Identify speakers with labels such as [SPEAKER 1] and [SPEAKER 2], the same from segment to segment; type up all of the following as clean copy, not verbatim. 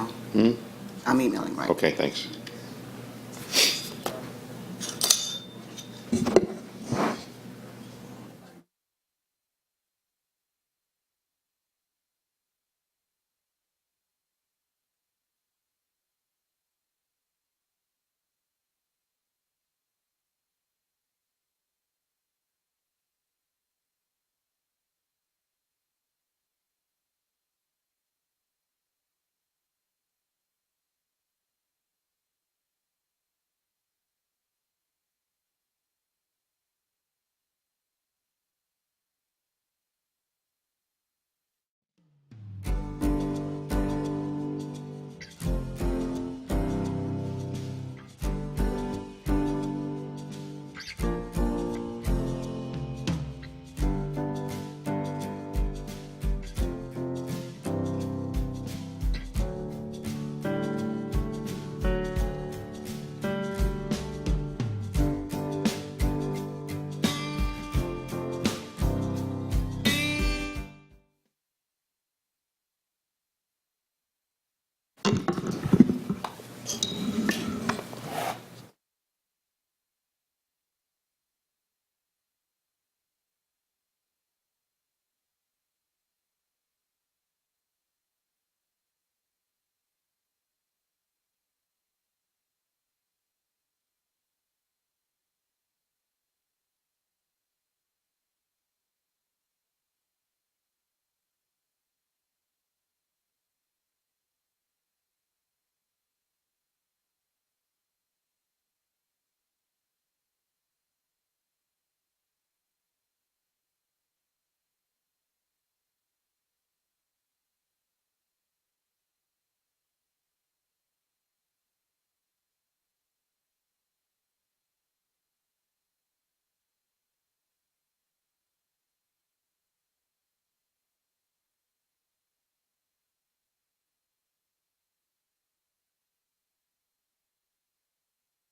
[SPEAKER 1] now. I'm emailing right.
[SPEAKER 2] Okay, thanks.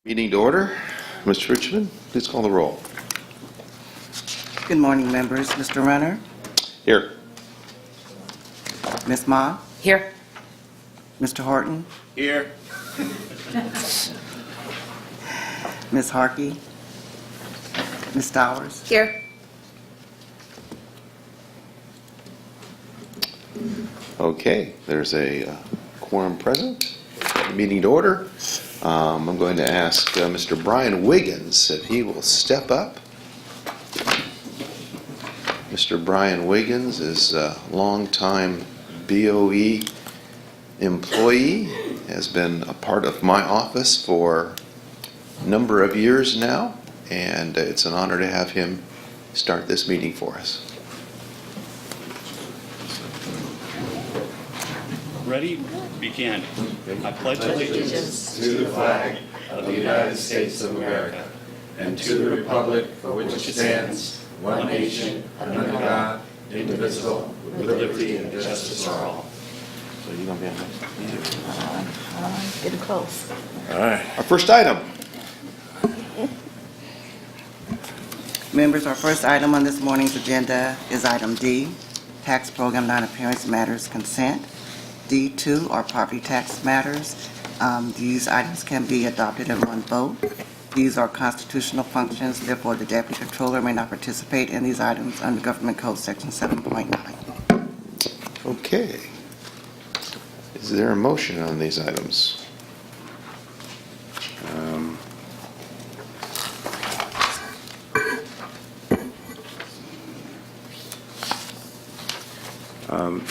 [SPEAKER 2] Meeting to order. Mr. Richmond, please call the roll.
[SPEAKER 1] Good morning, members. Mr. Runner,
[SPEAKER 2] Here.
[SPEAKER 1] Ms. Ma,
[SPEAKER 3] Here.
[SPEAKER 1] Mr. Horton,
[SPEAKER 2] Here.
[SPEAKER 1] Ms. Harkey, Ms. Stowers.
[SPEAKER 3] Here.
[SPEAKER 2] Okay, there's a quorum present. Meeting to order. I'm going to ask Mr. Brian Wiggins if he will step up. Mr. Brian Wiggins is a longtime BOE employee, has been a part of my office for a number of years now, and it's an honor to have him start this meeting for us.
[SPEAKER 4] Ready? Begin. I pledge allegiance
[SPEAKER 5] to the flag of the United States of America and to the republic for which it stands, one nation, under God, indivisible, with liberty and justice for all.
[SPEAKER 2] So you're going to be on this?
[SPEAKER 3] Getting close.
[SPEAKER 5] All right.
[SPEAKER 2] Our first item.
[SPEAKER 1] Members, our first item on this morning's agenda is item D, Tax Program Non-Appearance Matters Consent. D2 are property tax matters. These items can be adopted in one vote. These are constitutional functions, therefore the Deputy Controller may not participate in these items under Government Code Section 7.9.
[SPEAKER 2] Okay. Is there a motion on these items?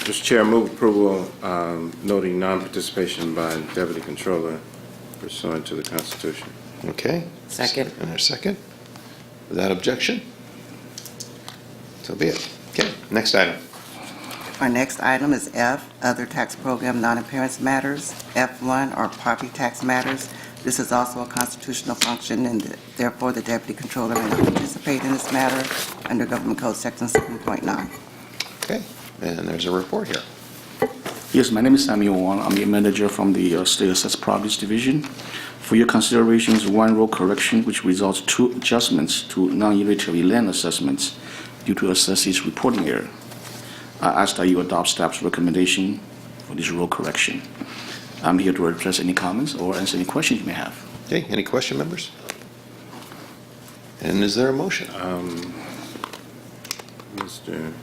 [SPEAKER 5] Mr. Chair, move approval noting non-participation by Deputy Controller pursuant to the Constitution.
[SPEAKER 2] Okay.
[SPEAKER 3] Second.
[SPEAKER 2] And a second. Without objection? So be it. Okay, next item.
[SPEAKER 1] Our next item is F, Other Tax Program Non-Appearance Matters. F1 are property tax matters. This is also a constitutional function, and therefore the Deputy Controller may not participate in this matter under Government Code Section 7.9.
[SPEAKER 2] Okay, and there's a report here.
[SPEAKER 6] Yes, my name is Samuel Wong. I'm the manager from the State Assessed Properties Division. For your consideration is one row correction, which results 2 adjustments to non-unitary land assessments due to assessee's reporting error. I ask that you adopt staff's recommendation for this row correction. I'm here to address any comments or answer any questions you may have.
[SPEAKER 2] Okay, any question, members? And is there a motion?
[SPEAKER 5] Mr.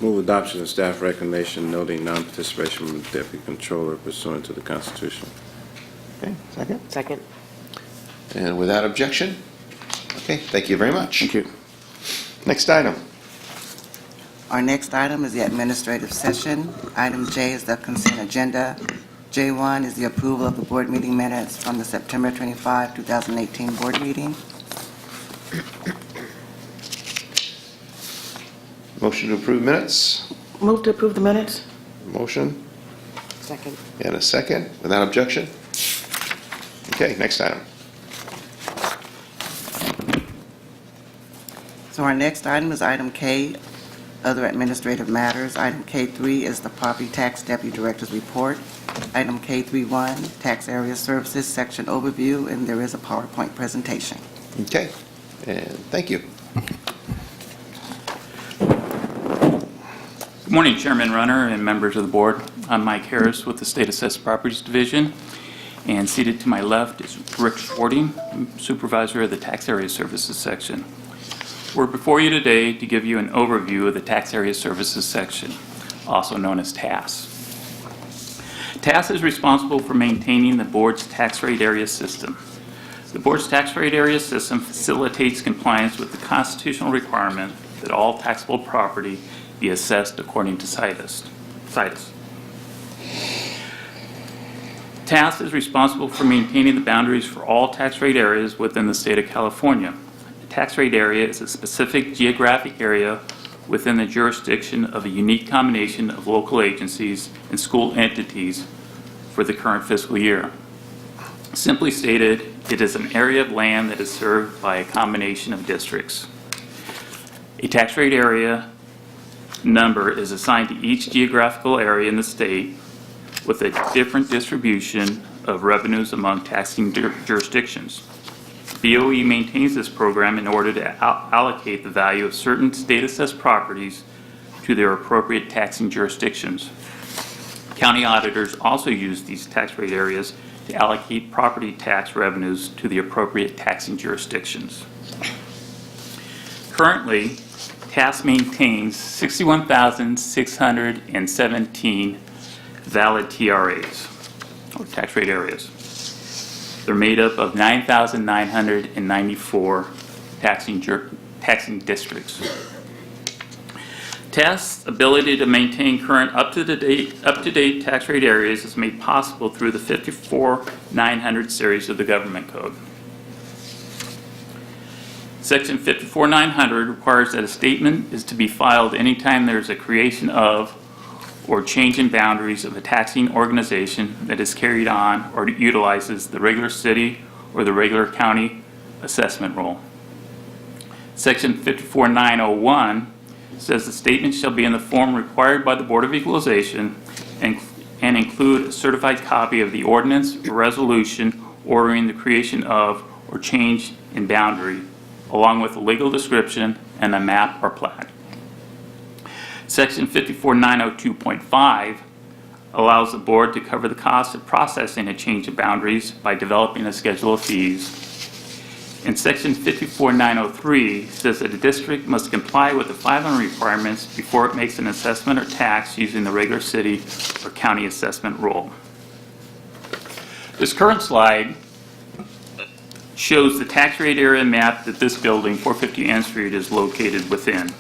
[SPEAKER 5] Move adoption of staff recommendation noting non-participation from the deputy controller pursuant to the Constitution.
[SPEAKER 2] Okay, second.
[SPEAKER 3] Second.
[SPEAKER 2] And without objection? Okay, thank you very much.
[SPEAKER 6] Thank you.
[SPEAKER 2] Next item.
[SPEAKER 1] Our next item is the administrative session. Item J is the consent agenda. J1 is the approval of the board meeting minutes from the September 25, 2018 board meeting.
[SPEAKER 2] Motion to approve minutes?
[SPEAKER 3] Move to approve the minutes.
[SPEAKER 2] Motion
[SPEAKER 3] Second.
[SPEAKER 2] and a second. Without objection? Okay, next item.
[SPEAKER 1] So our next item is item K, other administrative matters. Item K3 is the property tax deputy director's report. Item K31, tax area services section overview, and there is a PowerPoint presentation.
[SPEAKER 2] Okay, and thank you.
[SPEAKER 7] Good morning, Chairman Runner and members of the board. I'm Mike Harris with the State Assessed Properties Division, and seated to my left is Rick Schwarting, Supervisor of the Tax Area Services Section. We're before you today to give you an overview of the Tax Area Services Section, also known as TAS. TAS is responsible for maintaining the board's tax rate area system. The board's tax rate area system facilitates compliance with the constitutional requirement that all taxable property be assessed according to situs. TAS is responsible for maintaining the boundaries for all tax rate areas within the state of California. The tax rate area is a specific geographic area within the jurisdiction of a unique combination of local agencies and school entities for the current fiscal year. Simply stated, it is an area of land that is served by a combination of districts. A tax rate area number is assigned to each geographical area in the state with a different distribution of revenues among taxing jurisdictions. BOE maintains this program in order to allocate the value of certain state-assessed properties to their appropriate taxing jurisdictions. County auditors also use these tax rate areas to allocate property tax revenues to the appropriate taxing jurisdictions. Currently, TAS maintains 61,617 valid TRAs, or tax rate areas. They're made up of 9,994 taxing districts. TAS's ability to maintain current up-to-date tax rate areas is made possible through the 54900 series of the Government Code. Section 54900 requires that a statement is to be filed anytime there is a creation of or change in boundaries of a taxing organization that is carried on or utilizes the regular city or the regular county assessment roll. Section 54901 says the statement shall be in the form required by the Board of Equalization and include a certified copy of the ordinance or resolution ordering the creation of or change in boundary, along with a legal description and a map or plat. Section 54902.5 allows the board to cover the cost of processing a change of boundaries by developing a schedule of fees. And Section 54903 says that a district must comply with the filing requirements before it makes an assessment or tax using the regular city or county assessment roll. This current slide shows the tax rate area map that this building, 450 N Street, is located within,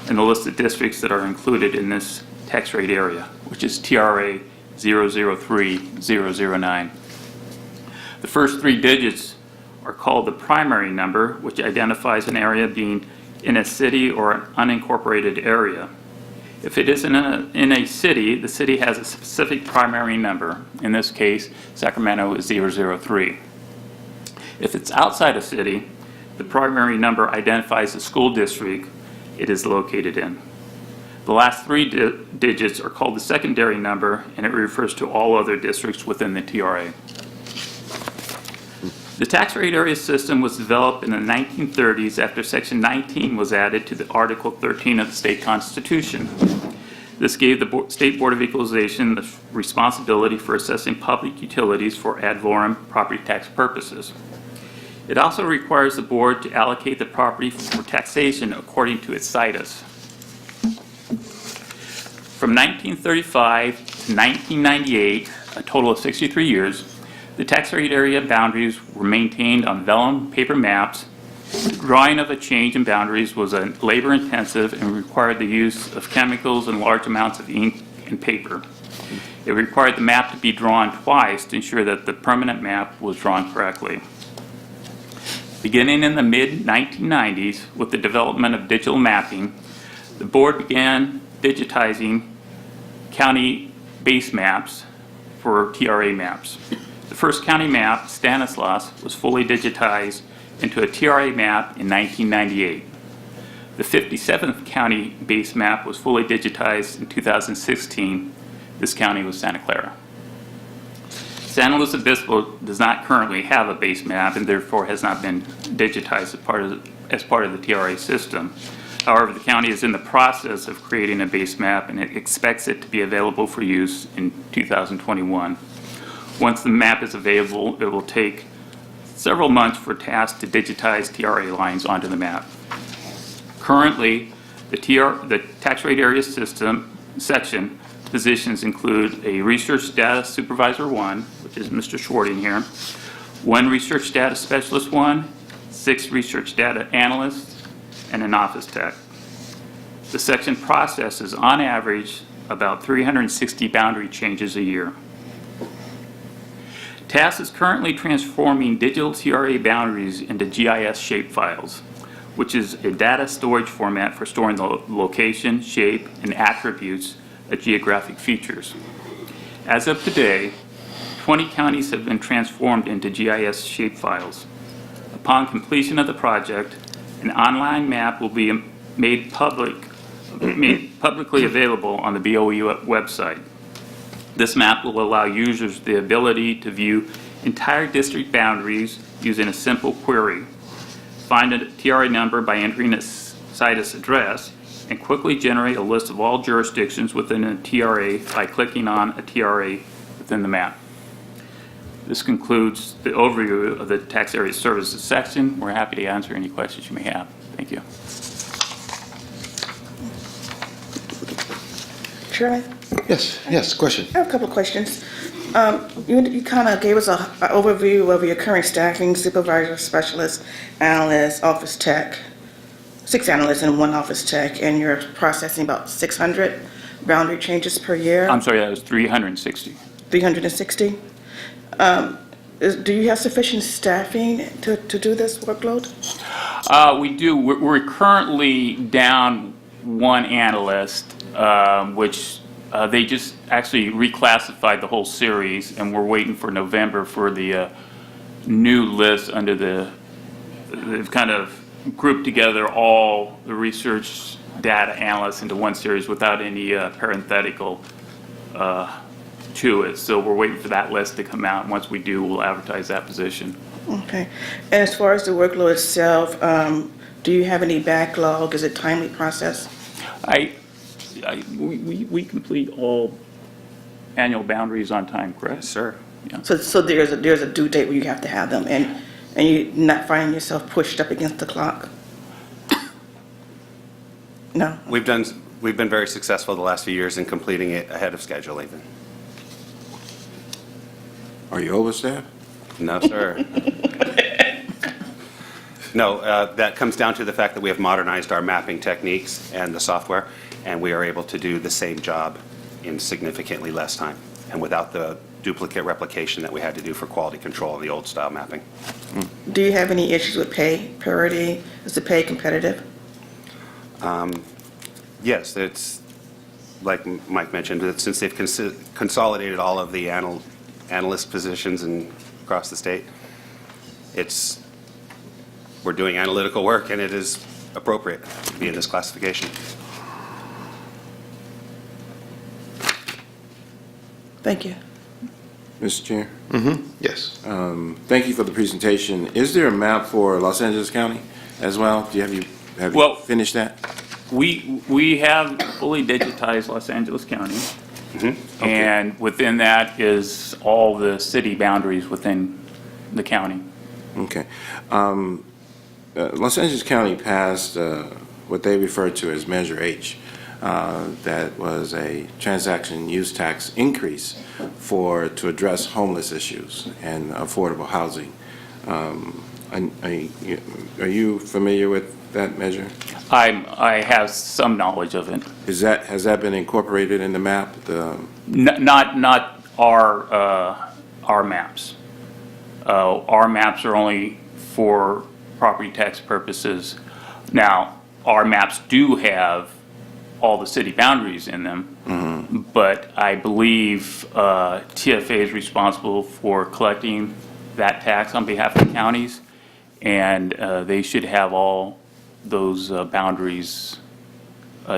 [SPEAKER 7] and the list of districts that are included in this tax rate area, which is TRA 003009. The first three digits are called the primary number, which identifies an area being in a city or an unincorporated area. If it is in a city, the city has a specific primary number. In this case, Sacramento is 003. If it's outside a city, the primary number identifies the school district it is located in. The last three digits are called the secondary number, and it refers to all other districts within the TRA. The tax rate area system was developed in the 1930s after Section 19 was added to the Article 13 of the state constitution. This gave the State Board of Equalization the responsibility for assessing public utilities for ad valorem property tax purposes. It also requires the board to allocate the property for taxation according to its situs. From 1935 to 1998, a total of 63 years, the tax rate area boundaries were maintained on vellum paper maps. The drawing of a change in boundaries was labor-intensive and required the use of chemicals and large amounts of ink and paper. It required the map to be drawn twice to ensure that the permanent map was drawn correctly. Beginning in the mid-1990s, with the development of digital mapping, the board began digitizing county base maps for TRA maps. The first county map, Stanislaus, was fully digitized into a TRA map in 1998. The 57th county base map was fully digitized in 2016. This county was Santa Clara. San Luis Obispo does not currently have a base map and therefore has not been digitized as part of the TRA system. However, the county is in the process of creating a base map and it expects it to be available for use in 2021. Once the map is available, it will take several months for tasks to digitize TRA lines onto the map. Currently, the tax rate area system section positions include a research data supervisor 1, which is Mr. Schwarting here, 1 research data specialist 1, 6 research data analysts, and an office tech. The section processes, on average, about 360 boundary changes a year. TAS is currently transforming digital TRA boundaries into GIS shapefiles, which is a data storage format for storing the location, shape, and attributes of geographic features. As of today, 20 counties have been transformed into GIS shapefiles. Upon completion of the project, an online map will be made publicly available on the BOE website. This map will allow users the ability to view entire district boundaries using a simple query, find a TRA number by entering a situs address, and quickly generate a list of all jurisdictions within a TRA by clicking on a TRA within the map. This concludes the overview of the tax area services section. We're happy to answer any questions you may have. Thank you.
[SPEAKER 3] Chairman,
[SPEAKER 2] Yes, question.
[SPEAKER 3] I have a couple of questions. You kind of gave us an overview of your current staffing, supervisor, specialist, analyst, office tech, 6 analysts and 1 office tech, and you're processing about 600 boundary changes per year?
[SPEAKER 7] I'm sorry, that was 360.
[SPEAKER 3] 360? Do you have sufficient staffing to do this workload?
[SPEAKER 7] We do. We're currently down 1 analyst, which they just actually reclassified the whole series, and we're waiting for November for the new list under they've kind of grouped together all the research data analysts into 1 series without any parenthetical to it. So we're waiting for that list to come out. And once we do, we'll advertise that position.
[SPEAKER 3] Okay. And as far as the workload itself, do you have any backlog? Is it timely process?
[SPEAKER 7] We complete all annual boundaries on time, correct?
[SPEAKER 5] Yes, sir.
[SPEAKER 7] Yeah.
[SPEAKER 3] So there's a due date where you have to have them, and you're not finding yourself pushed up against the clock? No?
[SPEAKER 5] We've been very successful the last few years in completing it ahead of schedule even.
[SPEAKER 8] Are you overstaffed?
[SPEAKER 5] No, sir. No, that comes down to the fact that we have modernized our mapping techniques and the software, and we are able to do the same job in significantly less time and without the duplicate replication that we had to do for quality control of the old style mapping.
[SPEAKER 3] Do you have any issues with pay parity? Is the pay competitive?
[SPEAKER 5] Yes, it's like Mike mentioned, that since they've consolidated all of the analyst positions across the state, we're doing analytical work, and it is appropriate to be in this classification.
[SPEAKER 3] Thank you.
[SPEAKER 8] Mr. Chair,
[SPEAKER 2] Yes.
[SPEAKER 8] thank you for the presentation. Is there a map for Los Angeles County as well? Have you
[SPEAKER 7] Well-
[SPEAKER 8] finished that?
[SPEAKER 7] We have fully digitized Los Angeles County. And within that is all the city boundaries within the county.
[SPEAKER 8] Okay. Los Angeles County passed what they refer to as Measure H. That was a transaction use tax increase to address homeless issues and affordable housing. Are you familiar with that measure?
[SPEAKER 7] I have some knowledge of it.
[SPEAKER 8] Has that been incorporated in the map?
[SPEAKER 7] Not our maps. Our maps are only for property tax purposes. Now, our maps do have all the city boundaries in them, but I believe TFA is responsible for collecting that tax on behalf of the counties, and they should have all those boundaries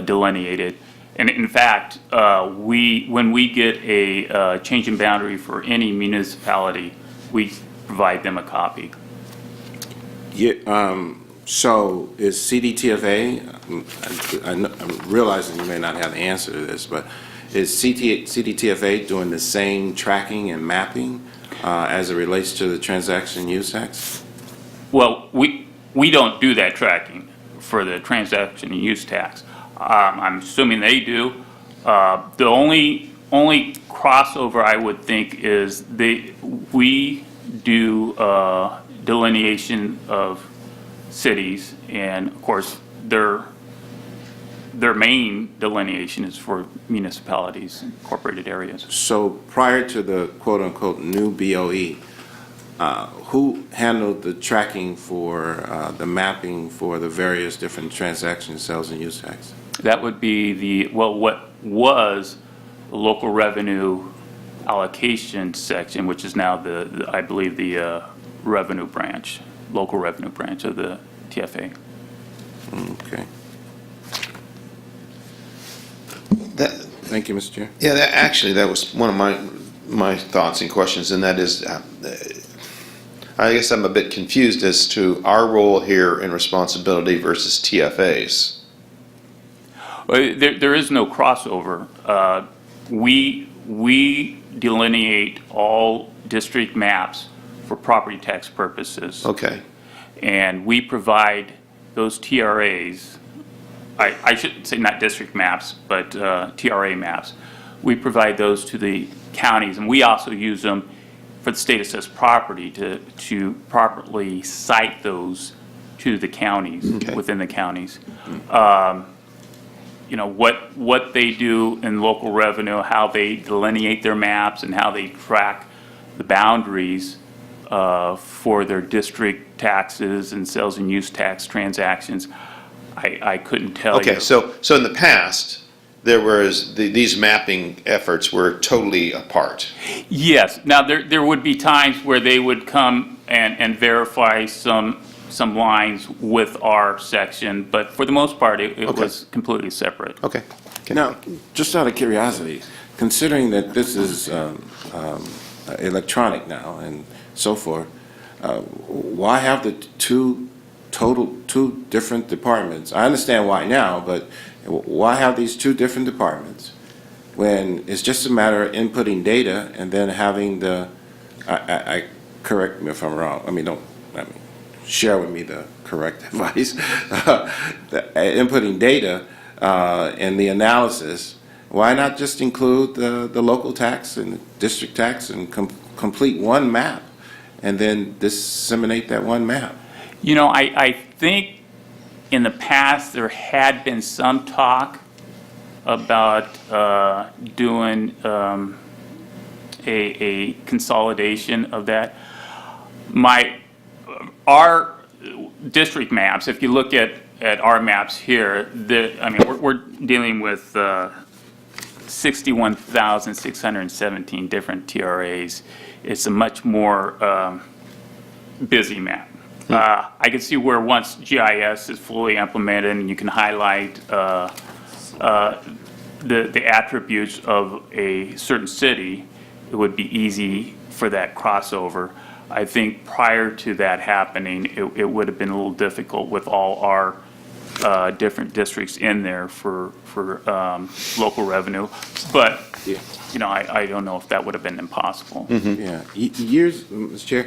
[SPEAKER 7] delineated. And in fact, when we get a change in boundary for any municipality, we provide them a copy.
[SPEAKER 8] Yeah, so is CDTFA, I'm realizing you may not have the answer to this, but is CDTFA doing the same tracking and mapping as it relates to the transaction use tax?
[SPEAKER 7] Well, we don't do that tracking for the transaction and use tax. I'm assuming they do. The only crossover I would think is we do delineation of cities, and of course their main delineation is for municipalities, incorporated areas.
[SPEAKER 8] So prior to the quote-unquote new BOE, who handled the tracking for the mapping for the various different transaction sales and use tax?
[SPEAKER 7] That would be what was the local revenue allocation section, which is now I believe the revenue branch, local revenue branch of the TFA.
[SPEAKER 8] Okay. Thank you, Mr. Chair.
[SPEAKER 2] Yeah, that was one of my thoughts and questions, and that is, I guess I'm a bit confused as to our role here in responsibility versus TFA's.
[SPEAKER 7] Well, there is no crossover. We delineate all district maps for property tax purposes.
[SPEAKER 2] Okay.
[SPEAKER 7] And we provide those TRAs, I should say not district maps, but TRA maps. We provide those to the counties, and we also use them for the state assessed property to properly cite those to the counties,
[SPEAKER 2] Okay.
[SPEAKER 7] within the counties. You know, what they do in local revenue, how they delineate their maps, and how they track the boundaries for their district taxes and sales and use tax transactions, I couldn't tell you.
[SPEAKER 2] Okay, so in the past, these mapping efforts were totally apart.
[SPEAKER 7] Yes. Now, there would be times where they would come and verify some lines with our section, but for the most part, it
[SPEAKER 2] Okay.
[SPEAKER 7] was completely separate.
[SPEAKER 2] Okay.
[SPEAKER 8] Now, just out of curiosity, considering that this is electronic now and so forth, why have the two different departments? I understand why now, but why have these two different departments when it's just a matter of inputting data and then having I correct me if I'm wrong. Share with me the correct advice. Inputting data and the analysis, why not just include the local tax and the district tax and complete one map and then disseminate that one map?
[SPEAKER 7] You know, I think in the past there had been some talk about doing a consolidation of that. Our district maps, if you look at our maps here, we're dealing with 61,617 different TRAs. It's a much more busy map. I can see where once GIS is fully implemented and you can highlight the attributes of a certain city, it would be easy for that crossover. I think prior to that happening, it would have been a little difficult with all our different districts in there for local revenue. But,
[SPEAKER 8] Yeah.
[SPEAKER 7] you know, I don't know if that would have been impossible.
[SPEAKER 8] Yeah, years, Mr. Chair,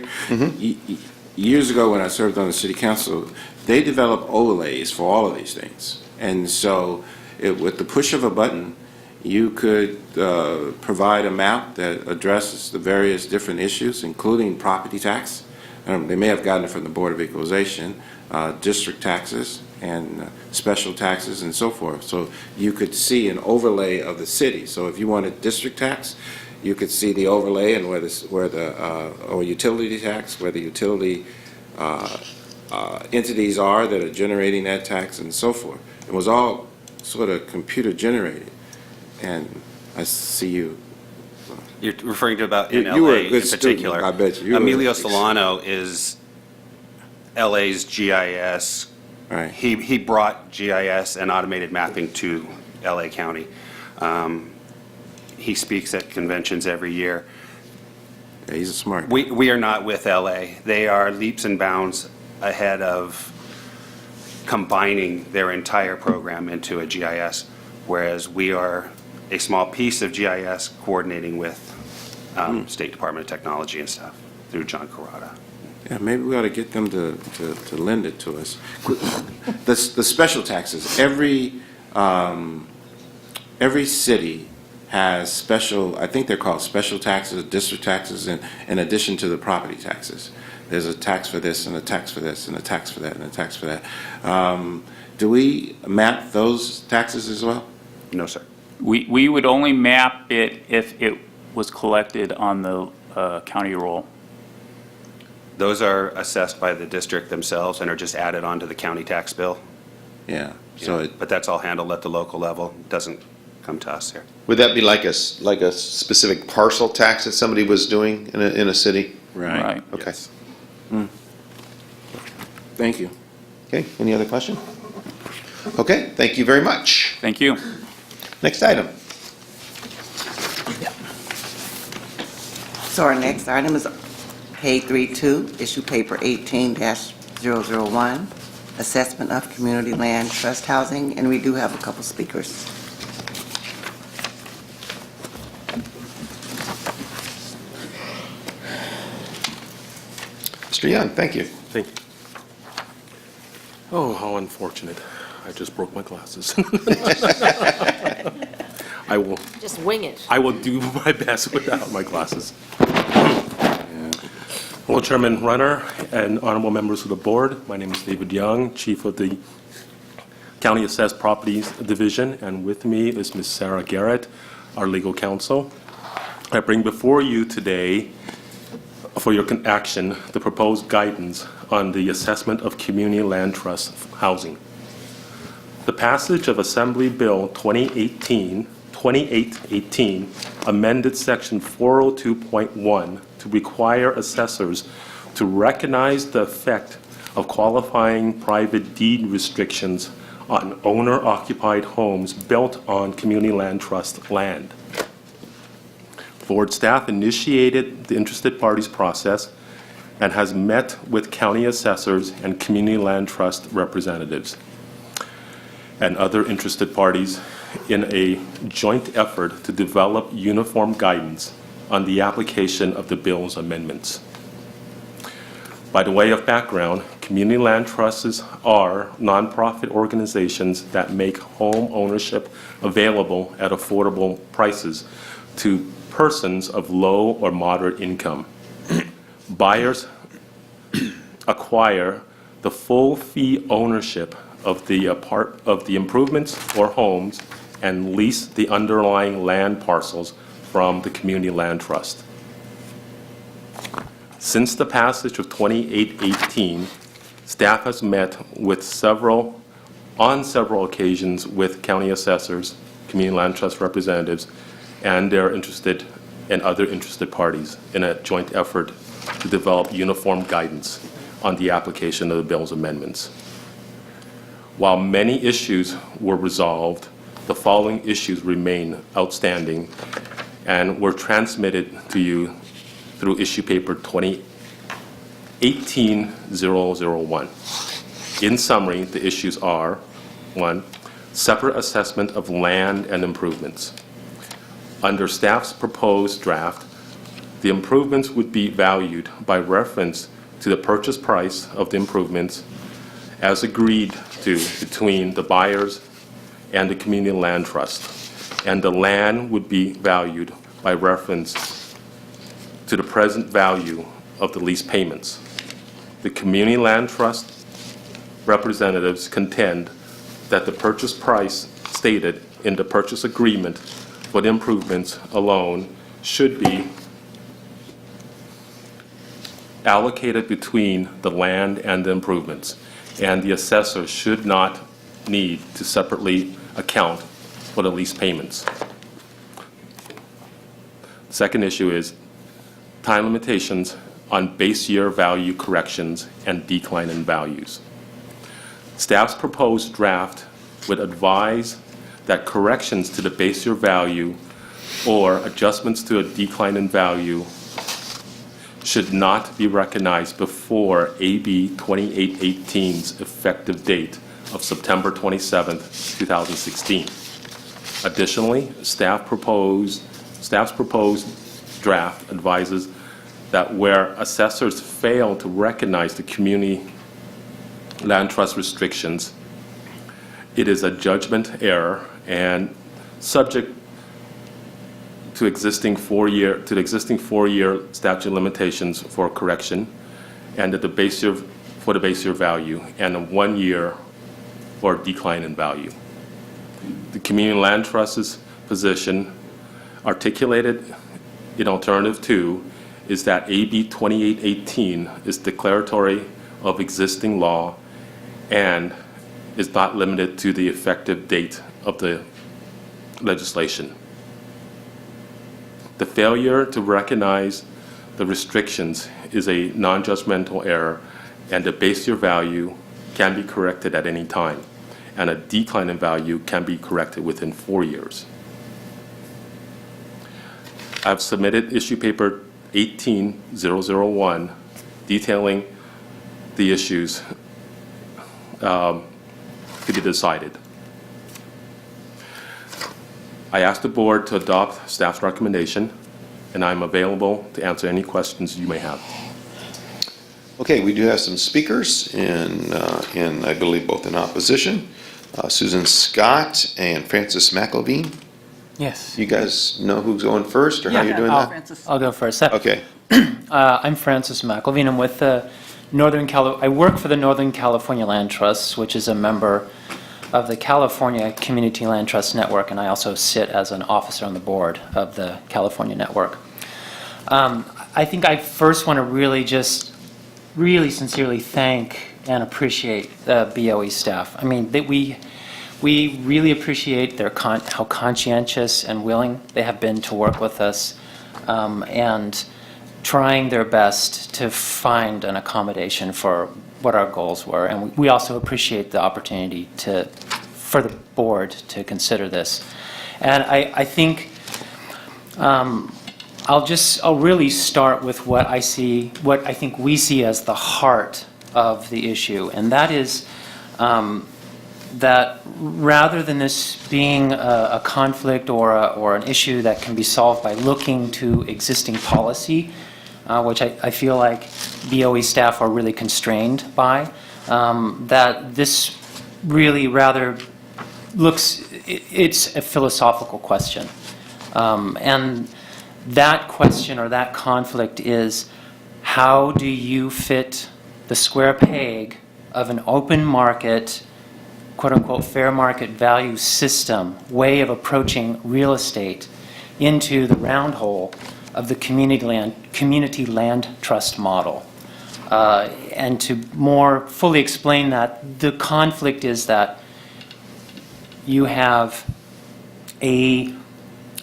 [SPEAKER 8] years ago when I served on the city council, they developed overlays for all of these things. And so with the push of a button, you could provide a map that addresses the various different issues, including property tax. They may have gotten it from the Board of Equalization, district taxes, and special taxes and so forth. So you could see an overlay of the city. So if you wanted district tax, you could see the overlay and or utility tax, where the utility entities are that are generating that tax and so forth. It was all sort of computer generated. And I see you.
[SPEAKER 5] You're referring to about in
[SPEAKER 8] You were a
[SPEAKER 5] LA
[SPEAKER 8] good
[SPEAKER 5] in particular.
[SPEAKER 8] student, I bet you.
[SPEAKER 5] Emilio Solano is LA's GIS.
[SPEAKER 8] Right.
[SPEAKER 5] He brought GIS and automated mapping to LA County. He speaks at conventions every year.
[SPEAKER 8] Yeah, he's a smart guy.
[SPEAKER 5] We are not with LA. They are leaps and bounds ahead of combining their entire program into a GIS, whereas we are a small piece of GIS coordinating with State Department of Technology and stuff through John Carrata.
[SPEAKER 8] Yeah, maybe we ought to get them to lend it to us. The special taxes, every city has special, I think they're called special taxes, district taxes, in addition to the property taxes. There's a tax for this, and a tax for this, and a tax for that, and a tax for that. Do we map those taxes as well?
[SPEAKER 5] No, sir.
[SPEAKER 7] We would only map it if it was collected on the county roll.
[SPEAKER 5] Those are assessed by the district themselves and are just added onto the county tax bill.
[SPEAKER 8] Yeah, so it,
[SPEAKER 5] But that's all handled at the local level. It doesn't come to us here.
[SPEAKER 2] Would that be like a specific parcel tax that somebody was doing in a city?
[SPEAKER 8] right.
[SPEAKER 2] Okay.
[SPEAKER 5] Yes.
[SPEAKER 8] Thank you.
[SPEAKER 2] Okay, any other question? Okay, thank you very much.
[SPEAKER 7] Thank you.
[SPEAKER 2] Next item.
[SPEAKER 1] So our next item is K32, issue paper 18-001, assessment of community land trust housing, and we do have a couple speakers.
[SPEAKER 2] Mr. Young, thank you.
[SPEAKER 9] Thank you. Oh, how unfortunate. I just broke my glasses. I will
[SPEAKER 10] Just wing it.
[SPEAKER 9] do my best without my glasses. Hello, Chairman Runner and honorable members of the board. My name is David Young, Chief of the County Assessed Properties Division, and with me is Ms. Sarah Garrett, our legal counsel. I bring before you today for your action the proposed guidance on the assessment of community land trust housing. The passage of Assembly Bill 2818 amended Section 402.1 to require assessors to recognize the effect of qualifying private deed restrictions on owner-occupied homes built on community land trust land. Board staff initiated the interested parties process and has met with county assessors and community land trust representatives and other interested parties in a joint effort to develop uniform guidance on the application of the bill's amendments. By the way of background, community land trusts are nonprofit organizations that make home ownership available at affordable prices to persons of low or moderate income. Buyers acquire the full fee ownership of the improvements or homes and lease the underlying land parcels from the community land trust. Since the passage of 2818, staff has met with on several occasions with county assessors, community land trust representatives, and other interested parties in a joint effort to develop uniform guidance on the application of the bill's amendments. While many issues were resolved, the following issues remain outstanding and were transmitted to you through issue paper 2018-001. In summary, the issues are: 1, separate assessment of land and improvements. Under staff's proposed draft, the improvements would be valued by reference to the purchase price of the improvements as agreed to between the buyers and the community land trust, and the land would be valued by reference to the present value of the lease payments. The community land trust representatives contend that the purchase price stated in the purchase agreement for the improvements alone should be allocated between the land and the improvements, and the assessor should not need to separately account for the lease payments. The second issue is time limitations on base year value corrections and decline in values. Staff's proposed draft would advise that corrections to the base year value or adjustments to a decline in value should not be recognized before AB 2818's effective date of September 27, 2016. Additionally, staff's proposed draft advises that where assessors fail to recognize the community land trust restrictions, it is a judgment error and subject to the existing four-year statute of limitations for correction, and at the base year for the base year value, and a 1 year for decline in value. The community land trust's position, articulated in alternative 2, is that AB 2818 is declaratory of existing law and is not limited to the effective date of the legislation. The failure to recognize the restrictions is a non-judgmental error, and the base year value can be corrected at any time, and a decline in value can be corrected within 4 years. I've submitted issue paper 18001 detailing the issues to be decided. I ask the board to adopt staff's recommendation, and I'm available to answer any questions you may have.
[SPEAKER 2] Okay, we do have some speakers in I believe, both in opposition. Susan Scott and Francis McElveen.
[SPEAKER 10] Yes.
[SPEAKER 2] You guys know who's going first, or how you're doing that?
[SPEAKER 10] I'll go first.
[SPEAKER 2] Okay.
[SPEAKER 10] I'm Francis McElveen. I'm with the I work for the Northern California Land Trust, which is a member of the California Community Land Trust Network, and I also sit as an officer on the board of the California Network. I think I first want to really sincerely thank and appreciate the BOE staff. I mean, we really appreciate how conscientious and willing they have been to work with us, and trying their best to find an accommodation for what our goals were. And we also appreciate the opportunity for the board to consider this. And I think I'll really start with what I think we see as the heart of the issue, and that is that rather than this being a conflict or an issue that can be solved by looking to existing policy, which I feel like BOE staff are really constrained by, that this really rather it's a philosophical question. And that question or that conflict is, how do you fit the square peg of an open market, quote-unquote, fair market value system, way of approaching real estate, into the round hole of the community land trust model? And to more fully explain that, the conflict is that you have a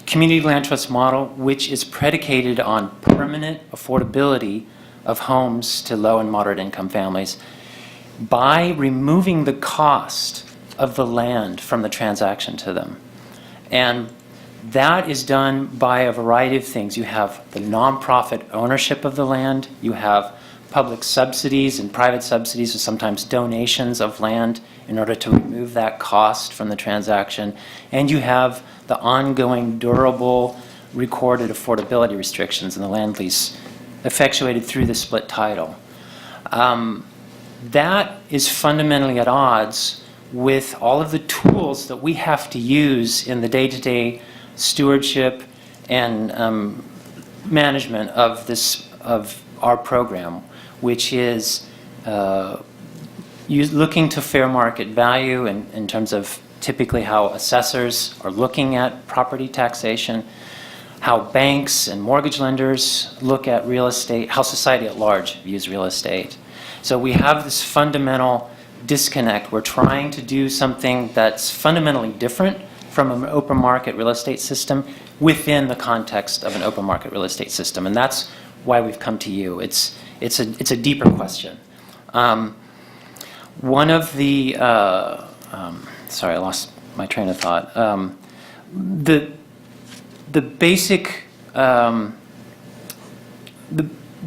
[SPEAKER 10] community land trust model which is predicated on permanent affordability of homes to low and moderate income families by removing the cost of the land from the transaction to them. And That is done by a variety of things. You have the nonprofit ownership of the land, you have public subsidies and private subsidies, or sometimes donations of land in order to remove that cost from the transaction, and you have the ongoing durable recorded affordability restrictions in the land lease effectuated through the split title. That is fundamentally at odds with all of the tools that we have to use in the day-to-day stewardship and management of our program, which is looking to fair market value in terms of typically how assessors are looking at property taxation, how banks and mortgage lenders look at real estate, how society at large views real estate. So we have this fundamental disconnect. We're trying to do something that's fundamentally different from an open market real estate system within the context of an open market real estate system, and that's why we've come to you. It's a deeper question. One of the sorry, I lost my train of thought. The basic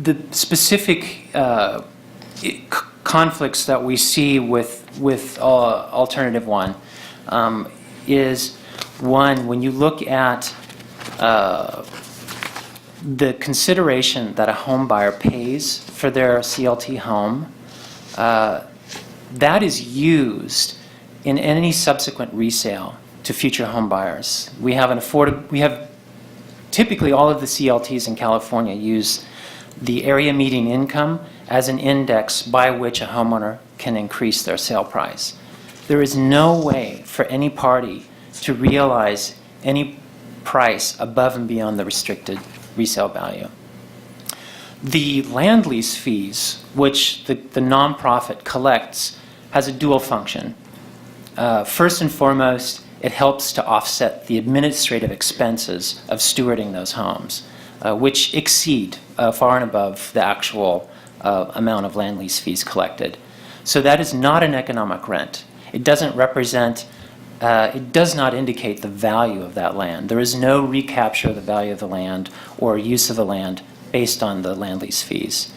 [SPEAKER 10] the specific conflicts that we see with alternative one is one, when you look at the consideration that a home buyer pays for their CLT home, that is used in any subsequent resale to future home buyers. We have typically all of the CLTs in California use the area median income as an index by which a homeowner can increase their sale price. There is no way for any party to realize any price above and beyond the restricted resale value. The land lease fees, which the nonprofit collects, has a dual function. First and foremost, it helps to offset the administrative expenses of stewarding those homes, which exceed far and above the actual amount of land lease fees collected. So that is not an economic rent. It doesn't represent, it does not indicate the value of that land. There is no recapture of the value of the land or use of the land based on the land lease fees.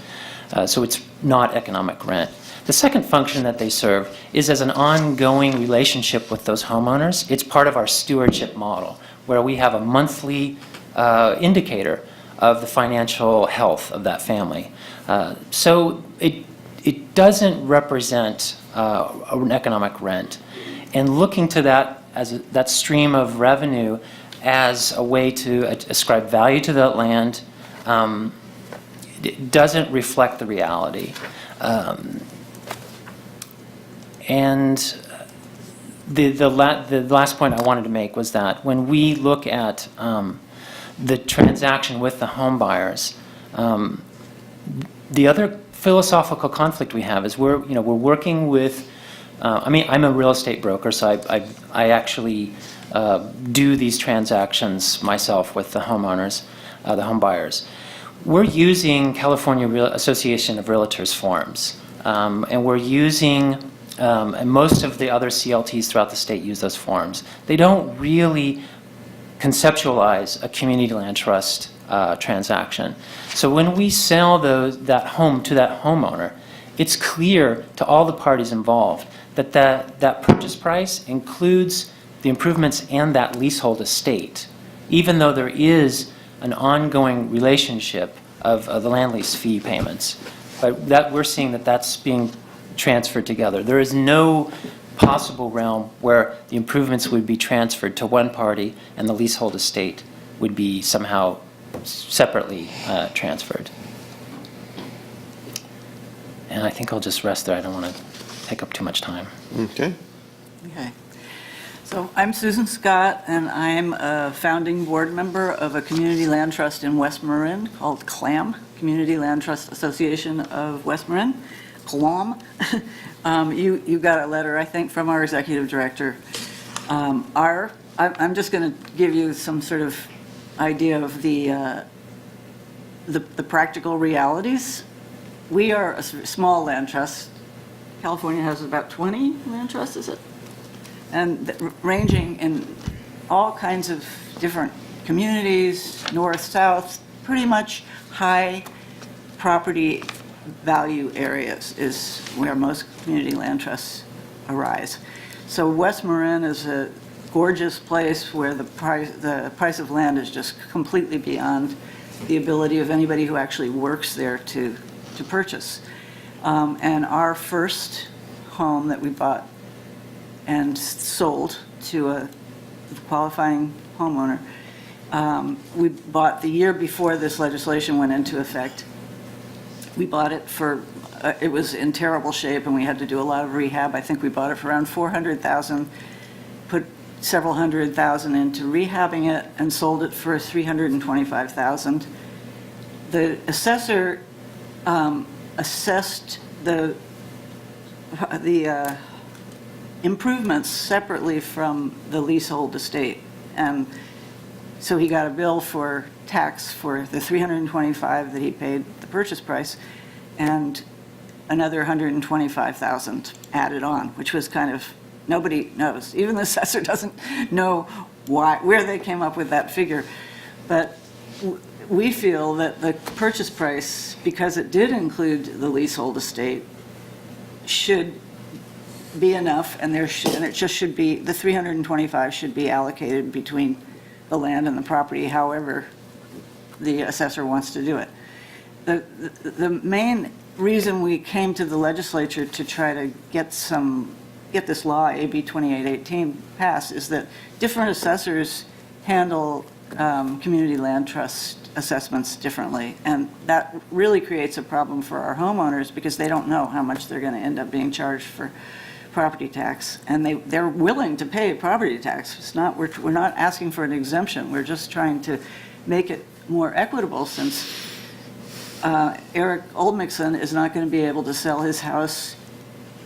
[SPEAKER 10] So it's not economic rent. The second function that they serve is as an ongoing relationship with those homeowners. It's part of our stewardship model, where we have a monthly indicator of the financial health of that family. So it doesn't represent an economic rent. And looking to that as that stream of revenue as a way to ascribe value to that land, it doesn't reflect the reality. And the last point I wanted to make was that when we look at the transaction with the home buyers, the other philosophical conflict we have is we're working with. I'm a real estate broker, so I actually do these transactions myself with the homeowners, the home buyers. We're using California Association of Realtors forms, and we're using. And most of the other CLTs throughout the state use those forms. They don't really conceptualize a community land trust transaction. So when we sell that home to that homeowner, it's clear to all the parties involved that that purchase price includes the improvements and that leasehold estate, even though there is an ongoing relationship of the land lease fee payments. But that we're seeing that's being transferred together. There is no possible realm where the improvements would be transferred to one party and the leasehold estate would be somehow separately transferred. And I think I'll just rest there. I don't want to take up too much time.
[SPEAKER 2] Okay.
[SPEAKER 11] Okay. So I'm Susan Scott, and I'm a founding board member of a community land trust in West Marin called CLAM, Community Land Trust Association of West Marin. CLAM. You got a letter, I think, from our executive director. I'm just going to give you some sort of idea of the practical realities. We are a small land trust. California has about 20 land trusts, is it? And ranging in all kinds of different communities, north, south, pretty much high property value areas is where most community land trusts arise. So West Marin is a gorgeous place where the price of land is just completely beyond the ability of anybody who actually works there to purchase. And our first home that we bought and sold to a qualifying homeowner, we bought the year before this legislation went into effect. We bought it for, it was in terrible shape and we had to do a lot of rehab. I think we bought it for around $400,000, put several $100,000 into rehabbing it and sold it for $325,000. The assessor assessed the improvements separately from the leasehold estate. And so he got a bill for tax for the $325,000 that he paid the purchase price and another $125,000 added on, which was kind of, nobody knows. Even the assessor doesn't know where they came up with that figure. But we feel that the purchase price, because it did include the leasehold estate, should be enough, and it just should be, the $325,000 should be allocated between the land and the property, however the assessor wants to do it. The main reason we came to the legislature to try to get this law, AB 2818, passed is that different assessors handle community land trust assessments differently, and that really creates a problem for our homeowners because they don't know how much they're going to end up being charged for property tax, and they're willing to pay property tax. It's not, we're not asking for an exemption. We're just trying to make it more equitable, since Eric Oldmixon is not going to be able to sell his house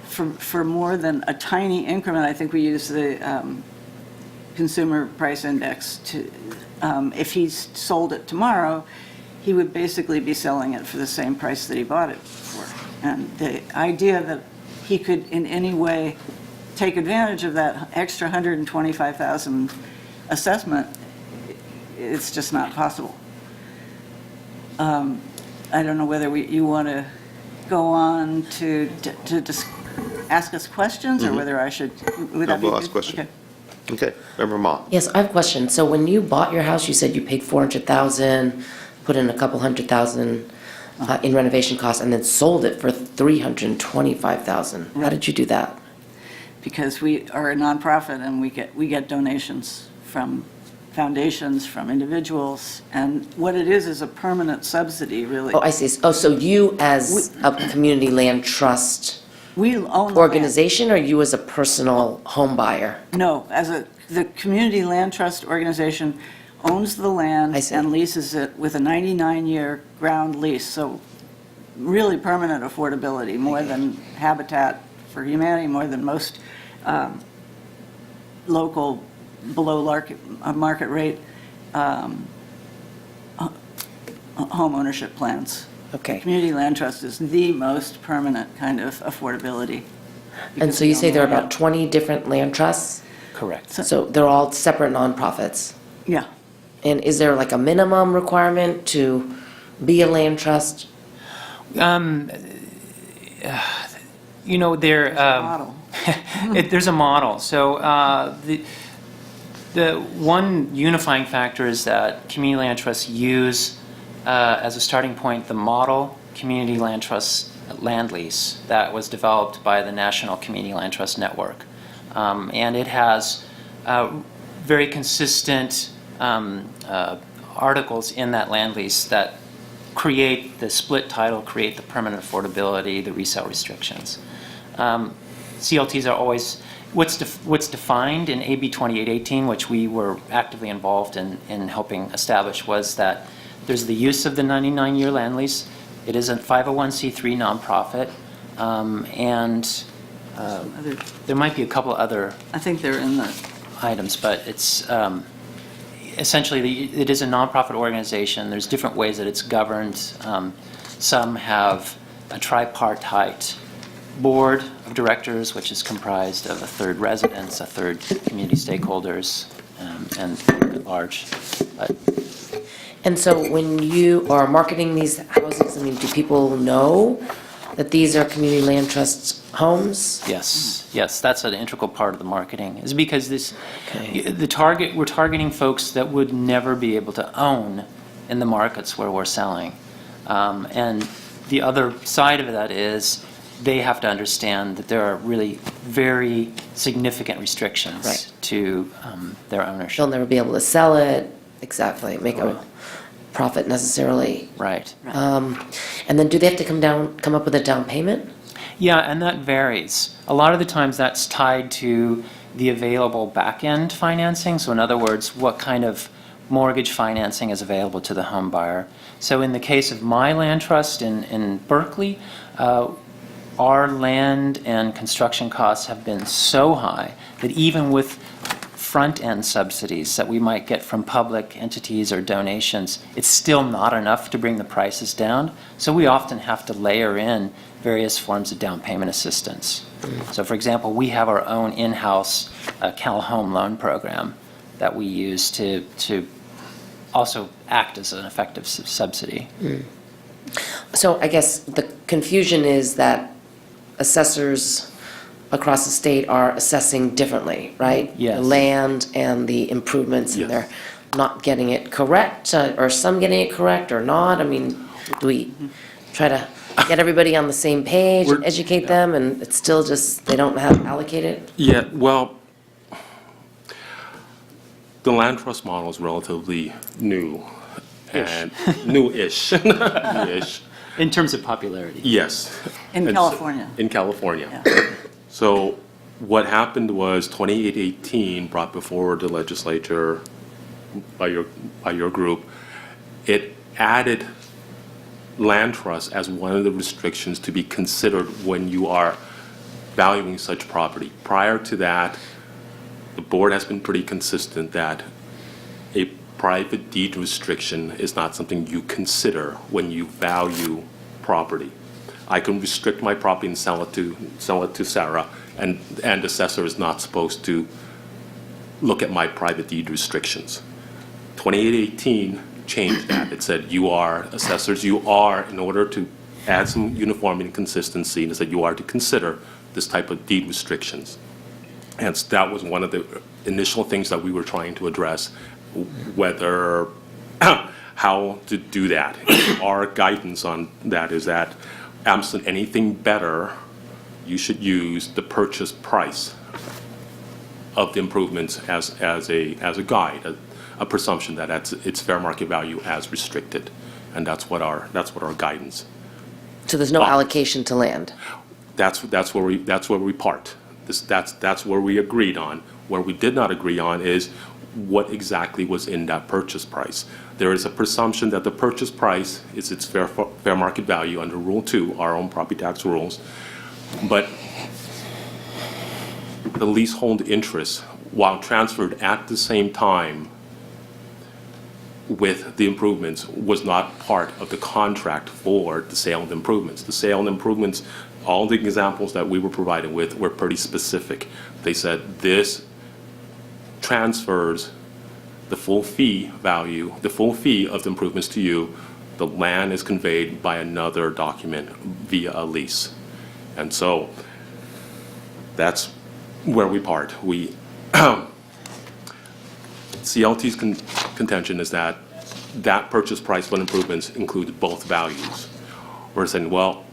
[SPEAKER 11] for more than a tiny increment. I think we use the consumer price index to, if he's sold it tomorrow, he would basically be selling it for the same price that he bought it for. And the idea that he could in any way take advantage of that extra $125,000 assessment, it's just not possible. I don't know whether you want to go on to just ask us questions, or whether I should, would that be
[SPEAKER 2] We'll ask
[SPEAKER 11] good?
[SPEAKER 2] questions.
[SPEAKER 11] Okay.
[SPEAKER 2] Okay, Member Ma.
[SPEAKER 12] Yes, I have a question. So when you bought your house, you said you paid $400,000, put in a couple $100,000 in renovation costs, and then sold it for $325,000. How did you do that?
[SPEAKER 11] Because we are a nonprofit and we get donations from foundations, from individuals, and what it is a permanent subsidy, really.
[SPEAKER 12] Oh, I see. Oh, so you as a community land trust
[SPEAKER 11] We own the land.
[SPEAKER 12] organization, or you as a personal home buyer?
[SPEAKER 11] No, the Community Land Trust organization owns the land
[SPEAKER 12] I see.
[SPEAKER 11] and leases it with a 99-year ground lease, so really permanent affordability, more than Habitat for Humanity, more than most local below market rate home ownership plans.
[SPEAKER 12] Okay.
[SPEAKER 11] Community Land Trust is the most permanent kind of affordability.
[SPEAKER 12] And so you say there are about 20 different land trusts?
[SPEAKER 10] Correct.
[SPEAKER 12] So they're all separate nonprofits?
[SPEAKER 11] Yeah.
[SPEAKER 12] And is there like a minimum requirement to be a land trust?
[SPEAKER 10] You know,
[SPEAKER 11] Model.
[SPEAKER 10] there's a model. So the one unifying factor is that community land trusts use as a starting point the model community land trust land lease that was developed by the National Community Land Trust Network. And it has very consistent articles in that land lease that create the split title, create the permanent affordability, the resale restrictions. CLTs are always, what's defined in AB 2818, which we were actively involved in helping establish, was that there's the use of the 99-year land lease. It is a 501c3 nonprofit, and there might be a couple other
[SPEAKER 11] I think they're in the,
[SPEAKER 10] items, but it's essentially it is a nonprofit organization. There's different ways that it's governed. Some have a tripartite board of directors, which is comprised of a third residents, a third community stakeholders, and at large. But
[SPEAKER 12] And so when you are marketing these houses, I mean, do people know that these are community land trust homes?
[SPEAKER 10] yes, that's an integral part of the marketing, is because
[SPEAKER 12] Okay.
[SPEAKER 10] we're targeting folks that would never be able to own in the markets where we're selling. And the other side of that is they have to understand that there are really very significant restrictions
[SPEAKER 12] Right.
[SPEAKER 10] to their
[SPEAKER 12] They'll
[SPEAKER 10] ownership.
[SPEAKER 12] never be able to sell it, exactly, make a profit necessarily.
[SPEAKER 10] Right.
[SPEAKER 12] And then do they have to come up with a down payment?
[SPEAKER 10] Yeah, and that varies. A lot of the times that's tied to the available back-end financing. So in other words, what kind of mortgage financing is available to the home buyer. So in the case of my land trust in Berkeley, our land and construction costs have been so high that even with front-end subsidies that we might get from public entities or donations, it's still not enough to bring the prices down. So we often have to layer in various forms of down payment assistance. So for example, we have our own in-house Cal Home Loan Program that we use to also act as an effective subsidy.
[SPEAKER 12] So I guess the confusion is that assessors across the state are assessing differently, right?
[SPEAKER 10] Yes.
[SPEAKER 12] The land and the improvements, and
[SPEAKER 9] Yes.
[SPEAKER 12] they're not getting it correct, or some getting it correct or not. I mean, do we try to get everybody on the same page, and
[SPEAKER 9] We're-
[SPEAKER 12] educate them, and it's still just, they don't have allocated?
[SPEAKER 9] Yeah, well, the land trust model is relatively new and new-ish. New-ish.
[SPEAKER 10] In terms of popularity.
[SPEAKER 9] Yes.
[SPEAKER 11] In
[SPEAKER 9] And so-
[SPEAKER 11] California.
[SPEAKER 9] In California.
[SPEAKER 11] Yeah.
[SPEAKER 9] So what happened was 2818 brought before the legislature by your group, it added land trust as one of the restrictions to be considered when you are valuing such property. Prior to that, the board has been pretty consistent that a private deed restriction is not something you consider when you value property. I can restrict my property and sell it to Sarah, and the assessor is not supposed to look at my private deed restrictions. 2818 changed that. It said assessors, in order to add some uniformity and consistency, it said you are to consider this type of deed restrictions. And so that was one of the initial things that we were trying to address, whether, how to do that. Our guidance on that is that absent anything better, you should use the purchase price of the improvements as a guide, a presumption that its fair market value as restricted, and that's what our guidance.
[SPEAKER 12] So there's no allocation to land?
[SPEAKER 9] That's where we part. That's where we agreed on. Where we did not agree on is what exactly was in that purchase price. There is a presumption that the purchase price is its fair market value under Rule 2, our own property tax rules, but the leasehold interest, while transferred at the same time with the improvements, was not part of the contract for the sale and improvements. The sale and improvements, all the examples that we were provided with were pretty specific. They said this transfers the full fee value, the full fee of the improvements to you. The land is conveyed by another document via a lease. And so that's where we part. CLT's contention is that that purchase price for improvements includes both values. We're saying, well,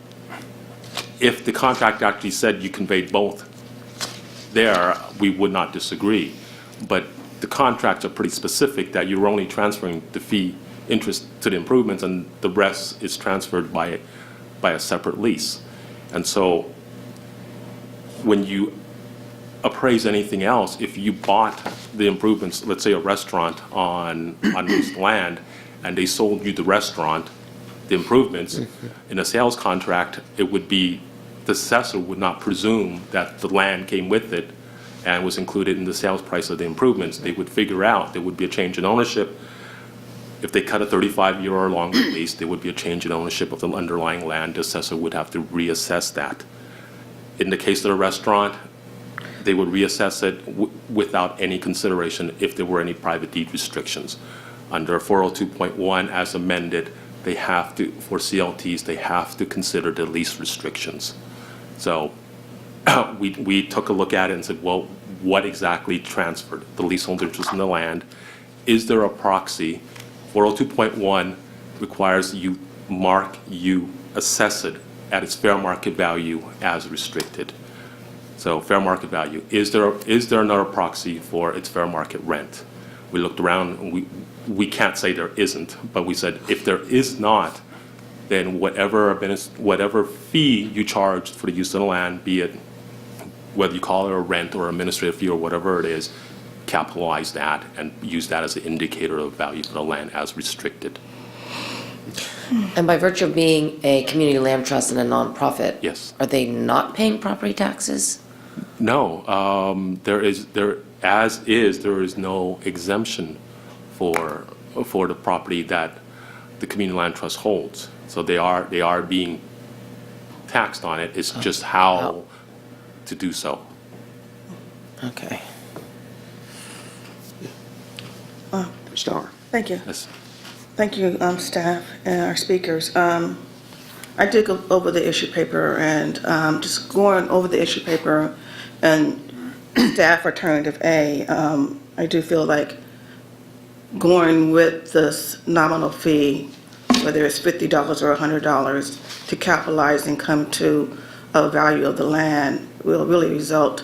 [SPEAKER 9] if the contract actually said you conveyed both there, we would not disagree. But the contracts are pretty specific that you're only transferring the fee interest to the improvements and the rest is transferred by a separate lease. And so when you appraise anything else, if you bought the improvements, let's say a restaurant on leased land, and they sold you the restaurant, the improvements, in a sales contract, it would be, the assessor would not presume that the land came with it and was included in the sales price of the improvements. They would figure out there would be a change in ownership. If they cut a 35-year or longer lease, there would be a change in ownership of the underlying land. The assessor would have to reassess that. In the case of the restaurant, they would reassess it without any consideration if there were any private deed restrictions. Under 402.1 as amended, they have to, for CLTs, they have to consider the lease restrictions. So we took a look at it and said, well, what exactly transferred? The leasehold interest in the land. Is there a proxy? 402.1 requires you assess it at its fair market value as restricted. So fair market value. Is there another proxy for its fair market rent? We looked around, and we can't say there isn't, but we said if there is not, then whatever fee you charge for the use of the land, be it whether you call it a rent or administrative fee or whatever it is, capitalize that and use that as an indicator of value for the land as restricted.
[SPEAKER 12] And by virtue of being a community land trust and a nonprofit,
[SPEAKER 9] Yes.
[SPEAKER 12] are they not paying property taxes?
[SPEAKER 9] No, there is no exemption for the property that the community land trust holds. So they are being taxed on it. It's just how to do so.
[SPEAKER 12] Okay.
[SPEAKER 2] Star.
[SPEAKER 3] Thank you.
[SPEAKER 9] Yes.
[SPEAKER 3] Thank you, staff and our speakers. I did go over the issue paper, and just going over the issue paper and staff alternative A, I do feel like going with this nominal fee, whether it's $50 or $100, to capitalize and come to a value of the land will really result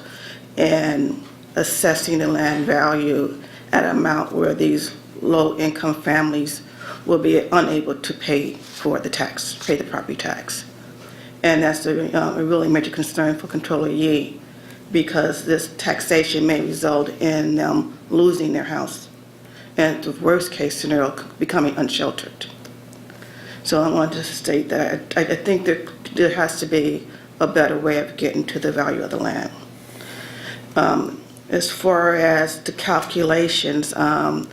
[SPEAKER 3] in assessing the land value at an amount where these low-income families will be unable to pay for the tax, pay the property tax. And that's a really major concern for Controller Yee, because this taxation may result in them losing their house, and the worst-case scenario, becoming unsheltered. So I wanted to state that I think that there has to be a better way of getting to the value of the land. As far as the calculations, I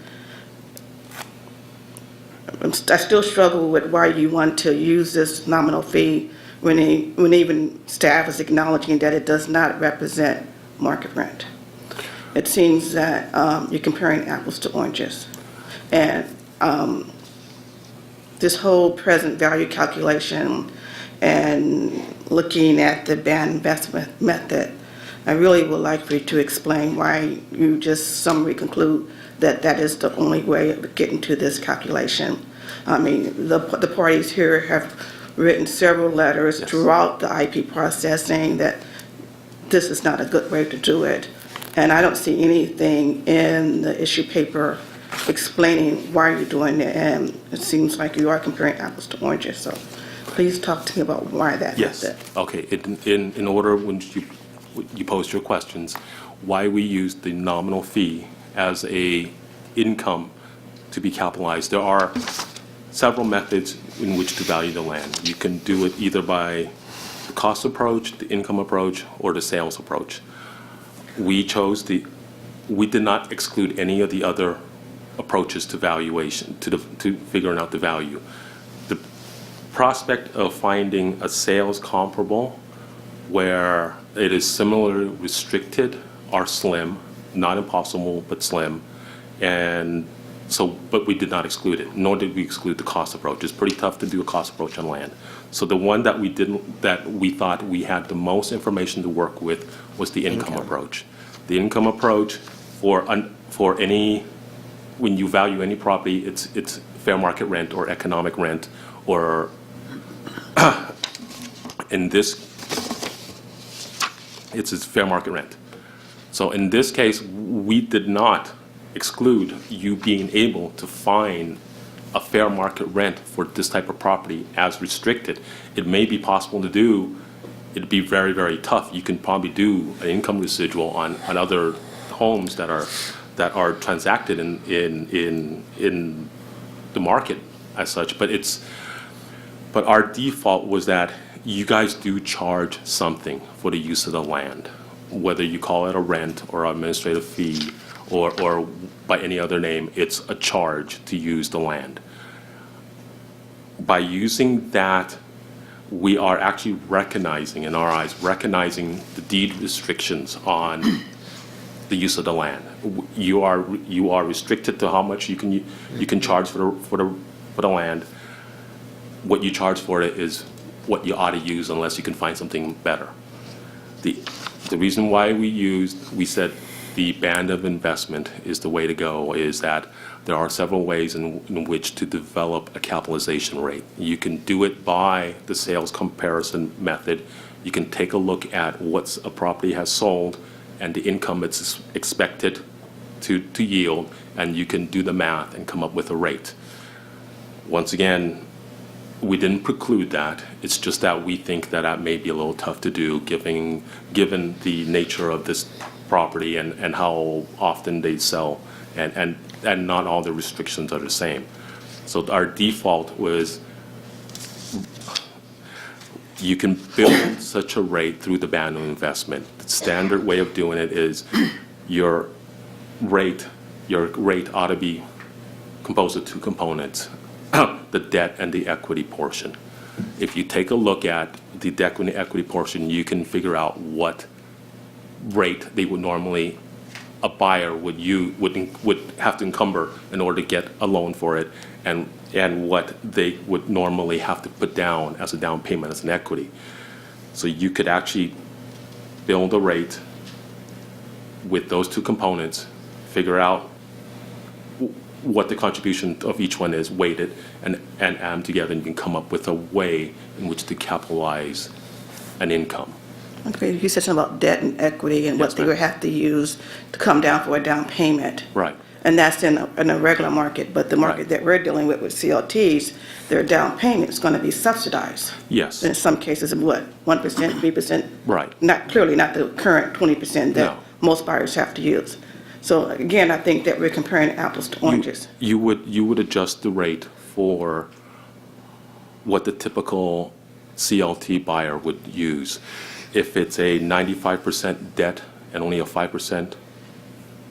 [SPEAKER 3] still struggle with why you want to use this nominal fee when even staff is acknowledging that it does not represent market rent. It seems that you're comparing apples to oranges. And this whole present value calculation and looking at the band investment method, I really would like for you to explain why you just summary conclude that that is the only way of getting to this calculation. I mean, the parties here have written several letters throughout the IP process saying that this is not a good way to do it. And I don't see anything in the issue paper explaining why you're doing it, and it seems like you are comparing apples to oranges. So please talk to me about why that
[SPEAKER 9] Yes.
[SPEAKER 3] is it.
[SPEAKER 9] Okay. In order, when you post your questions, why we use the nominal fee as a income to be capitalized. There are several methods in which to value the land. You can do it either by the cost approach, the income approach, or the sales approach. We did not exclude any of the other approaches to valuation, to figuring out the value. The prospect of finding a sales comparable where it is similarly restricted are slim, not impossible, but slim. And so, but we did not exclude it, nor did we exclude the cost approach. It's pretty tough to do a cost approach on land. So the one that we thought we had the most information to work with was the income approach. The income approach for any, when you value any property, it's fair market rent or economic rent, or in this, it's fair market rent. So in this case, we did not exclude you being able to find a fair market rent for this type of property as restricted. It may be possible to do, it'd be very, very tough. You can probably do an income residual on other homes that are transacted in the market as such. But our default was that you guys do charge something for the use of the land, whether you call it a rent or an administrative fee or by any other name, it's a charge to use the land. By using that we are actually recognizing, in our eyes, recognizing the deed restrictions on the use of the land. You are restricted to how much you can charge for the land. What you charge for it is what you ought to use unless you can find something better. The reason why we said the band of investment is the way to go is that there are several ways in which to develop a capitalization rate. You can do it by the sales comparison method. You can take a look at what a property has sold and the income it's expected to yield, and you can do the math and come up with a rate. Once again, we didn't preclude that. It's just that we think that that may be a little tough to do given the nature of this property and how often they sell, and not all the restrictions are the same. So our default was you can build such a rate through the band of investment. The standard way of doing it is your rate ought to be composed of two components, the debt and the equity portion. If you take a look at the debt and the equity portion, you can figure out what rate they would normally, a buyer would have to encumber in order to get a loan for it, and what they would normally have to put down as a down payment as an equity. So you could actually build a rate with those two components, figure out what the contribution of each one is, weighted, and add them together, and you can come up with a way in which to capitalize an income.
[SPEAKER 3] Okay, you said something about debt and equity and
[SPEAKER 9] Yes,
[SPEAKER 3] what they
[SPEAKER 9] ma'am.
[SPEAKER 3] would have to use to come down for a down payment.
[SPEAKER 9] Right.
[SPEAKER 3] And that's in a regular market, but the market
[SPEAKER 9] Right.
[SPEAKER 3] that we're dealing with CLTs, their down payment is going to be subsidized.
[SPEAKER 9] Yes.
[SPEAKER 3] In some cases, what, 1%, 3%?
[SPEAKER 9] Right.
[SPEAKER 3] Clearly not the current 20% that
[SPEAKER 9] No.
[SPEAKER 3] most buyers have to use. So again, I think that we're comparing apples to oranges.
[SPEAKER 9] You would adjust the rate for what the typical CLT buyer would use. If it's a 95% debt and only a 5%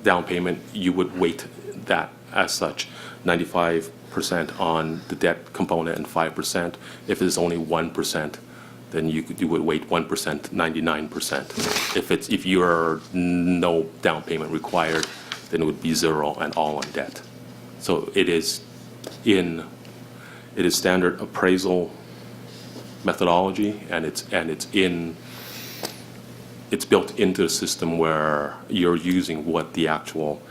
[SPEAKER 9] down payment, you would weight that as such, 95% on the debt component and 5%. If it's only 1%, then you would weight 1%, 99%. If you're no down payment required, then it would be zero and all on debt. So it is standard appraisal methodology, and it's built into the system where you're using what the actual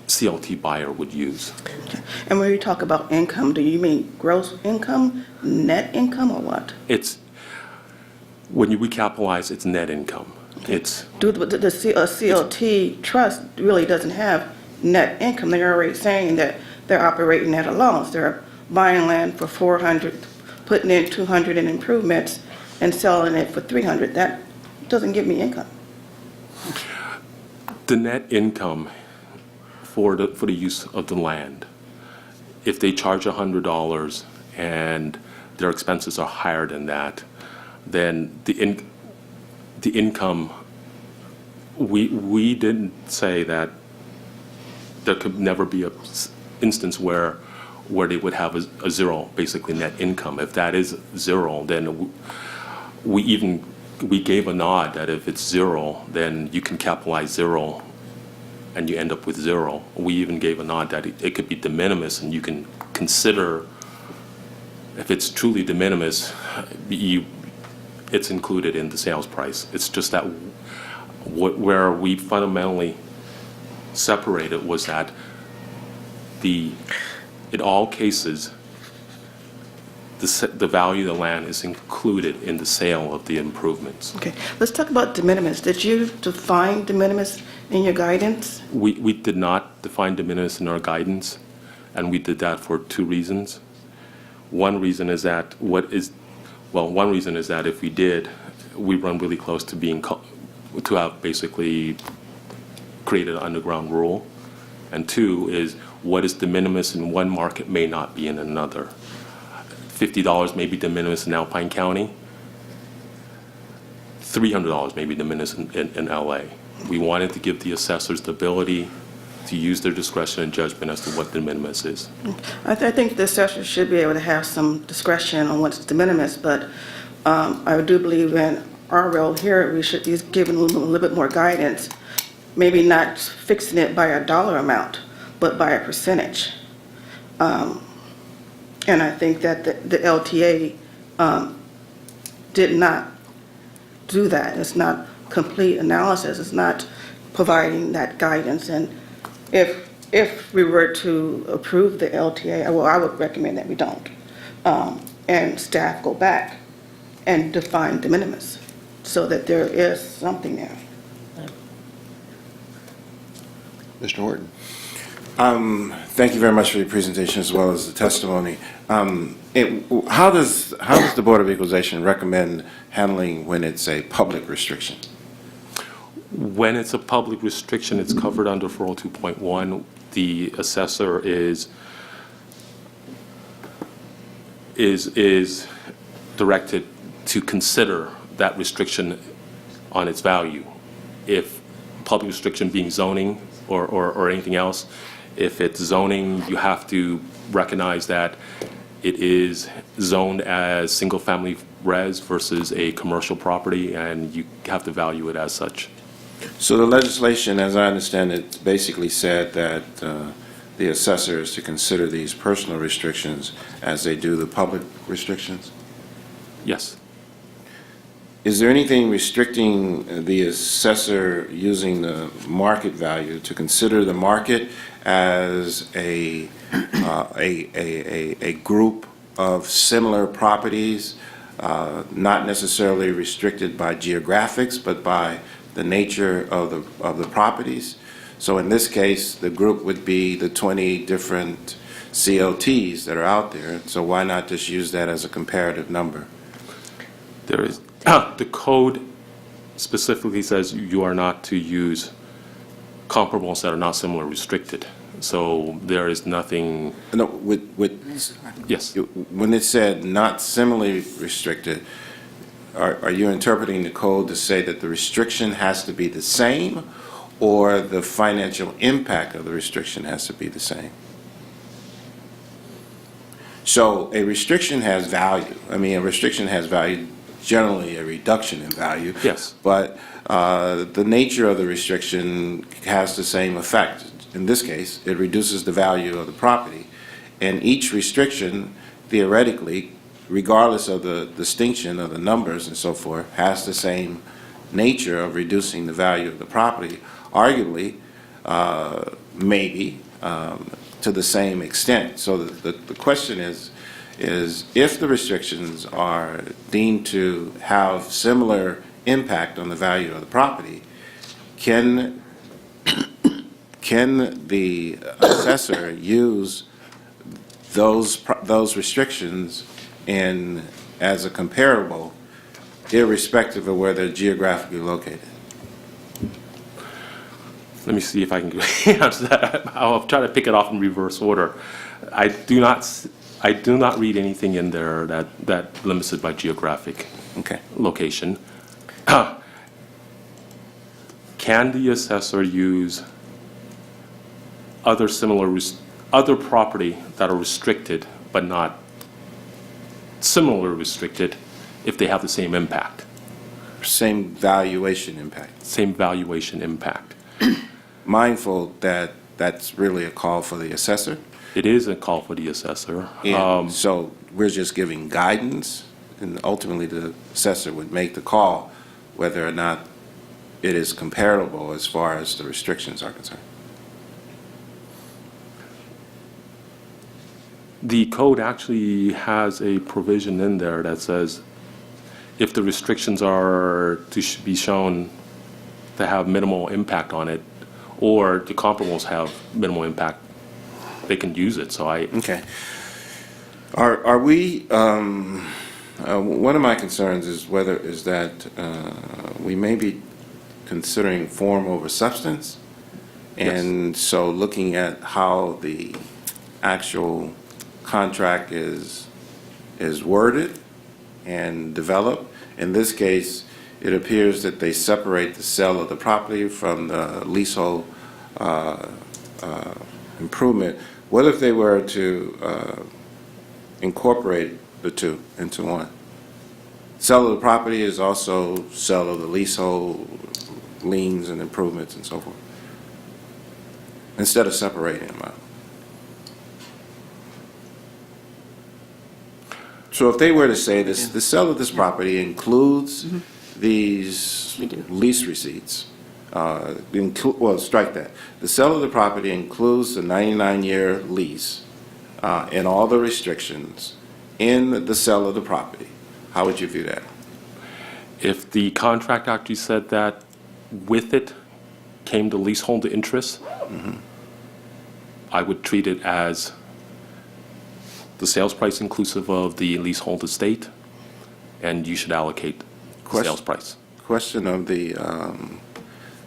[SPEAKER 9] CLT buyer would use.
[SPEAKER 3] And when you talk about income, do you mean gross income, net income, or what?
[SPEAKER 9] It's, when you recapitalize, it's net income. It's,
[SPEAKER 3] The CLT trust really doesn't have net income. They're already saying that they're operating at a loss. They're buying land for $400, putting in $200 in improvements, and selling it for $300. That doesn't give me income.
[SPEAKER 9] the net income for the use of the land, if they charge $100 and their expenses are higher than that, then the income, we didn't say that there could never be a instance where they would have a zero, basically net income. If that is zero, then we gave a nod that if it's zero, then you can capitalize zero and you end up with zero. We even gave a nod that it could be de minimis, and you can consider, if it's truly de minimis, it's included in the sales price. It's just that where we fundamentally separated was that in all cases, the value of the land is included in the sale of the improvements.
[SPEAKER 3] Okay, let's talk about de minimis. Did you define de minimis in your guidance?
[SPEAKER 9] We did not define de minimis in our guidance, and we did that for two reasons. One reason is that if we did, we run really close to have basically created an underground rule. And two is, what is de minimis in one market may not be in another. $50 may be de minimis in Alpine County. $300 may be de minimis in LA. We wanted to give the assessors the ability to use their discretion and judgment as to what de minimis is.
[SPEAKER 3] I think the assessor should be able to have some discretion on what's de minimis, but I do believe in our role here, we should be giving a little bit more guidance, maybe not fixing it by a dollar amount, but by a percentage. And I think that the LTA did not do that. It's not complete analysis. It's not providing that guidance. And if we were to approve the LTA, well, I would recommend that we don't. And staff go back and define de minimis so that there is something there.
[SPEAKER 2] Mr. Horton?
[SPEAKER 8] Thank you very much for your presentation as well as the testimony. How does the Board of Equalization recommend handling when it's a public restriction?
[SPEAKER 9] When it's a public restriction, it's covered under 402.1. The assessor is directed to consider that restriction on its value. If public restriction being zoning or anything else, if it's zoning, you have to recognize that it is zoned as single-family res versus a commercial property, and you have to value it as such.
[SPEAKER 8] So the legislation, as I understand it, basically said that the assessor is to consider these personal restrictions as they do the public restrictions?
[SPEAKER 9] Yes.
[SPEAKER 8] Is there anything restricting the assessor using the market value to consider the market as a group of similar properties, not necessarily restricted by geographics, but by the nature of the properties? So in this case, the group would be the 20 different COTs that are out there. So why not just use that as a comparative number?
[SPEAKER 9] There is, the code specifically says you are not to use comparables that are not similar restricted. So there is nothing.
[SPEAKER 8] No,
[SPEAKER 9] Yes.
[SPEAKER 8] when it said not similarly restricted, are you interpreting the code to say that the restriction has to be the same, or the financial impact of the restriction has to be the same? So a restriction has value. I mean, a restriction has value, generally a reduction in value.
[SPEAKER 9] Yes.
[SPEAKER 8] But the nature of the restriction has the same effect. In this case, it reduces the value of the property. And each restriction, theoretically, regardless of the distinction of the numbers and so forth, has the same nature of reducing the value of the property, arguably, maybe, to the same extent. So the question is if the restrictions are deemed to have similar impact on the value of the property, can the assessor use those restrictions as a comparable, irrespective of where they're geographically located?
[SPEAKER 9] Let me see if I can answer that. I'll try to pick it off in reverse order. I do not read anything in there that limits it by geographic location. Can the assessor use other property that are restricted but not similarly restricted if they have the same impact?
[SPEAKER 8] Same valuation impact.
[SPEAKER 9] Same valuation impact.
[SPEAKER 8] Mindful that that's really a call for the assessor.
[SPEAKER 9] It is a call for the assessor.
[SPEAKER 8] And so we're just giving guidance, and ultimately the assessor would make the call whether or not it is comparable as far as the restrictions are concerned.
[SPEAKER 9] The code actually has a provision in there that says if the restrictions are to be shown to have minimal impact on it, or the comparables have minimal impact, they can use it. So
[SPEAKER 8] Okay. Are we? One of my concerns is that we may be considering form over substance, and so looking at how the actual contract is worded and developed. In this case, it appears that they separate the sale of the property from the leasehold improvement. What if they were to incorporate the two into one? Sale of the property is also sale of the leasehold, liens and improvements and so forth, instead of separating them out. So if they were to say this, the sale of this property includes these
[SPEAKER 3] We do.
[SPEAKER 8] lease receipts, well, strike that. The sale of the property includes the 99-year lease and all the restrictions in the sale of the property. How would you view that?
[SPEAKER 9] If the contract actually said that with it came the leaseholder interest, I would treat it as the sales price inclusive of the leasehold estate, and you should allocate the sales price.
[SPEAKER 8] Question of the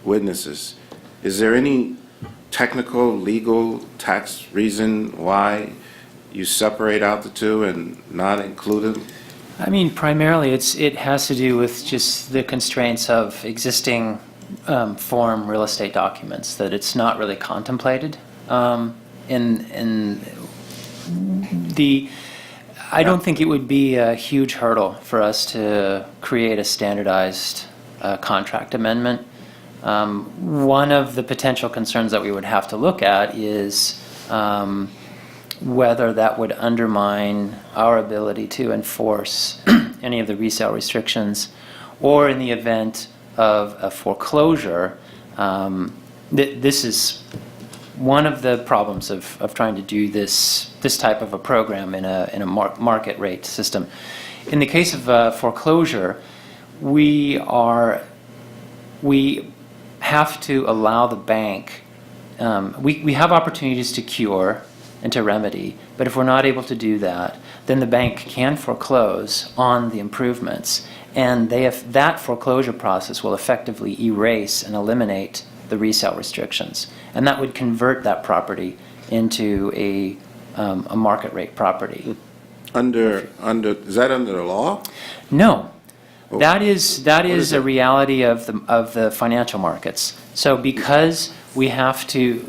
[SPEAKER 8] witnesses. Is there any technical, legal, tax reason why you separate out the two and not include them?
[SPEAKER 10] I mean, primarily, it has to do with just the constraints of existing form real estate documents, that it's not really contemplated in the. I don't think it would be a huge hurdle for us to create a standardized contract amendment. One of the potential concerns that we would have to look at is whether that would undermine our ability to enforce any of the resale restrictions, or in the event of a foreclosure. This is one of the problems of trying to do this type of a program in a market rate system. In the case of foreclosure, we have to allow the bank. We have opportunities to cure and to remedy, but if we're not able to do that, then the bank can foreclose on the improvements, and that foreclosure process will effectively erase and eliminate the resale restrictions, and that would convert that property into a market rate property.
[SPEAKER 8] Is that under the law?
[SPEAKER 10] No,
[SPEAKER 8] Oh.
[SPEAKER 10] that is
[SPEAKER 8] is
[SPEAKER 10] a
[SPEAKER 8] it?
[SPEAKER 10] reality of the financial markets. So because we have to,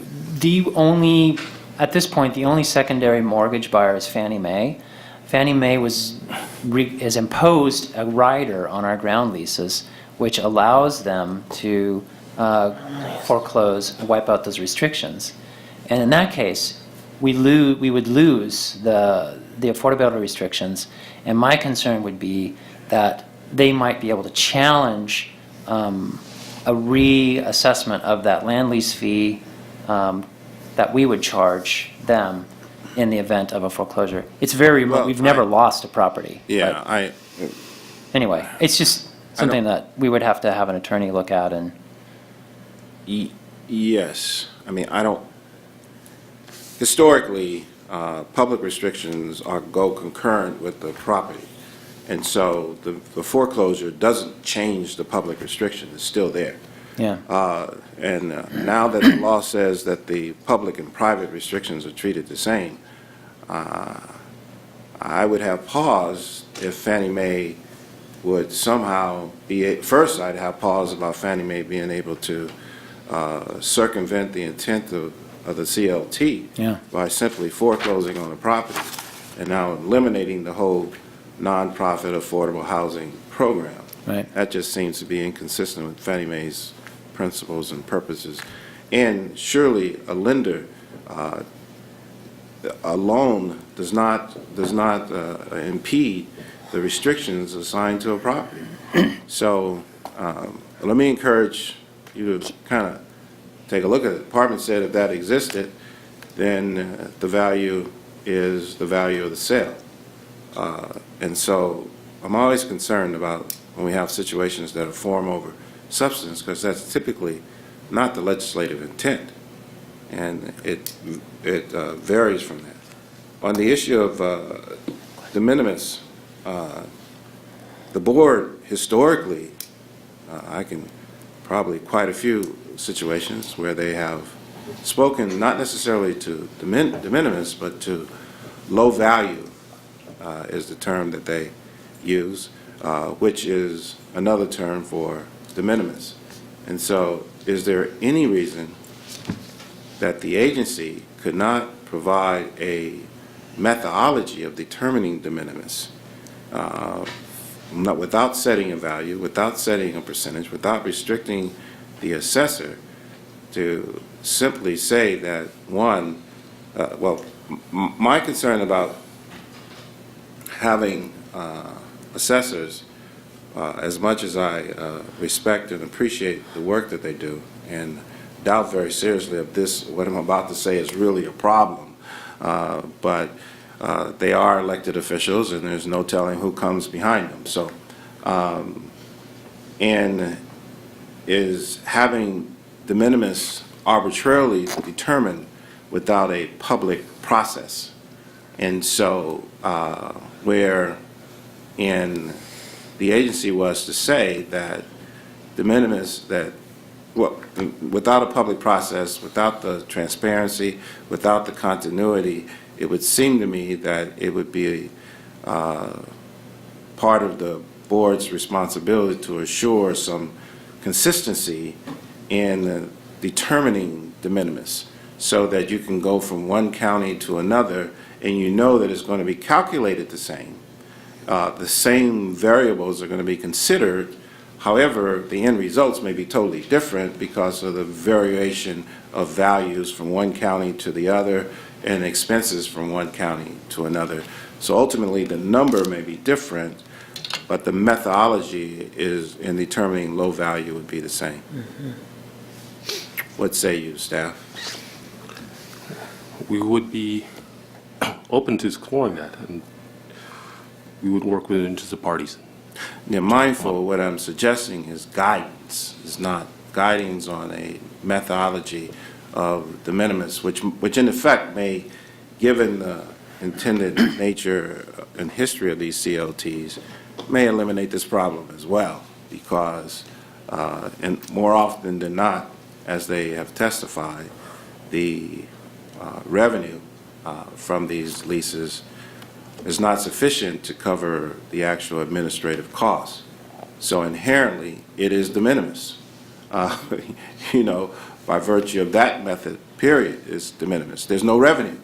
[SPEAKER 10] at this point, the only secondary mortgage buyer is Fannie Mae. Fannie Mae has imposed a rider on our ground leases, which allows them to foreclose, wipe out those restrictions. And in that case, we would lose the affordability restrictions. And my concern would be that they might be able to challenge a reassessment of that land lease fee that we would charge them in the event of a foreclosure. It's very remote.
[SPEAKER 8] Well,
[SPEAKER 10] We've never lost a property.
[SPEAKER 8] Yeah,
[SPEAKER 10] But anyway, it's just something that we would have to have an attorney look at. And
[SPEAKER 8] yes. I mean, historically, public restrictions go concurrent with the property. And so the foreclosure doesn't change the public restriction. It's still there.
[SPEAKER 10] yeah,
[SPEAKER 8] And now that the law says that the public and private restrictions are treated the same, I would have pause if Fannie Mae would somehow first I'd have pause about Fannie Mae being able to circumvent the intent of the CLT
[SPEAKER 10] Yeah.
[SPEAKER 8] by simply foreclosing on the property and now eliminating the whole nonprofit affordable housing program.
[SPEAKER 10] right.
[SPEAKER 8] That just seems to be inconsistent with Fannie Mae's principles and purposes. And surely a lender, a loan does not impede the restrictions assigned to a property. So let me encourage you to kind of take a look at it. The department said if that existed, then the value is the value of the sale. And so I'm always concerned about when we have situations that are form over substance, because that's typically not the legislative intent, and it varies from that. On the issue of de minimis, the board historically, I can probably quite a few situations where they have spoken not necessarily to de minimis, but to low value is the term that they use, which is another term for de minimis. And so is there any reason that the agency could not provide a methodology of determining de minimis, without setting a value, without setting a percentage, without restricting the assessor to simply say that one, my concern about having assessors, as much as I respect and appreciate the work that they do, and doubt very seriously if this, what I'm about to say, is really a problem, but they are elected officials, and there's no telling who comes behind them. So, and is having de minimis arbitrarily determined without a public process. And so, where in the agency was to say that de minimis, that, well, without a public process, without the transparency, without the continuity, it would seem to me that it would be part of the board's responsibility to assure some consistency in determining de minimis, so that you can go from one county to another and you know that it's going to be calculated the same. The same variables are going to be considered. However, the end results may be totally different because of the variation of values from one county to the other and expenses from one county to another. So ultimately, the number may be different, but the methodology is in determining low value would be the same. What say you, staff?
[SPEAKER 9] We would be open to exploring that, and we would work with interested parties.
[SPEAKER 8] Now, mindful, what I'm suggesting is guidance, is not guidance on a methodology of de minimis, which in effect may, given the intended nature and history of these CLTs, may eliminate this problem as well, because, and more often than not, as they have testified, the revenue from these leases is not sufficient to cover the actual administrative costs. So inherently, it is de minimis. You know, by virtue of that method, period, is de minimis. There's no revenue.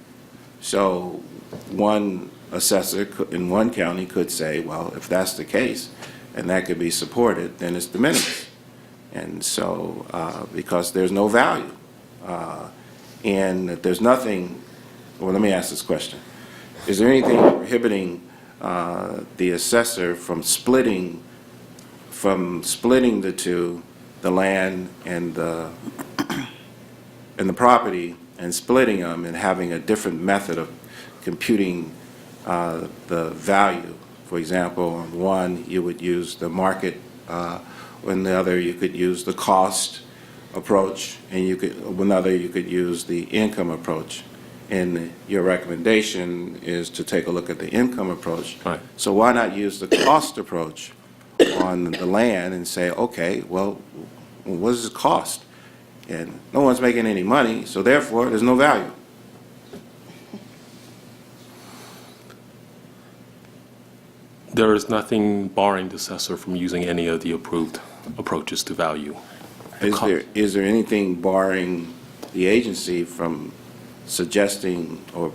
[SPEAKER 8] So one assessor in one county could say, well, if that's the case, and that could be supported, then it's de minimis. And so, because there's no value. And there's nothing, well, let me ask this question. Is there anything prohibiting the assessor from splitting the two, the land and the property, and splitting them and having a different method of computing the value? For example, on one you would use the market, on the other you could use the cost approach, and another you could use the income approach. And your recommendation is to take a look at the income approach.
[SPEAKER 9] Right.
[SPEAKER 8] So why not use the cost approach on the land and say, okay, well, what does it cost? And no one's making any money, so therefore there's no value.
[SPEAKER 9] There is nothing barring the assessor from using any of the approved approaches to value.
[SPEAKER 8] Is there anything barring the agency from suggesting, or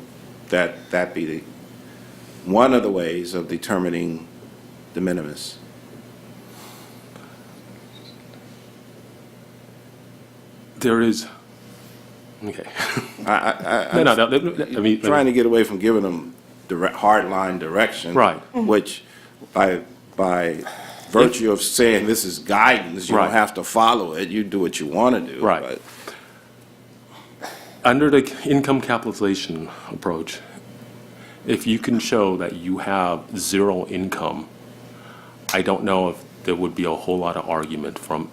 [SPEAKER 8] that be one of the ways of determining de minimis?
[SPEAKER 9] There is, okay.
[SPEAKER 8] I'm
[SPEAKER 9] I mean,
[SPEAKER 8] trying to get away from giving them hard line direction.
[SPEAKER 9] Right.
[SPEAKER 8] Which, by virtue of saying this is guidance, you
[SPEAKER 9] Right.
[SPEAKER 8] don't have to follow it. You do what you want to do.
[SPEAKER 9] Right.
[SPEAKER 8] But
[SPEAKER 9] Under the income capitalization approach, if you can show that you have zero income, I don't know if there would be a whole lot of argument from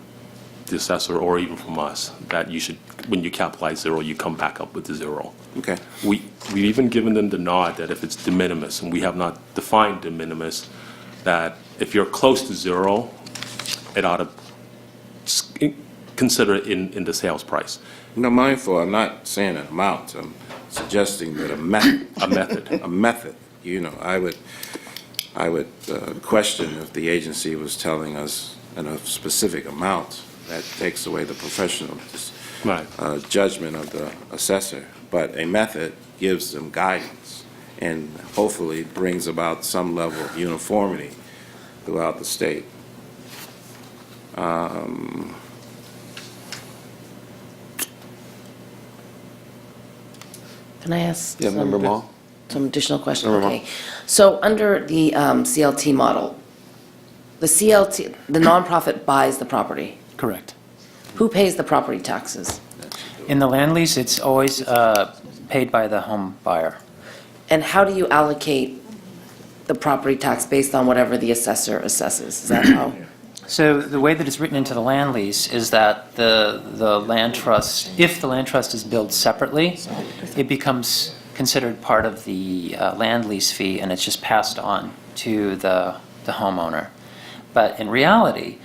[SPEAKER 9] the assessor or even from us that you should, when you capitalize zero, you come back up with the zero.
[SPEAKER 8] okay.
[SPEAKER 9] We've even given them the nod that if it's de minimis, and we have not defined de minimis, that if you're close to zero, it ought to consider it in the sales price.
[SPEAKER 8] No, mindful. I'm not saying an amount. I'm suggesting that a method.
[SPEAKER 9] A method.
[SPEAKER 8] A method. You know, I would question if the agency was telling us in a specific amount. That takes away the professional
[SPEAKER 9] Right.
[SPEAKER 8] judgment of the assessor, but a method gives them guidance and hopefully brings about some level of uniformity throughout the state.
[SPEAKER 12] Can I ask?
[SPEAKER 2] Yeah, Member Mall?
[SPEAKER 12] Some additional questions,
[SPEAKER 2] Member
[SPEAKER 12] okay. So under the CLT model, the CLT, the nonprofit buys the property.
[SPEAKER 10] Correct.
[SPEAKER 12] Who pays the property taxes?
[SPEAKER 10] In the land lease, it's always paid by the home buyer.
[SPEAKER 12] And how do you allocate the property tax based on whatever the assessor assesses? Is that how?
[SPEAKER 10] So the way that it's written into the land lease is that the land trust, if the land trust is billed separately, it becomes considered part of the land lease fee, and it's just passed on to the homeowner. But in reality,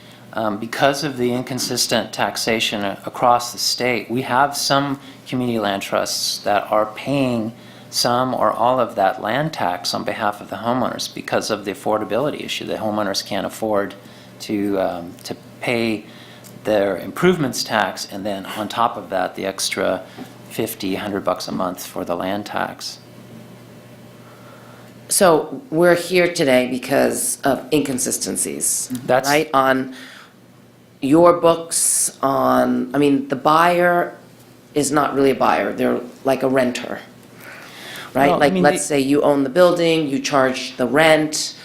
[SPEAKER 10] because of the inconsistent taxation across the state, we have some community land trusts that are paying some or all of that land tax on behalf of the homeowners because of the affordability issue. The homeowners can't afford to pay their improvements tax, and then on top of that, the extra $50, $100 a month for the land tax.
[SPEAKER 12] So we're here today because of inconsistencies,
[SPEAKER 10] That's
[SPEAKER 12] right? On your books, I mean, the buyer is not really a buyer, they're like a renter, right?
[SPEAKER 10] Well, I
[SPEAKER 12] Like,
[SPEAKER 10] mean,
[SPEAKER 12] let's say you own the building, you charge the rent.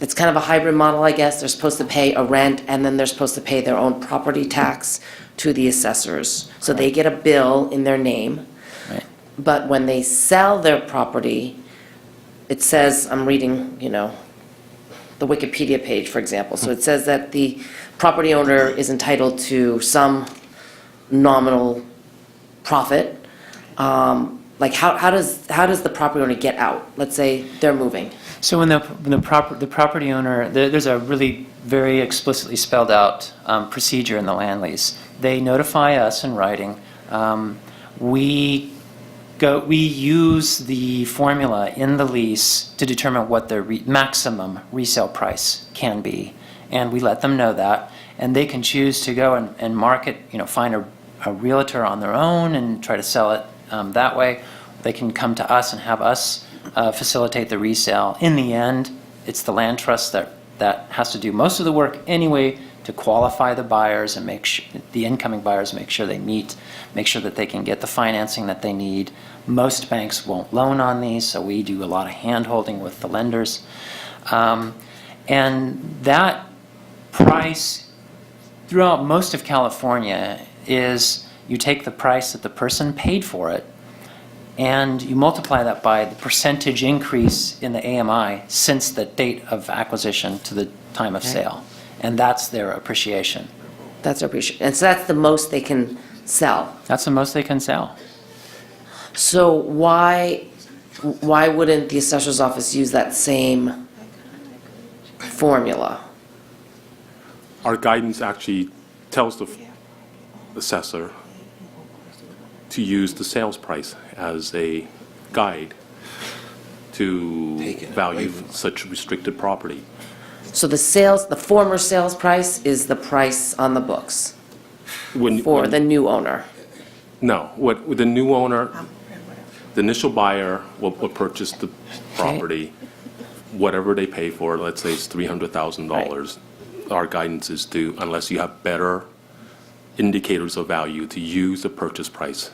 [SPEAKER 12] It's kind of a hybrid model, I guess. They're supposed to pay a rent, and then they're supposed to pay their own property tax to the assessors. So they get a bill in their name.
[SPEAKER 10] Right.
[SPEAKER 12] But when they sell their property, it says, I'm reading, the Wikipedia page, for example. So it says that the property owner is entitled to some nominal profit. Like, how does the property owner get out? Let's say they're moving.
[SPEAKER 10] So when the property owner, there's a really very explicitly spelled out procedure in the land lease. They notify us in writing. We use the formula in the lease to determine what their maximum resale price can be, and we let them know that, and they can choose to go and market, find a realtor on their own and try to sell it that way. They can come to us and have us facilitate the resale. In the end, it's the land trust that has to do most of the work anyway to qualify the buyers and make sure the incoming buyers make sure that they can get the financing that they need. Most banks won't loan on these, so we do a lot of hand-holding with the lenders. And that price throughout most of California is you take the price that the person paid for it, and you multiply that by the percentage increase in the AMI since the date of acquisition to the time of sale. And that's their appreciation.
[SPEAKER 12] That's their appreciation. And so that's the most they can sell.
[SPEAKER 10] That's the most they can sell.
[SPEAKER 12] So why wouldn't the assessor's office use that same formula?
[SPEAKER 9] Our guidance actually tells the assessor to use the sales price as a guide to value such restricted property.
[SPEAKER 12] So the former sales price is the price on the books for the new owner?
[SPEAKER 9] No, with the new owner, the initial buyer will purchase the property, whatever they pay for it, let's say it's $300,000. Our guidance is to, unless you have better indicators of value, to use the purchase price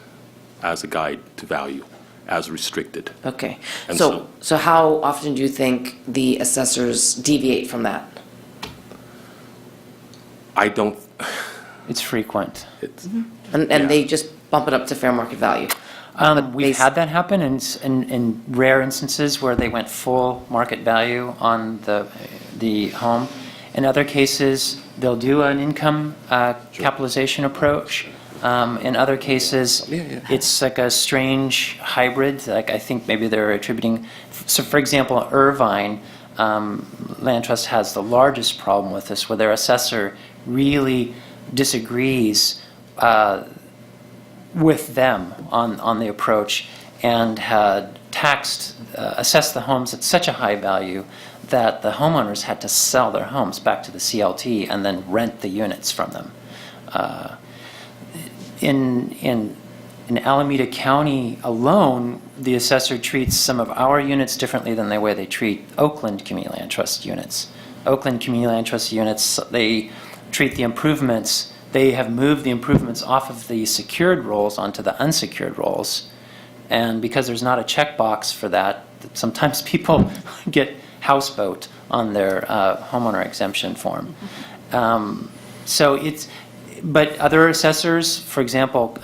[SPEAKER 9] as a guide to value, as restricted.
[SPEAKER 12] Okay.
[SPEAKER 9] And
[SPEAKER 12] So how often do you think the assessors deviate from that?
[SPEAKER 9] I don't,
[SPEAKER 10] It's frequent.
[SPEAKER 9] it's,
[SPEAKER 12] And they just bump it up to fair market value?
[SPEAKER 10] We've had that happen in rare instances where they went full market value on the home. In other cases, they'll do an income capitalization approach. In other cases, it's like a strange hybrid. Like I think maybe they're attributing. So, for example, Irvine Land Trust has the largest problem with this, where their assessor really disagrees with them on the approach, and had assessed the homes at such a high value that the homeowners had to sell their homes back to the CLT and then rent the units from them. in Alameda County alone, the assessor treats some of our units differently than the way they treat Oakland Community Land Trust units. Oakland Community Land Trust units, they treat the improvements, they have moved the improvements off of the secured rolls onto the unsecured rolls. And because there's not a checkbox for that, sometimes people get houseboat on their homeowner exemption form. So it's, but other assessors, for example,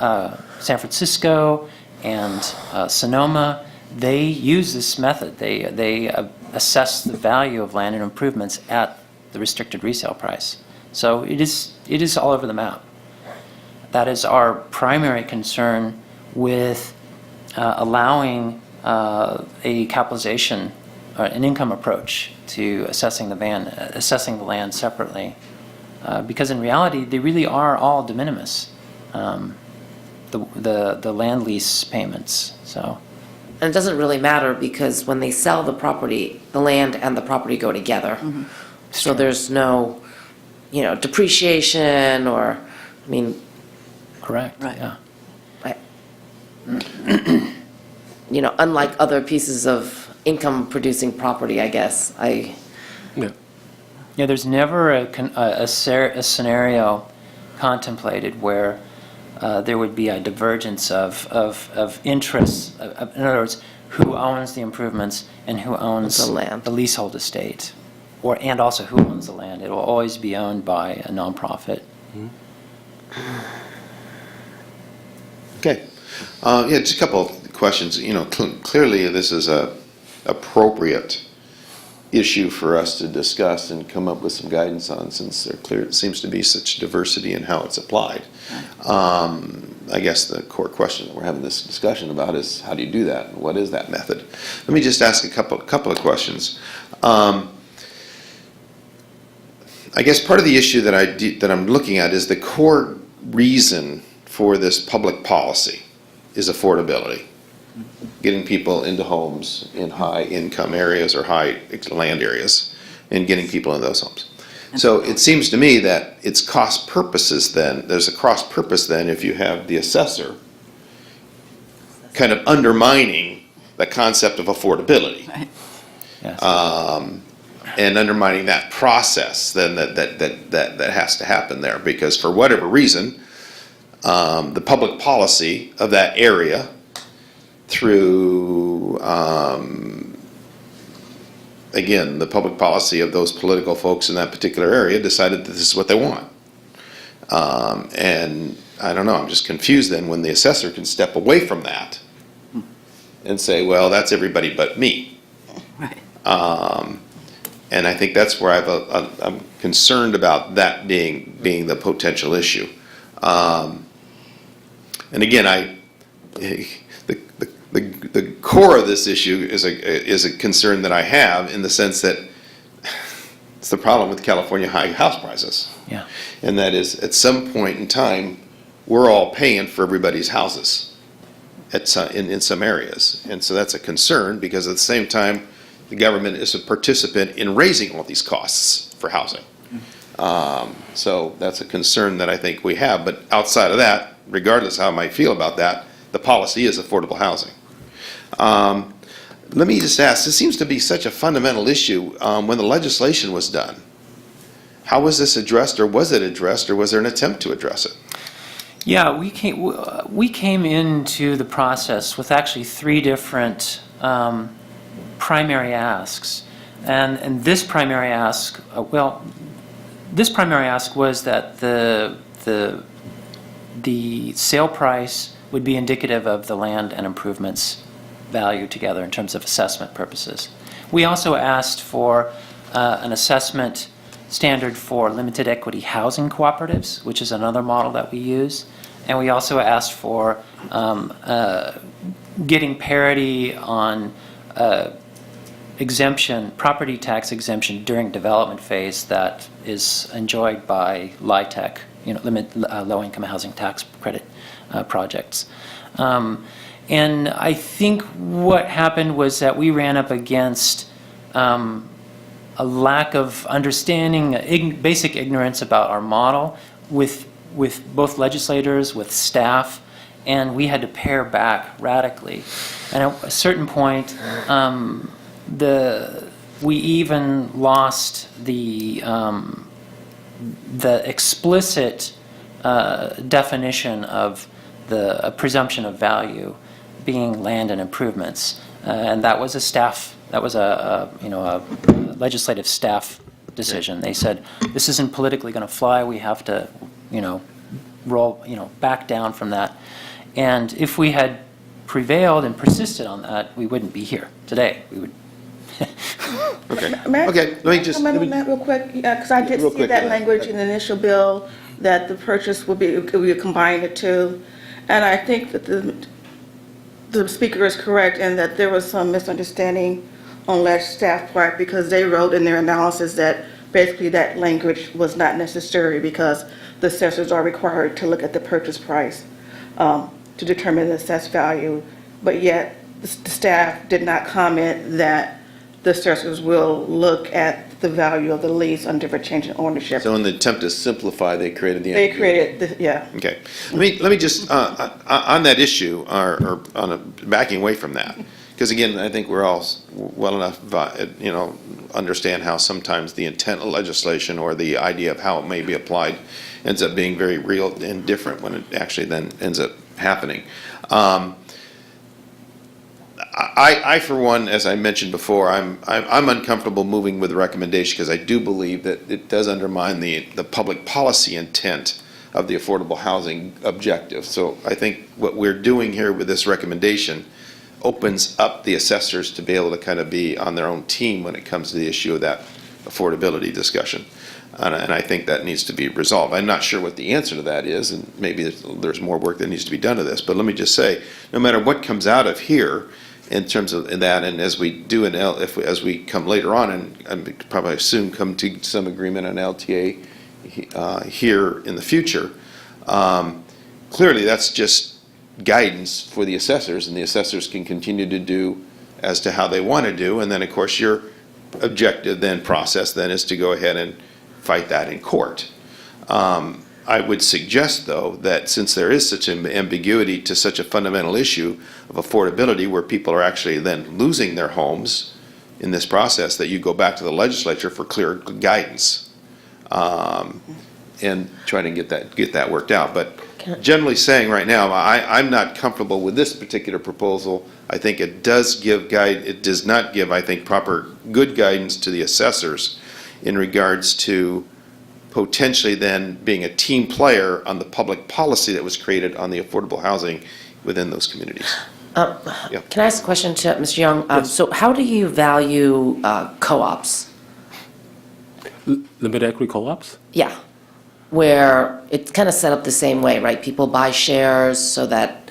[SPEAKER 10] San Francisco and Sonoma, they use this method. They assess the value of land and improvements at the restricted resale price. So it is all over the map. That is our primary concern with allowing a capitalization, an income approach to assessing the land separately. Because in reality, they really are all de minimis, the land lease payments. So,
[SPEAKER 12] And it doesn't really matter because when they sell the property, the land and the property go together. So there's no, depreciation or,
[SPEAKER 10] correct.
[SPEAKER 11] Right.
[SPEAKER 10] Yeah.
[SPEAKER 12] Unlike other pieces of income producing property, I guess.
[SPEAKER 10] Yeah, there's never a scenario contemplated where there would be a divergence of interests. In other words, who owns the improvements and who owns
[SPEAKER 12] The land.
[SPEAKER 10] the leasehold estate, and also who owns the land. It will always be owned by a nonprofit.
[SPEAKER 2] Okay. Yeah, just a couple of questions. Clearly this is a appropriate issue for us to discuss and come up with some guidance on, since there seems to be such diversity in how it's applied. I guess the core question that we're having this discussion about is, how do you do that, and what is that method? Let me just ask a couple of questions. I guess part of the issue that I'm looking at is the core reason for this public policy is affordability. Getting people into homes in high income areas or high land areas and getting people in those homes. So it seems to me that it's cost purposes then, there's a cross purpose then if you have the assessor kind of undermining the concept of affordability.
[SPEAKER 11] Right.
[SPEAKER 10] Yes.
[SPEAKER 2] And undermining that process then that has to happen there, because for whatever reason, the public policy of that area through, again, the public policy of those political folks in that particular area decided that this is what they want. And I don't know, I'm just confused then when the assessor can step away from that and say, well, that's everybody but me.
[SPEAKER 11] Right.
[SPEAKER 2] And I think that's where I'm concerned about that being the potential issue. And again, the core of this issue is a concern that I have, in the sense that it's the problem with California high house prices.
[SPEAKER 10] Yeah.
[SPEAKER 2] And that is, at some point in time, we're all paying for everybody's houses in some areas. And so that's a concern, because at the same time, the government is a participant in raising all these costs for housing. So that's a concern that I think we have. But outside of that, regardless how I might feel about that, the policy is affordable housing. Let me just ask, this seems to be such a fundamental issue. When the legislation was done, how was this addressed, or was it addressed, or was there an attempt to address it?
[SPEAKER 10] Yeah, we came into the process with actually 3 different primary asks, and this primary ask, this primary ask was that the sale price would be indicative of the land and improvements value together in terms of assessment purposes. We also asked for an assessment standard for limited equity housing cooperatives, which is another model that we use. And we also asked for getting parity on exemption, property tax exemption during development phase that is enjoyed by LIHTC, low-income housing tax credit projects. And I think what happened was that we ran up against a lack of understanding, basic ignorance about our model, with with both legislators, with staff, and we had to pare back radically. And at a certain point, we even lost the explicit definition of the presumption of value being land and improvements, and that was a legislative staff decision. They said, this isn't politically going to fly. We have to, back down from that. And if we had prevailed and persisted on that, we wouldn't be here today. We would.
[SPEAKER 2] Okay.
[SPEAKER 3] May I-
[SPEAKER 2] Okay, let me just.
[SPEAKER 3] Comment
[SPEAKER 2] let me-
[SPEAKER 3] on that real quick? Because I did
[SPEAKER 2] Real
[SPEAKER 3] see
[SPEAKER 2] quick,
[SPEAKER 3] that
[SPEAKER 2] yeah.
[SPEAKER 3] language in the initial bill, that the purchase we combine the two. And I think that the speaker is correct in that there was some misunderstanding on ledge staff part, because they wrote in their analysis that basically that language was not necessary because the assessors are required to look at the purchase price to determine the assessed value. But yet, the staff did not comment that the assessors will look at the value of the lease on different change in ownership.
[SPEAKER 2] So in the attempt to simplify, they created the.
[SPEAKER 3] They created, yeah.
[SPEAKER 2] Okay. Let me just, on that issue, or backing away from that, because again, I think we're all well enough, understand how sometimes the intent of legislation or the idea of how it may be applied ends up being very real and different when it actually then ends up happening. I, for one, as I mentioned before, I'm uncomfortable moving with the recommendation because I do believe that it does undermine the public policy intent of the affordable housing objective. So I think what we're doing here with this recommendation opens up the assessors to be able to kind of be on their own team when it comes to the issue of that affordability discussion. And I think that needs to be resolved. I'm not sure what the answer to that is, and maybe there's more work that needs to be done to this. But let me just say, no matter what comes out of here, in terms of that, and as we do as we come later on, and probably soon come to some agreement on LTA here in the future, clearly that's just guidance for the assessors, and the assessors can continue to do as to how they want to do, and then of course your objective process is to go ahead and fight that in court. I would suggest, though, that since there is such an ambiguity to such a fundamental issue of affordability, where people are actually then losing their homes in this process, that you go back to the legislature for clear guidance and try to get that worked out. But generally saying right now, I'm not comfortable with this particular proposal. I think it does not give, I think, proper good guidance to the assessors in regards to potentially then being a team player on the public policy that was created on the affordable housing within those communities.
[SPEAKER 12] Can I ask a question to Mr. Young? So how do you value co-ops?
[SPEAKER 9] Limited equity co-ops?
[SPEAKER 12] Yeah, where it's kind of set up the same way, right? People buy shares so that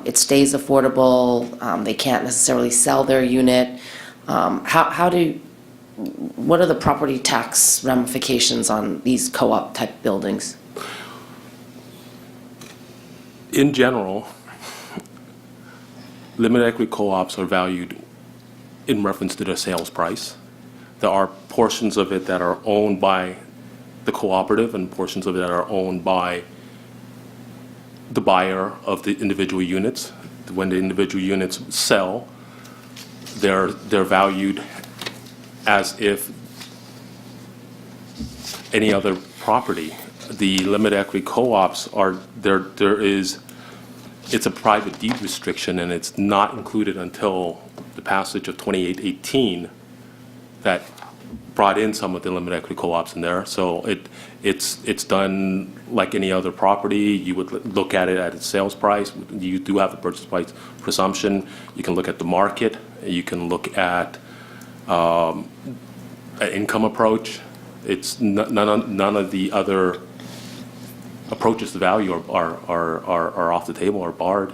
[SPEAKER 12] it stays affordable. They can't necessarily sell their unit. What are the property tax ramifications on these co-op type buildings?
[SPEAKER 9] In general, limited equity co-ops are valued in reference to their sales price. There are portions of it that are owned by the cooperative and portions of it that are owned by the buyer of the individual units. When the individual units sell, they're valued as if any other property. The limited equity co-ops it's a private deed restriction, and it's not included until the passage of 2818 that brought in some of the limited equity co-ops in there. So it's done like any other property. You would look at it at its sales price. You do have the purchase price presumption. You can look at the market. You can look at an income approach. It's none of the other approaches to value are off the table or barred.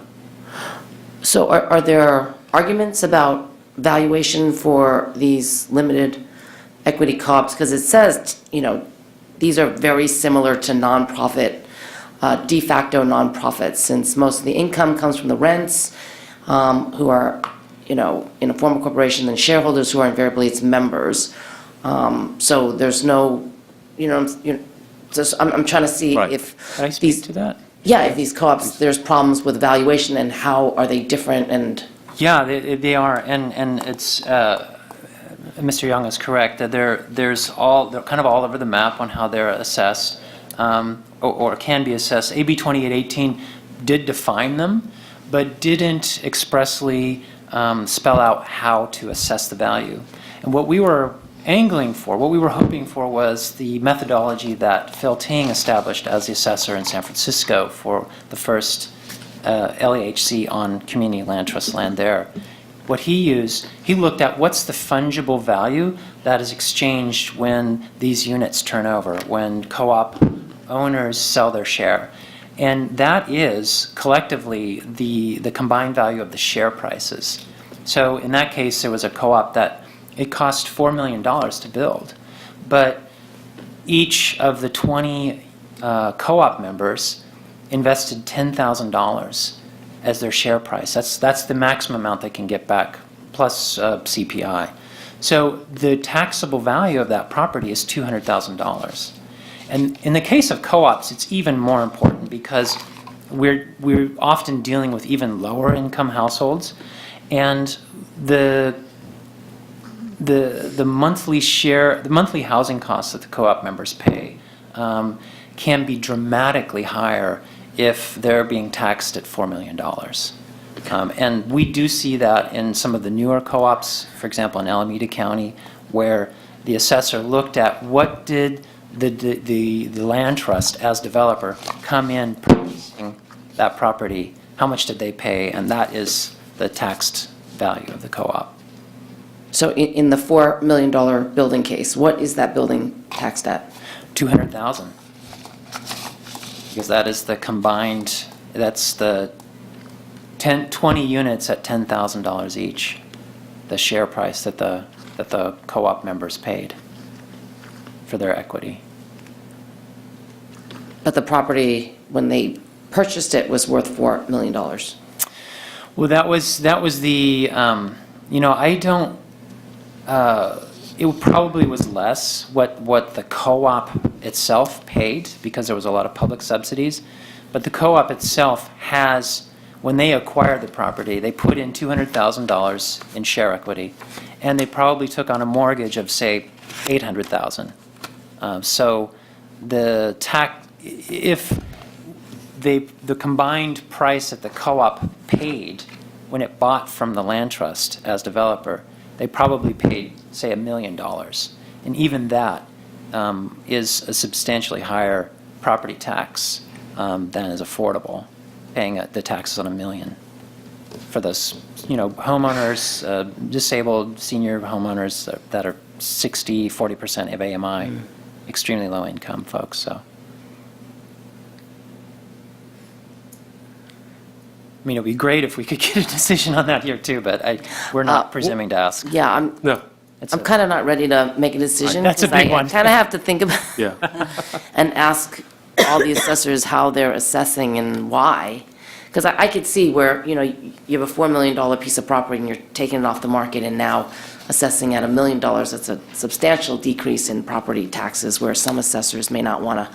[SPEAKER 12] So are there arguments about valuation for these limited equity co-ops? Because it says, these are very similar to nonprofit, de facto nonprofits, since most of the income comes from the rents, who are, in a formal corporation, and shareholders who are invariably its members. So there's no, I'm trying to see
[SPEAKER 9] Right.
[SPEAKER 12] if
[SPEAKER 10] Can I speak
[SPEAKER 12] these,
[SPEAKER 10] to that?
[SPEAKER 12] yeah, if these co-ops, there's problems with valuation and how are they different and,
[SPEAKER 10] Yeah, they are, and it's, Mr. Young is correct, that they're kind of all over the map on how they're assessed, or can be assessed. AB 2818 did define them, but didn't expressly spell out how to assess the value. And what we were angling for, what we were hoping for, was the methodology that Phil Ting established as the assessor in San Francisco for the first LEHC on community land trust land there. What he used, he looked at what's the fungible value that is exchanged when these units turn over, when co-op owners sell their share. And that is collectively the combined value of the share prices. So in that case, there was a co-op that it cost $4 million to build, but each of the 20 co-op members invested $10,000 as their share price. That's the maximum amount they can get back, plus CPI. So the taxable value of that property is $200,000. And in the case of co-ops, it's even more important because we're often dealing with even lower income households, and the monthly housing costs that the co-op members pay can be dramatically higher if they're being taxed at $4 million. And we do see that in some of the newer co-ops, for example, in Alameda County, where the assessor looked at what did the land trust as developer come in purchasing that property, how much did they pay, and that is the taxed value of the co-op.
[SPEAKER 12] so in the $4 million building case, what is that building taxed at?
[SPEAKER 10] $200,000. Because that is the combined, that's the 20 units at $10,000 each, the share price that the co-op members paid for their equity.
[SPEAKER 12] But the property, when they purchased it, was worth $4 million.
[SPEAKER 10] Well, that was the, I don't, it probably was less what the co-op itself paid, because there was a lot of public subsidies. But the co-op itself has, when they acquired the property, they put in $200,000 in share equity, and they probably took on a mortgage of, say, $800,000. So the if the combined price that the co-op paid when it bought from the land trust as developer, they probably paid, say, $1 million. And even that is a substantially higher property tax than is affordable, paying the taxes on $1 million for those, homeowners, disabled senior homeowners that are 40% of AMI, extremely low income folks. So, I mean, it would be great if we could get a decision on that here too, but we're not presuming to ask.
[SPEAKER 12] Yeah, I'm
[SPEAKER 9] No,
[SPEAKER 12] kind of not ready to make a decision.
[SPEAKER 10] That's a
[SPEAKER 12] 'cause
[SPEAKER 10] big one.
[SPEAKER 12] I kind of have to think about
[SPEAKER 9] yeah.
[SPEAKER 12] and ask all the assessors how they're assessing and why. Because I could see where, you have a $4 million piece of property and you're taking it off the market and now assessing at $1 million. That's a substantial decrease in property taxes, where some assessors may not want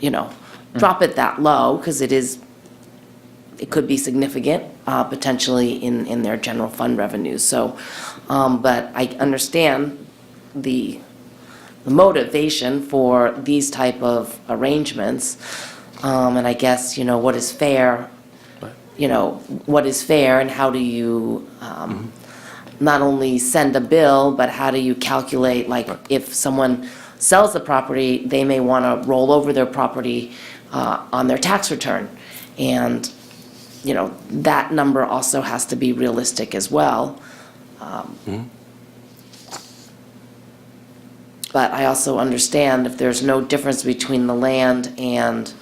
[SPEAKER 12] to, drop it that low, because it could be significant, potentially in their general fund revenues. So, but I understand the motivation for these type of arrangements, and I guess, what is fair, what is fair, and how do you not only send a bill, but how do you calculate, like, if someone sells the property, they may want to roll over their property on their tax return. And, that number also has to be realistic as well. But I also understand if there's no difference between the land and,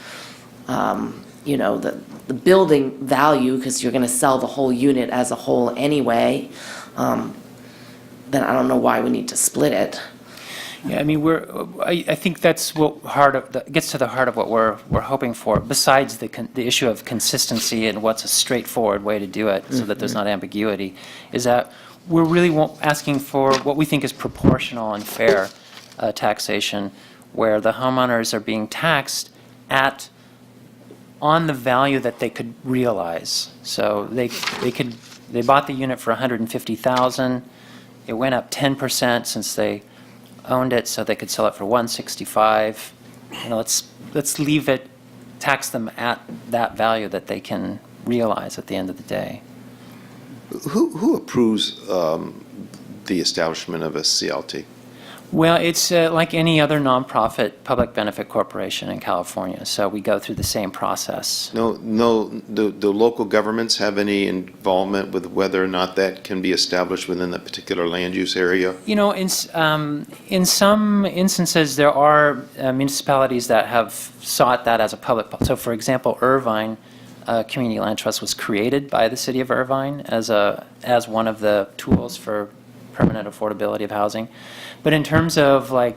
[SPEAKER 12] the building value, because you're going to sell the whole unit as a whole anyway, then I don't know why we need to split it.
[SPEAKER 10] Yeah, I mean, I think that's gets to the heart of what we're hoping for, besides the issue of consistency and what's a straightforward way to do it so that there's not ambiguity, is that we're really asking for what we think is proportional and fair taxation, where the homeowners are being taxed on the value that they could realize. So they bought the unit for 150,000. It went up 10% since they owned it, so they could sell it for 165. Let's leave it, tax them at that value that they can realize at the end of the day.
[SPEAKER 2] Who approves the establishment of a CLT?
[SPEAKER 10] Well, it's like any other nonprofit public benefit corporation in California, so we go through the same process.
[SPEAKER 2] No, do local governments have any involvement with whether or not that can be established within the particular land use area?
[SPEAKER 10] You know, in some instances, there are municipalities that have sought that as a public. So, for example, Irvine Community Land Trust was created by the city of Irvine as one of the tools for permanent affordability of housing. But in terms of like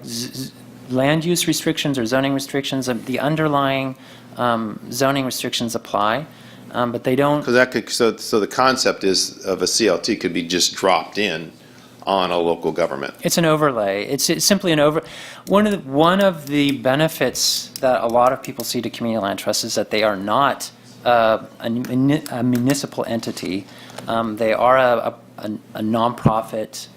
[SPEAKER 10] land use restrictions or zoning restrictions, the underlying zoning restrictions apply, but they don't.
[SPEAKER 2] Because so the concept is of a CLT could be just dropped in on a local government.
[SPEAKER 10] It's an overlay. It's simply an one of the benefits that a lot of people see to community land trusts is that they are not a municipal entity. They are a nonprofit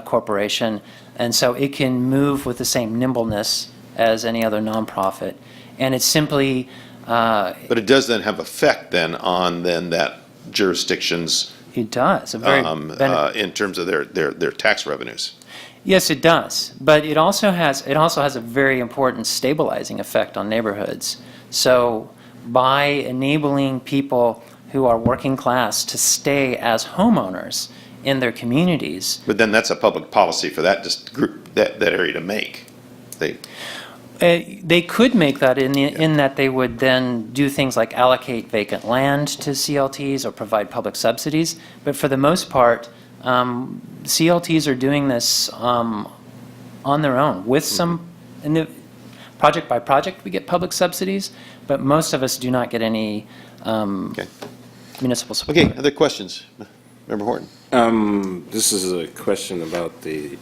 [SPEAKER 10] corporation, and so it can move with the same nimbleness as any other nonprofit. And it's simply.
[SPEAKER 2] But it does then have effect then on that jurisdiction's.
[SPEAKER 10] It does.
[SPEAKER 2] In terms of their tax revenues.
[SPEAKER 10] Yes, it does. But it also has a very important stabilizing effect on neighborhoods. So by enabling people who are working class to stay as homeowners in their communities.
[SPEAKER 2] But then that's a public policy for that group, that area to make.
[SPEAKER 10] They could make that in that they would then do things like allocate vacant land to CLTs or provide public subsidies. But for the most part, CLTs are doing this on their own with some. Project by project, we get public subsidies, but most of us do not get any municipal support.
[SPEAKER 2] Okay, other questions? Member Horton.
[SPEAKER 8] This is a question about the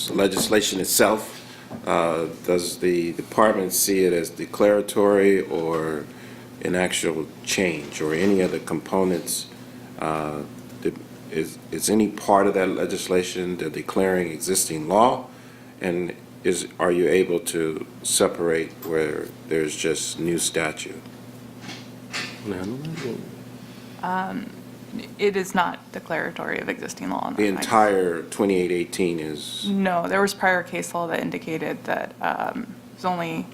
[SPEAKER 8] legislation itself. Does the department see it as declaratory or an actual change or any other components? Is any part of that legislation the declaring existing law? And are you able to separate where there's just new statute?
[SPEAKER 13] It is not declaratory of existing law.
[SPEAKER 8] The entire 2818 is.
[SPEAKER 13] No, there was prior case law that indicated that there's only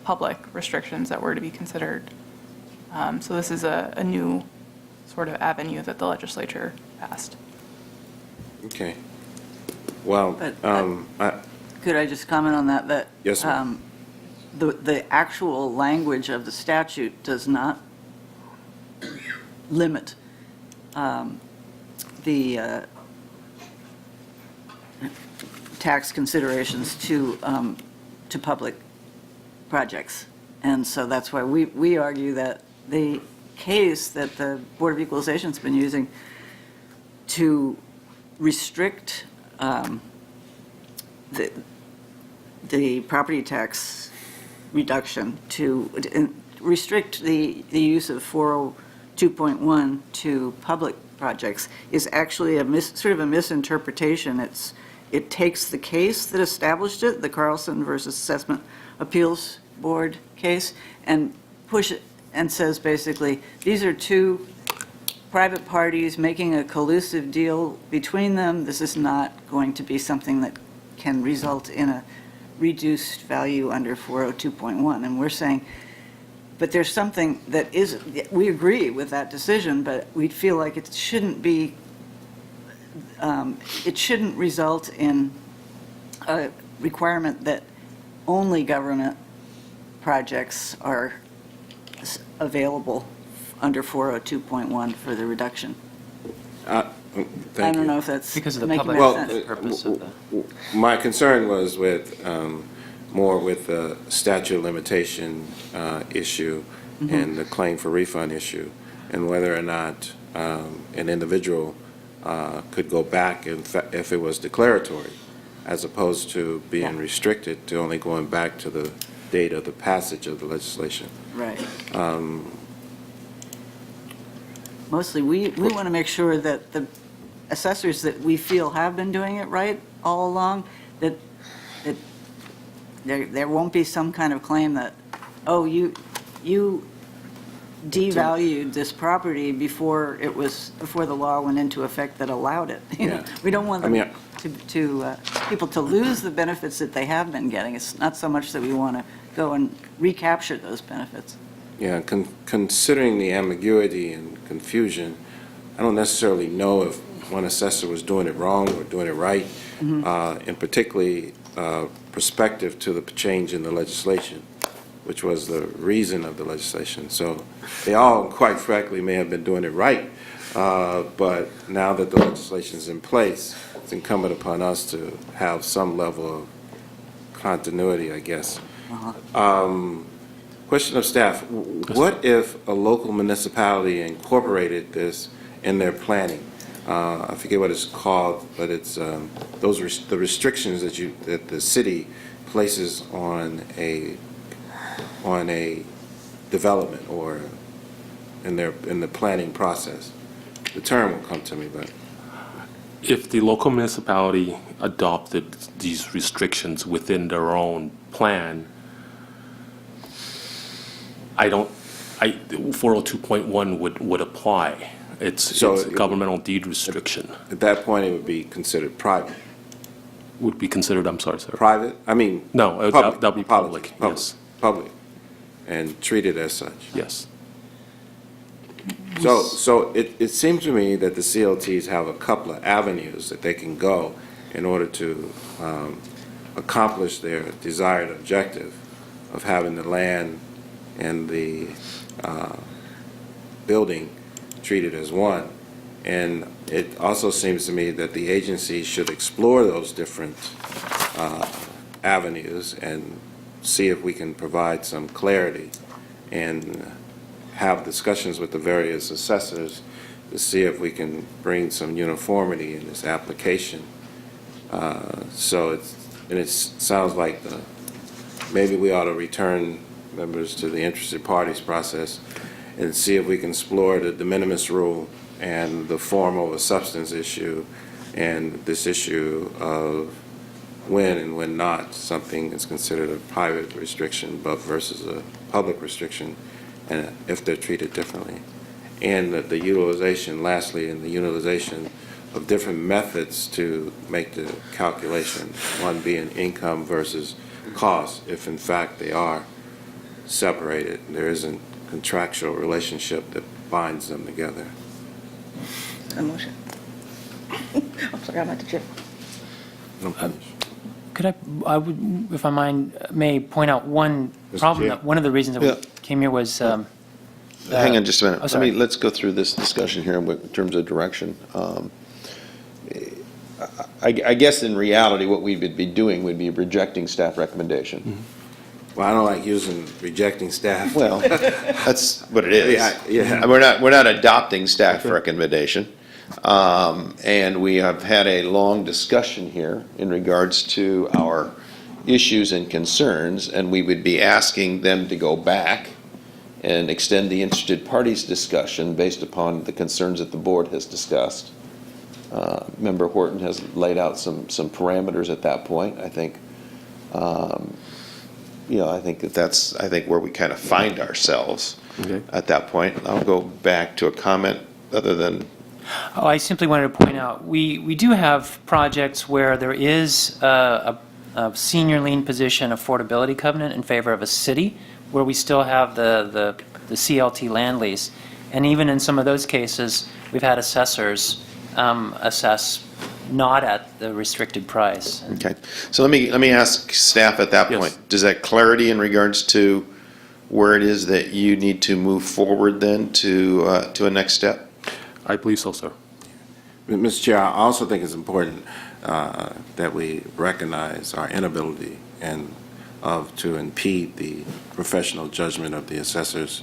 [SPEAKER 13] public restrictions that were to be considered. So this is a new sort of avenue that the legislature passed.
[SPEAKER 8] Okay. Well,
[SPEAKER 11] But, could I just comment on that? That
[SPEAKER 8] yes, ma'am.
[SPEAKER 11] The actual language of the statute does not limit the tax considerations to public projects. And so that's why we argue that the case that the Board of Equalization's been using to restrict the property tax reduction, to restrict the use of 402.1 to public projects is actually sort of a misinterpretation. It takes the case that established it, the Carlson versus Assessment Appeals Board case, and push it and says basically, these are two private parties making a collusive deal between them. This is not going to be something that can result in a reduced value under 402.1. And we're saying, but there's something that is, we agree with that decision, but we feel like it shouldn't be, it shouldn't result in a requirement that only government projects are available under 402.1 for the reduction.
[SPEAKER 8] Thank
[SPEAKER 11] I don't
[SPEAKER 8] you.
[SPEAKER 11] know if that's
[SPEAKER 10] Because of the
[SPEAKER 11] making
[SPEAKER 10] public
[SPEAKER 11] sense.
[SPEAKER 10] purpose of the.
[SPEAKER 8] My concern was with, more with the statute of limitation issue and the claim for refund issue, and whether or not an individual could go back if it was declaratory. as opposed to being restricted to only going back to the date of the passage of the legislation.
[SPEAKER 11] Right. Mostly, we want to make sure that the assessors that we feel have been doing it right all along, that there won't be some kind of claim that, oh, you devalued this property before the law went into effect that allowed it. You know,
[SPEAKER 8] Yeah.
[SPEAKER 11] we don't want
[SPEAKER 8] I mean,
[SPEAKER 11] people to lose the benefits that they have been getting. It's not so much that we want to go and recapture those benefits.
[SPEAKER 8] Yeah, considering the ambiguity and confusion, I don't necessarily know if one assessor was doing it wrong or doing it right, and particularly perspective to the change in the legislation, which was the reason of the legislation. So they all, quite frankly, may have been doing it right, but now that the legislation is in place, it's incumbent upon us to have some level of continuity, I guess. Question of staff, what if a local municipality incorporated this in their planning? I forget what it's called, but it's the restrictions that the city places on a development or in the planning process. The term will come to me, but
[SPEAKER 9] If the local municipality adopted these restrictions within their own plan, 402.1 would apply. It's a governmental deed restriction.
[SPEAKER 8] at that point it would be considered private.
[SPEAKER 9] Would be considered, I'm sorry, sir.
[SPEAKER 8] Private? I mean,
[SPEAKER 9] No,
[SPEAKER 8] public.
[SPEAKER 9] that'll be public, yes,
[SPEAKER 8] Public, and treated as such.
[SPEAKER 9] yes.
[SPEAKER 8] So it seems to me that the CLTs have a couple of avenues that they can go in order to accomplish their desired objective of having the land and the building treated as one. And it also seems to me that the agency should explore those different avenues and see if we can provide some clarity and have discussions with the various assessors to see if we can bring some uniformity in this application. It sounds like maybe we ought to return members to the interested parties process and see if we can explore the de minimis rule and the form over substance issue and this issue of when and when not something is considered a private restriction but versus a public restriction, and if they're treated differently. And the utilization, lastly, in the utilization of different methods to make the calculation, one being income versus cost, if in fact they are separated, there isn't contractual relationship that binds them together.
[SPEAKER 3] A motion. I'm sorry, I'm at the gym.
[SPEAKER 8] No finish.
[SPEAKER 10] Could I would, if I may point out one
[SPEAKER 8] Mr.
[SPEAKER 10] problem,
[SPEAKER 8] Chair.
[SPEAKER 10] that one of the reasons that
[SPEAKER 2] Yeah.
[SPEAKER 10] we came here was.
[SPEAKER 2] Hang on just a minute.
[SPEAKER 10] Oh, sorry.
[SPEAKER 2] Let's go through this discussion here in terms of direction. I guess in reality, what we would be doing would be rejecting staff recommendation.
[SPEAKER 8] Well, I don't like using rejecting staff.
[SPEAKER 2] Well, that's what it is.
[SPEAKER 8] Yeah.
[SPEAKER 2] We're not adopting staff recommendation. And we have had a long discussion here in regards to our issues and concerns, and we would be asking them to go back and extend the interested parties discussion based upon the concerns that the board has discussed. Member Horton has laid out some parameters at that point. I think, I think that's where we kind of find ourselves at that point. I'll go back to a comment other than.
[SPEAKER 10] Oh, I simply wanted to point out, we do have projects where there is a senior lien position affordability covenant in favor of a city, where we still have the CLT land lease. And even in some of those cases, we've had assessors assess not at the restricted price.
[SPEAKER 2] Okay, so let me ask staff at that
[SPEAKER 9] Yes.
[SPEAKER 2] point. Does that clarity in regards to where it is that you need to move forward then to a next step?
[SPEAKER 9] I believe so, sir.
[SPEAKER 8] Mr. Chair, I also think it's important that we recognize our inability to impede the professional judgment of the assessors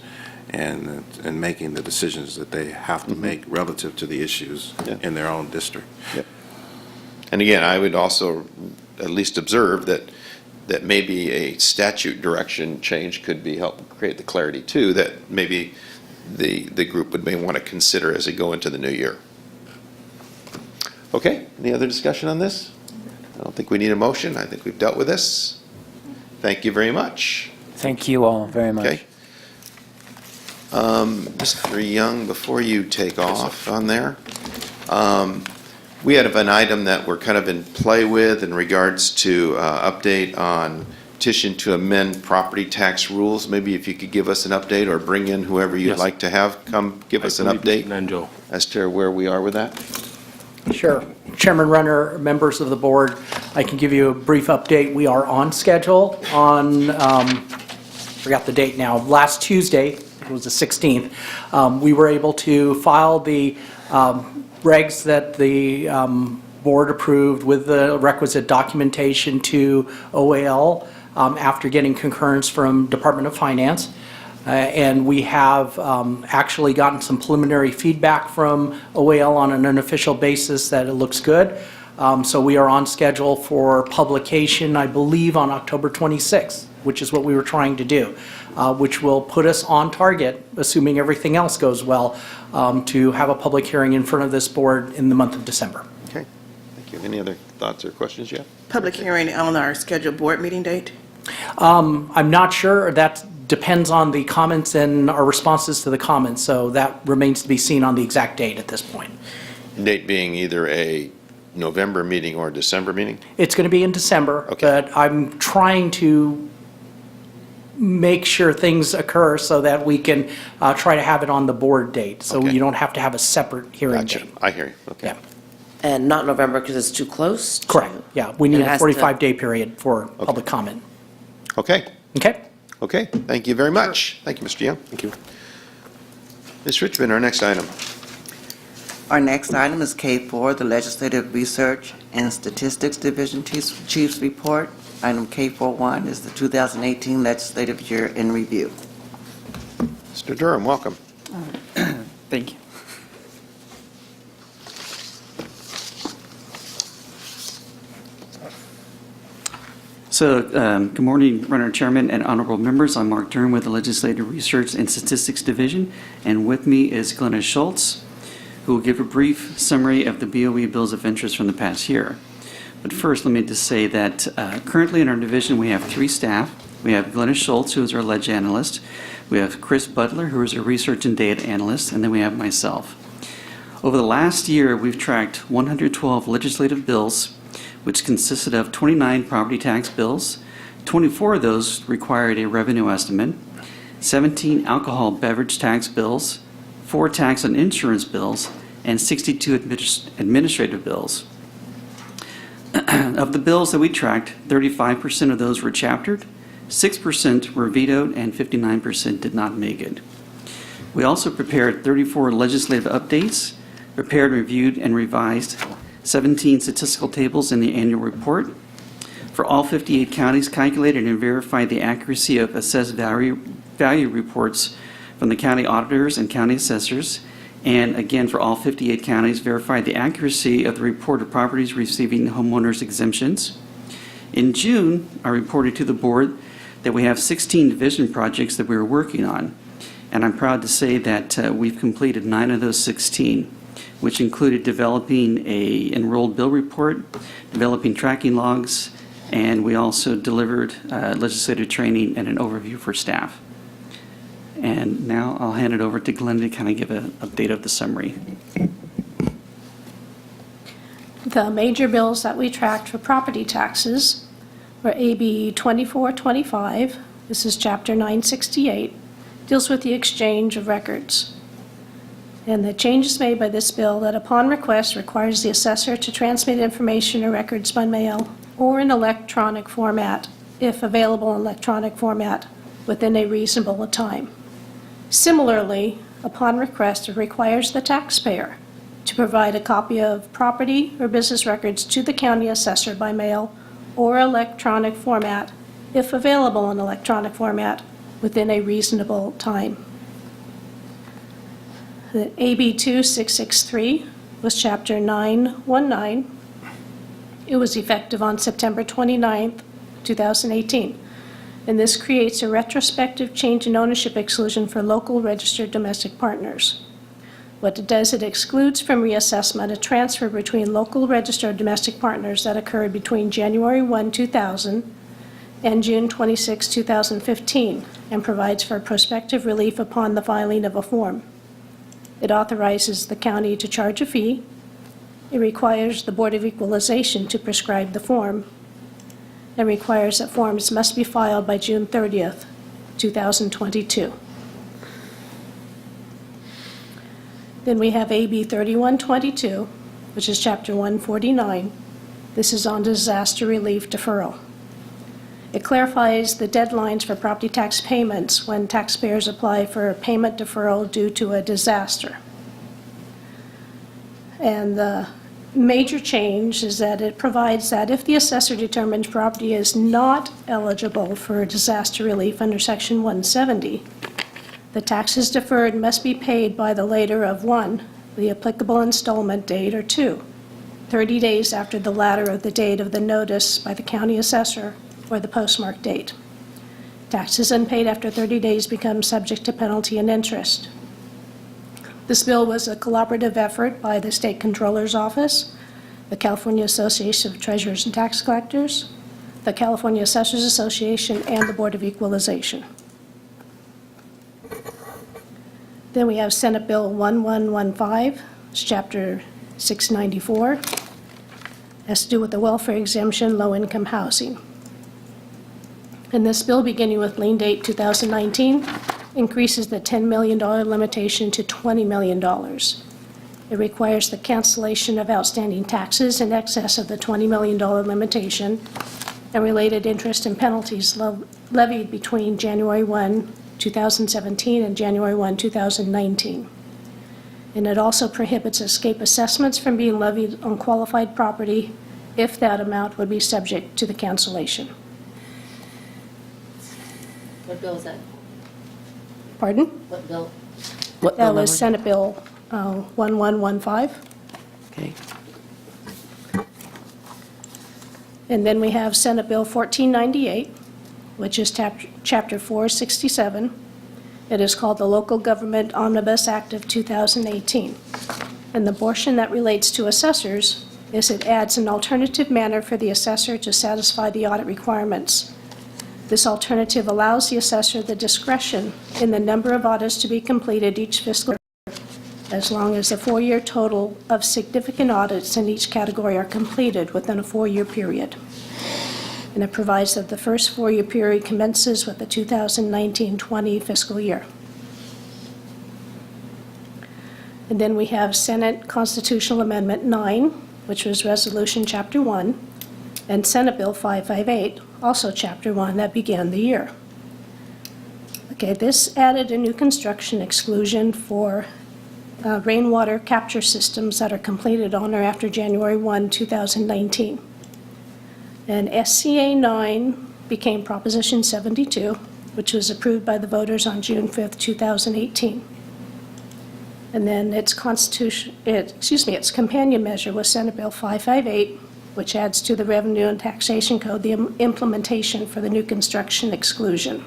[SPEAKER 8] and making the decisions that they have to make relative to the issues
[SPEAKER 2] Yeah.
[SPEAKER 8] in their own district.
[SPEAKER 2] And again, I would also at least observed that maybe a statute direction change could be help create the clarity too, that maybe the group may want to consider as they go into the new year. Okay, any other discussion on this? I don't think we need a motion. I think we've dealt with this. Thank you very much.
[SPEAKER 10] Thank you all very much.
[SPEAKER 2] Okay. Mr. Young, before you take off on there, we have an item that we're kind of in play with in regards to update on petition to amend property tax rules. Maybe if you could give us an update or bring in whoever you'd
[SPEAKER 9] Yes.
[SPEAKER 2] like to have come give us an
[SPEAKER 9] I believe
[SPEAKER 2] update
[SPEAKER 9] Mr. Nanjo.
[SPEAKER 2] as to where we are with that.
[SPEAKER 14] Sure. Chairman Runner, members of the board, I can give you a brief update. We are on schedule on, forgot the date now, last Tuesday, it was the 16th, we were able to file the regs that the board approved with the requisite documentation to OAL after getting concurrence from Department of Finance. And we have actually gotten some preliminary feedback from OAL on an unofficial basis that it looks good. So we are on schedule for publication, I believe, on October 26th, which is what we were trying to do, which will put us on target, assuming everything else goes well, to have a public hearing in front of this board in the month of December.
[SPEAKER 2] Okay, thank you. Any other thoughts or questions yet?
[SPEAKER 3] Public hearing on our scheduled board meeting date?
[SPEAKER 14] I'm not sure. That depends on the comments and our responses to the comments, so that remains to be seen on the exact date at this point.
[SPEAKER 2] Date being either a November meeting or a December meeting?
[SPEAKER 14] It's going to be in December,
[SPEAKER 2] Okay.
[SPEAKER 14] but I'm trying to make sure things occur so that we can try to have it on the board date, so
[SPEAKER 2] Okay.
[SPEAKER 14] you don't have to have a separate hearing
[SPEAKER 2] Gotcha.
[SPEAKER 14] date.
[SPEAKER 2] I hear you. Okay.
[SPEAKER 14] Yeah,
[SPEAKER 12] And not November because it's too close? to-
[SPEAKER 14] correct. Yeah, we need
[SPEAKER 12] It
[SPEAKER 14] a
[SPEAKER 12] has to-
[SPEAKER 14] 45-day period for public comment.
[SPEAKER 2] Okay.
[SPEAKER 14] Okay?
[SPEAKER 2] Okay, thank you very much. Thank you, Mr. Young. Thank you. Ms. Richmond, our next item.
[SPEAKER 1] Our next item is K4, the Legislative Research and Statistics Division Chief's Report. Item K41 is the 2018 Legislative Year in Review.
[SPEAKER 2] Mr. Durham, welcome.
[SPEAKER 15] Thank you. So, good morning, Runner Chairman and honorable members. I'm Mark Dern with the Legislative Research and Statistics Division, and with me is Glenna Schultz, who will give a brief summary of the BOE bills of interest from the past year. But first, let me just say that currently in our division, we have 3 staff. We have Glenna Schultz, who is our ledge analyst. We have Chris Butler, who is a research and data analyst, and then we have myself. Over the last year, we've tracked 112 legislative bills, which consisted of 29 property tax bills. 24 of those required a revenue estimate, 17 alcohol beverage tax bills, 4 tax and insurance bills, and 62 administrative bills. Of the bills that we tracked, 35% of those were chaptered, 6% were vetoed, and 59% did not make it. We also prepared 34 legislative updates, prepared, reviewed, and revised 17 statistical tables in the annual report. For all 58 counties, calculated and verified the accuracy of assessed value reports from the county auditors and county assessors. And again, for all 58 counties, verified the accuracy of the report of properties receiving homeowners exemptions. In June, I reported to the board that we have 16 division projects that we were working on. And I'm proud to say that we've completed 9 of those 16, which included developing a enrolled bill report, developing tracking logs, and we also delivered legislative training and an overview for staff. And now I'll hand it over to Glenn to kind of give an update of the summary.
[SPEAKER 16] The major bills that we tracked for property taxes were AB 2425, this is Chapter 968, deals with the exchange of records. And the changes made by this bill that upon request requires the assessor to transmit information or records by mail or in electronic format, if available in electronic format, within a reasonable time. Similarly, upon request, it requires the taxpayer to provide a copy of property or business records to the county assessor by mail or electronic format, if available in electronic format, within a reasonable time. The AB 2663 was Chapter 919. It was effective on September 29th, 2018. And this creates a retrospective change in ownership exclusion for local registered domestic partners. What it does, it excludes from reassessment a transfer between local registered domestic partners that occurred between January 1, 2000 and June 26, 2015, and provides for prospective relief upon the filing of a form. It authorizes the county to charge a fee. It requires the Board of Equalization to prescribe the form, and requires that forms must be filed by June 30th, 2022. Then we have AB 3122, which is Chapter 149. This is on disaster relief deferral. It clarifies the deadlines for property tax payments when taxpayers apply for a payment deferral due to a disaster. And the major change is that it provides that if the assessor determines property is not eligible for disaster relief under Section 170, the taxes deferred must be paid by the later of 1, the applicable installment date, or 2, 30 days after the latter of the date of the notice by the county assessor or the postmark date. Taxes unpaid after 30 days become subject to penalty and interest. This bill was a collaborative effort by the State Controller's Office, the California Association of Treasurers and Tax Collectors, the California Assessors Association, and the Board of Equalization. Then we have Senate Bill 1115, it's Chapter 694. Has to do with the welfare exemption, low-income housing. And this bill, beginning with lien date 2019, increases the $10 million limitation to $20 million. It requires the cancellation of outstanding taxes in excess of the $20 million limitation and related interest and penalties levied between January 1, 2017 and January 1, 2019. And it also prohibits escape assessments from being levied on qualified property if that amount would be subject to the cancellation.
[SPEAKER 12] What bill is that?
[SPEAKER 16] Pardon?
[SPEAKER 12] What bill?
[SPEAKER 16] That was Senate Bill 1115.
[SPEAKER 12] Okay.
[SPEAKER 16] And then we have Senate Bill 1498, which is Chapter 467. It is called the Local Government Omnibus Act of 2018. And the portion that relates to assessors is it adds an alternative manner for the assessor to satisfy the audit requirements. This alternative allows the assessor the discretion in the number of audits to be completed each fiscal year, as long as the 4-year total of significant audits in each category are completed within a 4-year period. And it provides that the first 4-year period commences with the 2019-20 fiscal year. And then we have Senate Constitutional Amendment 9, which was Resolution Chapter 1, and Senate Bill 558, also Chapter 1, that began the year. Okay, this added a new construction exclusion for rainwater capture systems that are completed on or after January 1, 2019. And SCA 9 became Proposition 72, which was approved by the voters on June 5th, 2018. And then its companion measure was Senate Bill 558, which adds to the Revenue and Taxation Code the implementation for the new construction exclusion,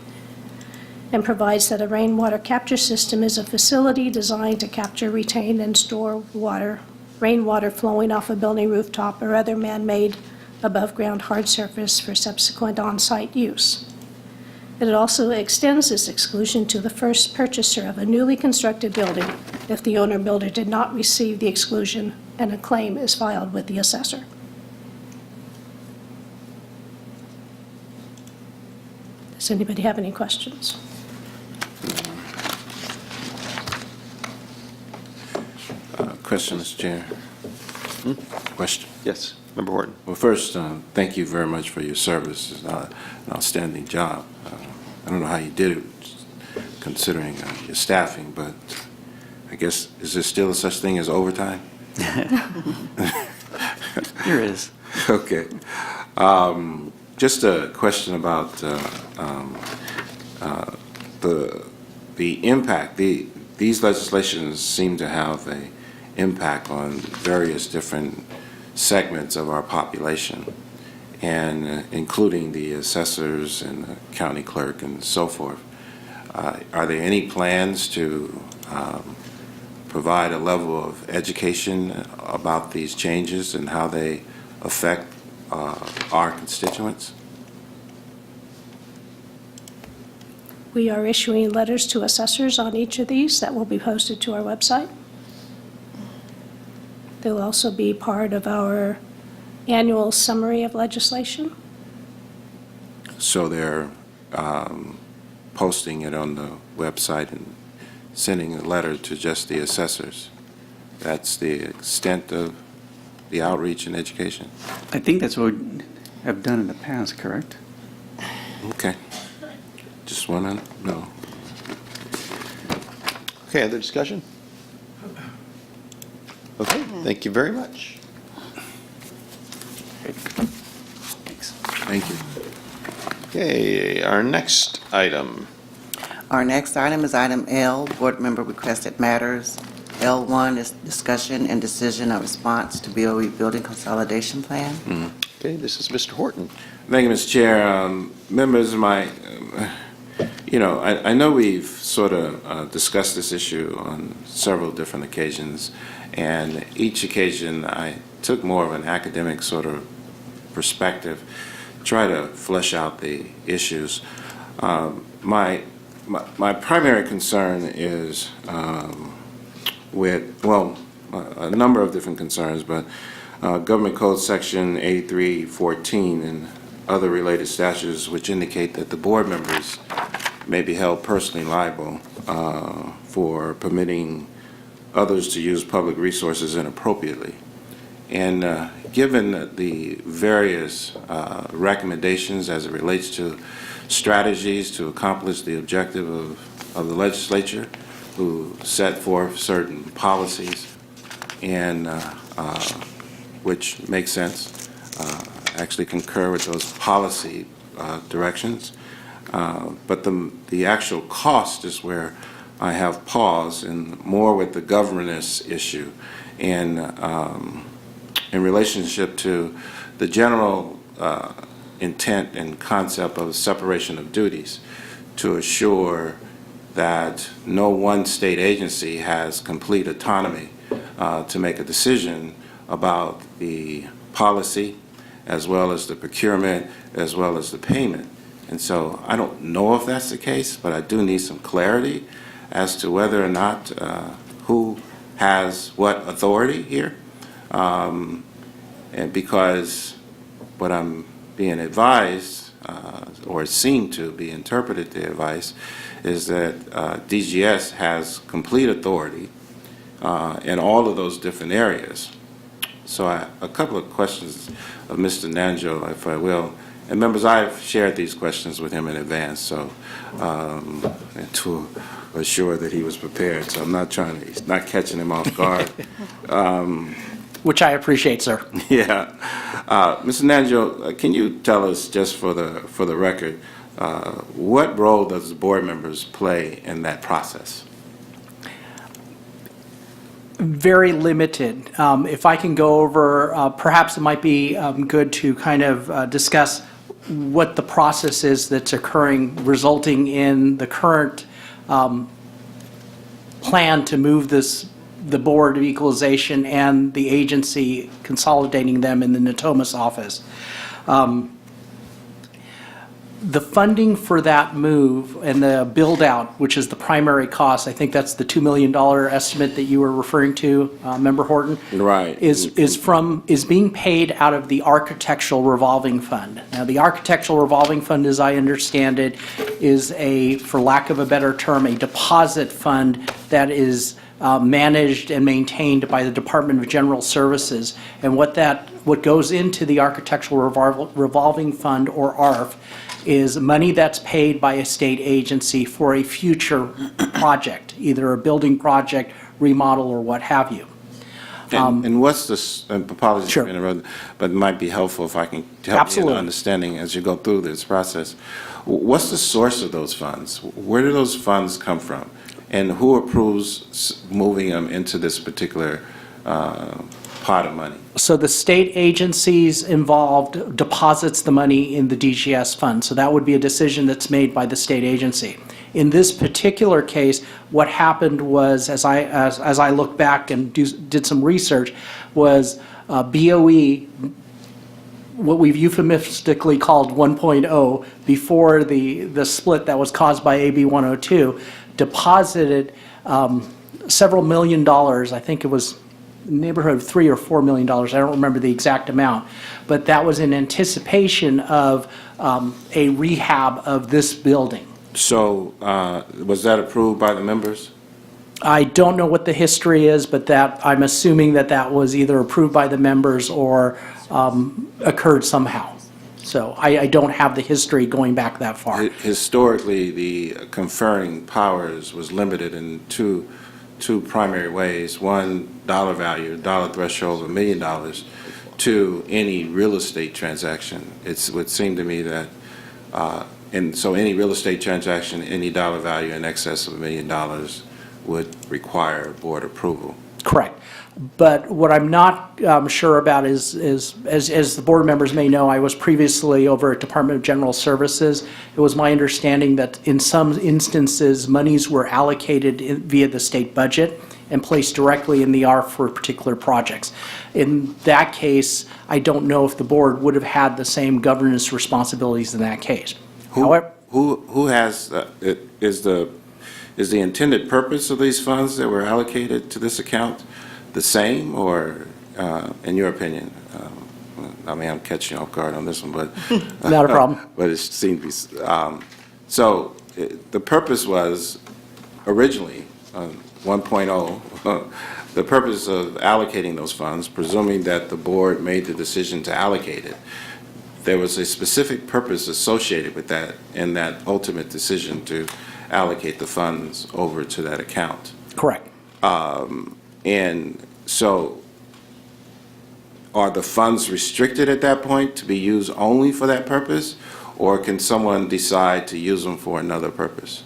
[SPEAKER 16] and provides that a rainwater capture system is a facility designed to capture, retain, and store rainwater flowing off a building rooftop or other man-made above-ground hard surface for subsequent on-site use. It also extends this exclusion to the first purchaser of a newly constructed building if the owner-builder did not receive the exclusion and a claim is filed with the assessor. Does anybody have any questions?
[SPEAKER 8] Question, Mr. Chair. Question.
[SPEAKER 2] Yes, Member Horton.
[SPEAKER 8] Well, first, thank you very much for your service. It's an outstanding job. I don't know how you did it, considering your staffing, but I guess, is there still such thing as overtime?
[SPEAKER 15] There is.
[SPEAKER 8] Okay. Just a question about the impact. These legislations seem to have an impact on various different segments of our population, and including the assessors and the county clerk and so forth. Are there any plans to provide a level of education about these changes and how they affect our constituents?
[SPEAKER 16] We are issuing letters to assessors on each of these that will be posted to our website. They'll also be part of our annual summary of legislation.
[SPEAKER 8] So they're posting it on the website and sending a letter to just the assessors. That's the extent of the outreach and education?
[SPEAKER 15] I think that's what we have done in the past, correct?
[SPEAKER 8] Okay. Just want to know.
[SPEAKER 2] Okay, other discussion? Okay, thank you very much.
[SPEAKER 8] Thank you.
[SPEAKER 2] Okay, our next item.
[SPEAKER 1] Our next item is item L, Board Member Requested Matters. L1 is discussion and decision of response to BOE Building Consolidation Plan.
[SPEAKER 2] Okay, this is Mr. Horton.
[SPEAKER 8] Thank you, Mr. Chair. Members, I know we've sort of discussed this issue on several different occasions, and each occasion I took more of an academic sort of perspective, try to flesh out the issues. My primary concern is with, a number of different concerns, but Government Code Section 8314 and other related statutes which indicate that the board members may be held personally liable for permitting others to use public resources inappropriately. And given the various recommendations as it relates to strategies to accomplish the objective of the legislature, who set forth certain policies, and which makes sense, actually concur with those policy directions. But the actual cost is where I have pause, and more with the governance issue, and in relationship to the general intent and concept of separation of duties, to assure that no one state agency has complete autonomy to make a decision about the policy, as well as the procurement, as well as the payment. And so I don't know if that's the case, but I do need some clarity as to whether or not who has what authority here. And because what I'm being advised, or seem to be interpreted the advice, is that DGS has complete authority in all of those different areas. So a couple of questions of Mr. Nanjo, if I will. And members, I've shared these questions with him in advance, so to assure that he was prepared. So I'm not not catching him off guard.
[SPEAKER 14] Which I appreciate, sir.
[SPEAKER 8] Yeah. Mr. Nanjo, can you tell us, just for the record, what role does the board members play in that process?
[SPEAKER 14] Very limited. If I can go over, perhaps it might be good to kind of discuss what the process is that's occurring, resulting in the current plan to move the Board of Equalization and the agency, consolidating them in the Natomas office. The funding for that move and the build-out, which is the primary cost, I think that's the $2 million estimate that you were referring to, Member Horton.
[SPEAKER 8] Right.
[SPEAKER 14] Is being paid out of the Architectural Revolving Fund. Now, the Architectural Revolving Fund, as I understand it, is for lack of a better term, a deposit fund that is managed and maintained by the Department of General Services. And what goes into the Architectural Revolving Fund, or ARF, is money that's paid by a state agency for a future project, either a building project, remodel, or what have you.
[SPEAKER 8] And what's this, apologies for interrupting, but it might be helpful if I can help you in understanding as you go through this process. What's the source of those funds? Where do those funds come from? And who approves moving them into this particular pot of money?
[SPEAKER 14] So the state agencies involved deposits the money in the DGS fund, so that would be a decision that's made by the state agency. In this particular case, what happened was, as I look back and did some research, was BOE, what we've euphemistically called 1.0, before the split that was caused by AB 102, deposited several $million. I think it was neighborhood of $3 or $4 million. I don't remember the exact amount, but that was in anticipation of a rehab of this building.
[SPEAKER 8] So was that approved by the members?
[SPEAKER 14] I don't know what the history is, but that I'm assuming that was either approved by the members or occurred somehow. So I don't have the history going back that far.
[SPEAKER 8] Historically, the conferring powers was limited in two primary ways. One, dollar value, dollar threshold of $1 million, to any real estate transaction. It would seem to me that, and so any real estate transaction, any dollar value in excess of $1 million would require board approval.
[SPEAKER 14] Correct. But what I'm not sure about is as the board members may know, I was previously over at Department of General Services. It was my understanding that in some instances, monies were allocated via the state budget and placed directly in the ARF for particular projects. In that case, I don't know if the board would have had the same governance responsibilities in that case. However,
[SPEAKER 8] Who has, is the intended purpose of these funds that were allocated to this account the same, or in your opinion? I mean, I'm catching you off guard on this one, but
[SPEAKER 14] not a problem.
[SPEAKER 8] But it seemed to be so. The purpose was originally 1.0. The purpose of allocating those funds, presuming that the board made the decision to allocate it, there was a specific purpose associated with that in that ultimate decision to allocate the funds over to that account.
[SPEAKER 14] Correct.
[SPEAKER 8] And so are the funds restricted at that point to be used only for that purpose, or can someone decide to use them for another purpose?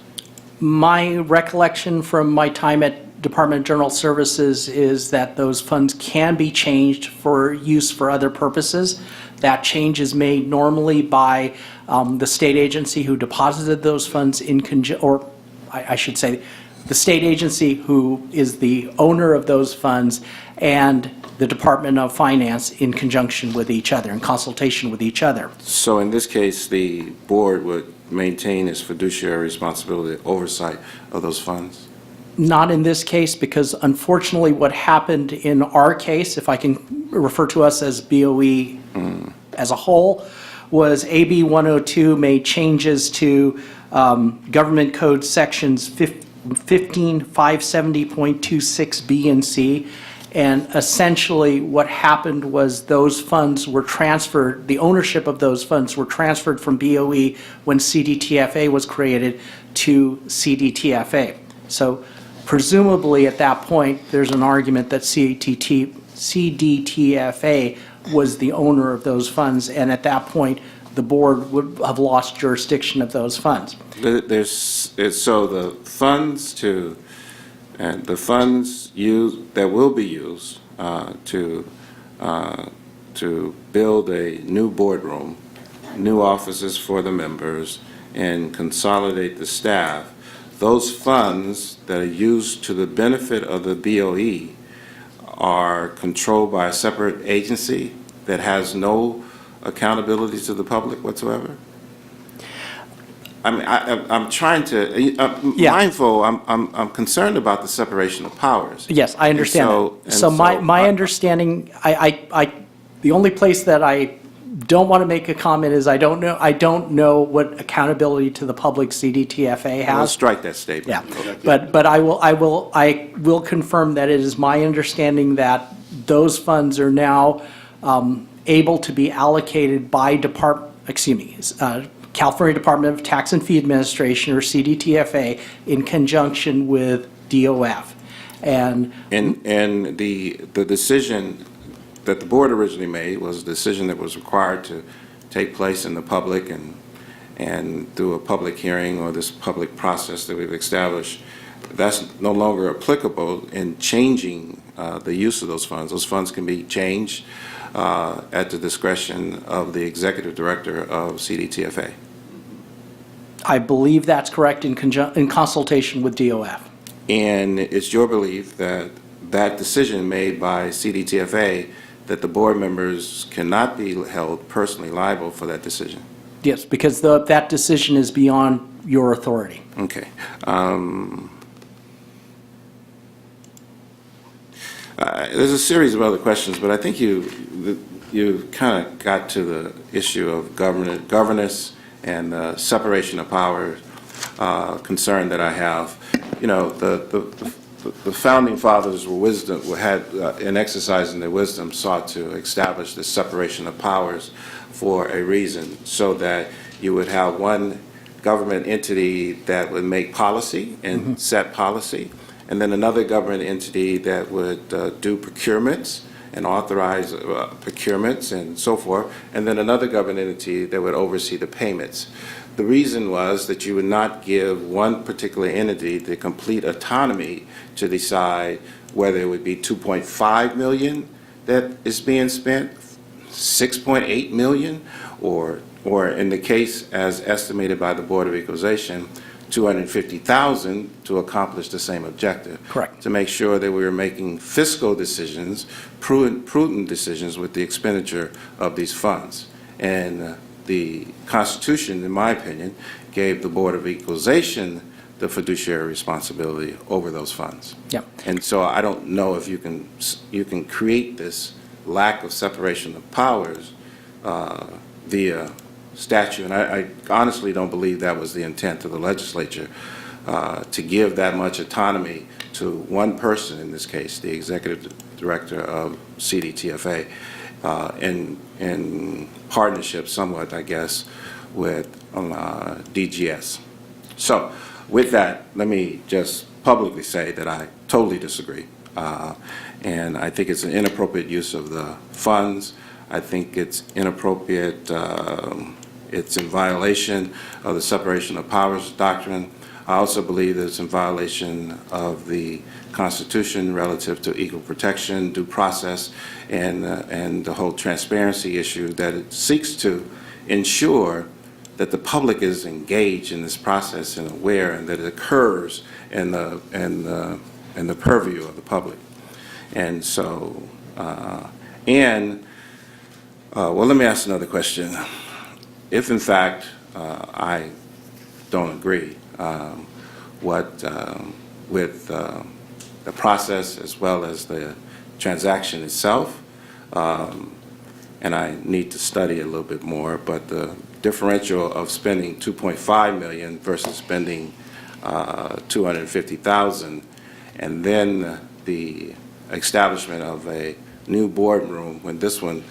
[SPEAKER 14] My recollection from my time at Department of General Services is that those funds can be changed for use for other purposes. That change is made normally by the state agency who deposited those funds or I should say, the state agency who is the owner of those funds and the Department of Finance in conjunction with each other, in consultation with each other.
[SPEAKER 8] So in this case, the board would maintain its fiduciary responsibility, oversight of those funds?
[SPEAKER 14] Not in this case, because unfortunately what happened in our case, if I can refer to us as BOE as a whole, was AB 102 made changes to Government Code sections 15570.26 B and C, and essentially what happened was those funds were transferred, the ownership of those funds were transferred from BOE when CDTFA was created to CDTFA. So presumably at that point, there's an argument that CDTFA was the owner of those funds, and at that point, the board would have lost jurisdiction of those funds.
[SPEAKER 8] So the funds the funds that will be used to build a new boardroom, new offices for the members, and consolidate the staff, those funds that are used to the benefit of the BOE are controlled by a separate agency that has no accountability to the public whatsoever? I mean, I'm trying to, mindful, I'm concerned about the separation of powers.
[SPEAKER 14] Yes, I understand. So my understanding, the only place that I don't want to make a comment is I don't know what accountability to the public CDTFA has.
[SPEAKER 8] I'll strike that statement.
[SPEAKER 14] Yeah, but I will confirm that it is my understanding that those funds are now able to be allocated by California Department of Tax and Fee Administration, or CDTFA, in conjunction with DOF. And
[SPEAKER 8] the decision that the board originally made was a decision that was required to take place in the public and through a public hearing or this public process that we've established. that's no longer applicable in changing the use of those funds. Those funds can be changed at the discretion of the executive director of CDTFA.
[SPEAKER 14] I believe that's correct in consultation with DOF.
[SPEAKER 8] And it's your belief that that decision made by CDTFA, that the board members cannot be held personally liable for that decision?
[SPEAKER 14] Yes, because that decision is beyond your authority.
[SPEAKER 8] Okay. There's a series of other questions, but I think you kind of got to the issue of governance and the separation of power concern that I have. You know, the founding fathers in exercising their wisdom, sought to establish the separation of powers for a reason, so that you would have one government entity that would make policy and set policy, and then another government entity that would do procurements and authorize procurements and so forth, and then another government entity that would oversee the payments. The reason was that you would not give one particular entity the complete autonomy to decide whether it would be 2.5 million that is being spent, 6.8 million, or in the case as estimated by the Board of Equalization, 250,000 to accomplish the same objective.
[SPEAKER 14] Correct.
[SPEAKER 8] To make sure that we were making fiscal decisions, prudent decisions with the expenditure of these funds. And the Constitution, in my opinion, gave the Board of Equalization the fiduciary responsibility over those funds.
[SPEAKER 14] Yeah.
[SPEAKER 8] And so I don't know if you can create this lack of separation of powers via statute. And I honestly don't believe that was the intent of the legislature, to give that much autonomy to one person, in this case, the executive director of CDTFA, in partnership somewhat, I guess, with DGS. So with that, let me just publicly say that I totally disagree. And I think it's an inappropriate use of the funds. I think it's inappropriate, it's in violation of the separation of powers doctrine. I also believe that it's in violation of the Constitution relative to equal protection, due process, and the whole transparency issue, that it seeks to ensure that the public is engaged in this process and aware, and that it occurs in the purview of the public. And so, well, let me ask another question. If in fact I don't agree with the process as well as the transaction itself, and I need to study a little bit more, but the differential of spending $2.5 million versus spending $250,000, and then the establishment of a new boardroom when this one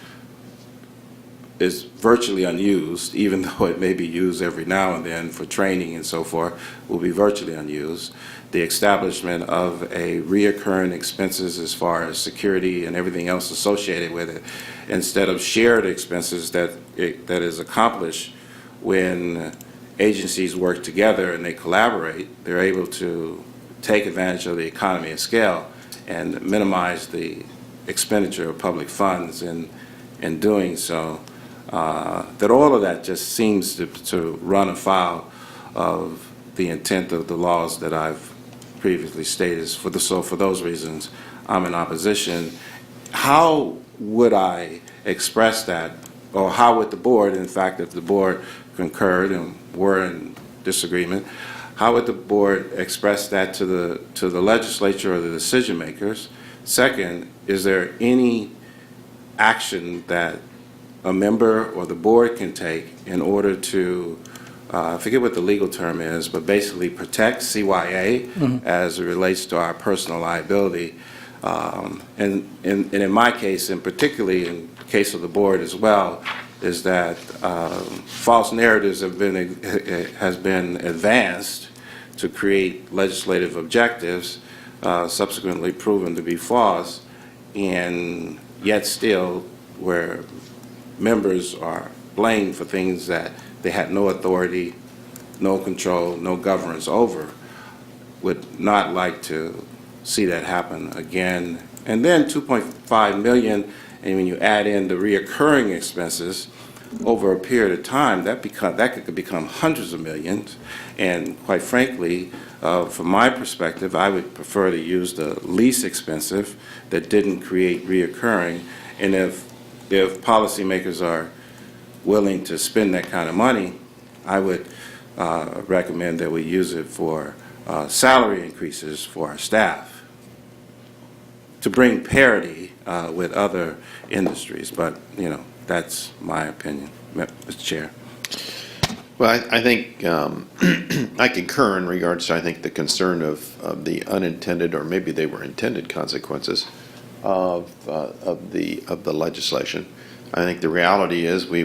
[SPEAKER 8] is virtually unused, even though it may be used every now and then for training and so forth, will be virtually unused. The establishment of a reoccurring expenses as far as security and everything else associated with it, instead of shared expenses that is accomplished when agencies work together and they collaborate. They're able to take advantage of the economy of scale and minimize the expenditure of public funds in doing so. That all of that just seems to run afoul of the intent of the laws that I've previously stated. So for those reasons, I'm in opposition. How would I express that, or how would the board, in fact, if the board concurred and were in disagreement, how would the board express that to the legislature or the decision makers? Second, is there any action that a member or the board can take in order to, I forget what the legal term is, but basically protect CYA as it relates to our personal liability? And in my case, and particularly in the case of the board as well, is that false narratives has been advanced to create legislative objectives, subsequently proven to be false, and yet still where members are blamed for things that they had no authority, no control, no governance over. would not like to see that happen again. And then 2.5 million, and when you add in the reoccurring expenses over a period of time, that could become hundreds of millions. And quite frankly, from my perspective, I would prefer to use the least expensive that didn't create reoccurring. And if policymakers are willing to spend that kind of money, I would recommend that we use it for salary increases for our staff to bring parity with other industries. But, you know, that's my opinion, Mr. Chair.
[SPEAKER 2] Well, I think I concur in regards to, I think, the concern of the unintended, or maybe they were intended consequences of the legislation. I think the reality is we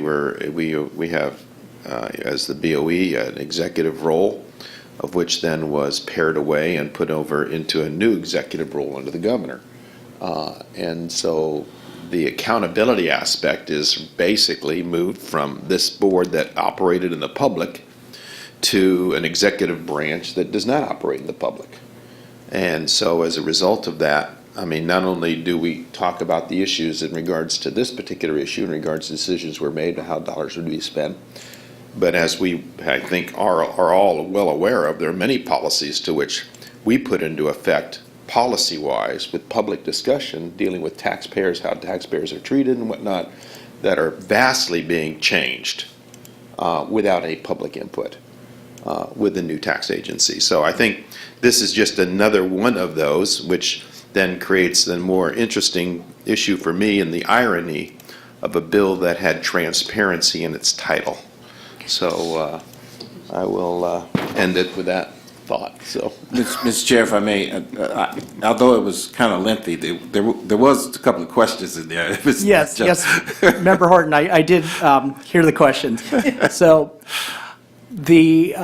[SPEAKER 2] have as the BOE an executive role, of which then was pared away and put over into a new executive role under the governor, and so the accountability aspect is basically moved from this board that operated in the public to an executive branch that does not operate in the public. And so as a result of that, I mean, not only do we talk about the issues in regards to this particular issue, in regards to decisions were made and how dollars would be spent, but as we, I think, are all well aware of, there are many policies to which we put into effect policy-wise with public discussion dealing with taxpayers, how taxpayers are treated and whatnot, that are vastly being changed without a public input with the new tax agency. So I think this is just another one of those, which then creates the more interesting issue for me and the irony of a bill that had transparency in its title. So I will end it with that thought. So,
[SPEAKER 8] Mr. Chair, if I may, although it was kind of lengthy, there was a couple of questions in there.
[SPEAKER 14] Yes, Member Horton, I did hear the questions. So the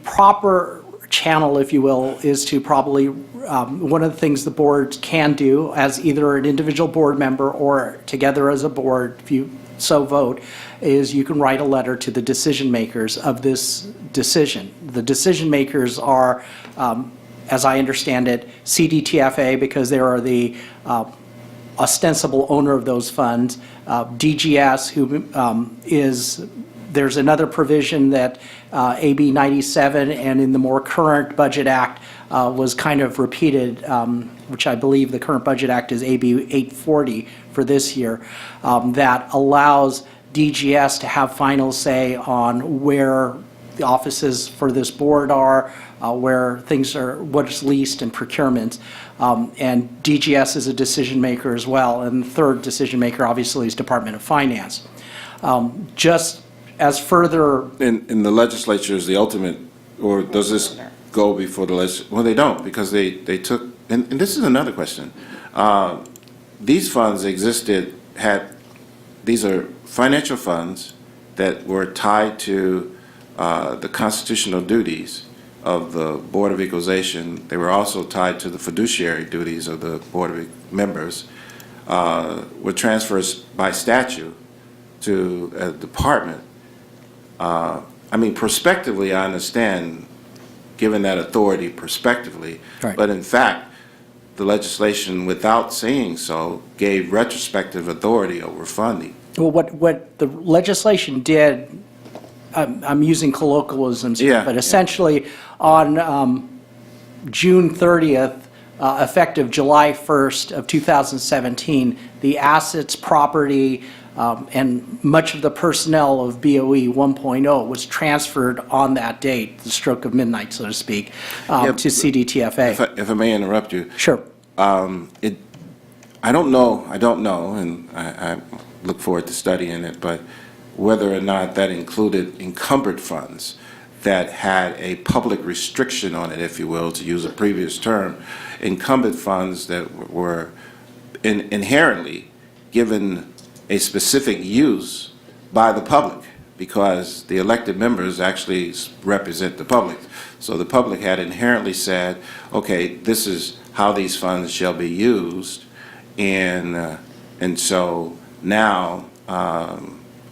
[SPEAKER 14] proper channel, if you will, is to probably, one of the things the board can do as either an individual board member or together as a board, if you so vote, is you can write a letter to the decision makers of this decision. The decision makers are, as I understand it, CDTFA, because they are the ostensible owner of those funds, DGS, who there's another provision that AB 97 and in the more current Budget Act was kind of repeated, which I believe the current Budget Act is AB 840 for this year, that allows DGS to have final say on where the offices for this board are, where things are, what's leased and procurement. And DGS is a decision maker as well. And the third decision maker obviously is Department of Finance. Just as further...
[SPEAKER 8] In the legislature is the ultimate, or does this go before the legislature? Well, they don't, because they took, and this is another question. These funds existed, these are financial funds that were tied to the constitutional duties of the Board of Equalization. They were also tied to the fiduciary duties of the Board of members, were transferred by statute to a department. I mean, prospectively, I understand, given that authority prospectively,
[SPEAKER 14] right.
[SPEAKER 8] But in fact, the legislation, without saying so, gave retrospective authority over funding.
[SPEAKER 14] Well, what the legislation did, I'm using colloquialisms here, but essentially on June 30th, effective July 1st of 2017, the assets, property, and much of the personnel of BOE 1.0 was transferred on that date, the stroke of midnight, so to speak, to CDTFA.
[SPEAKER 8] If I may interrupt you.
[SPEAKER 14] Sure.
[SPEAKER 8] I don't know, and I look forward to studying it, but whether or not that included encumbered funds that had a public restriction on it, if you will, to use a previous term, encumbered funds that were inherently given a specific use by the public, because the elected members actually represent the public. So the public had inherently said, okay, this is how these funds shall be used, and so now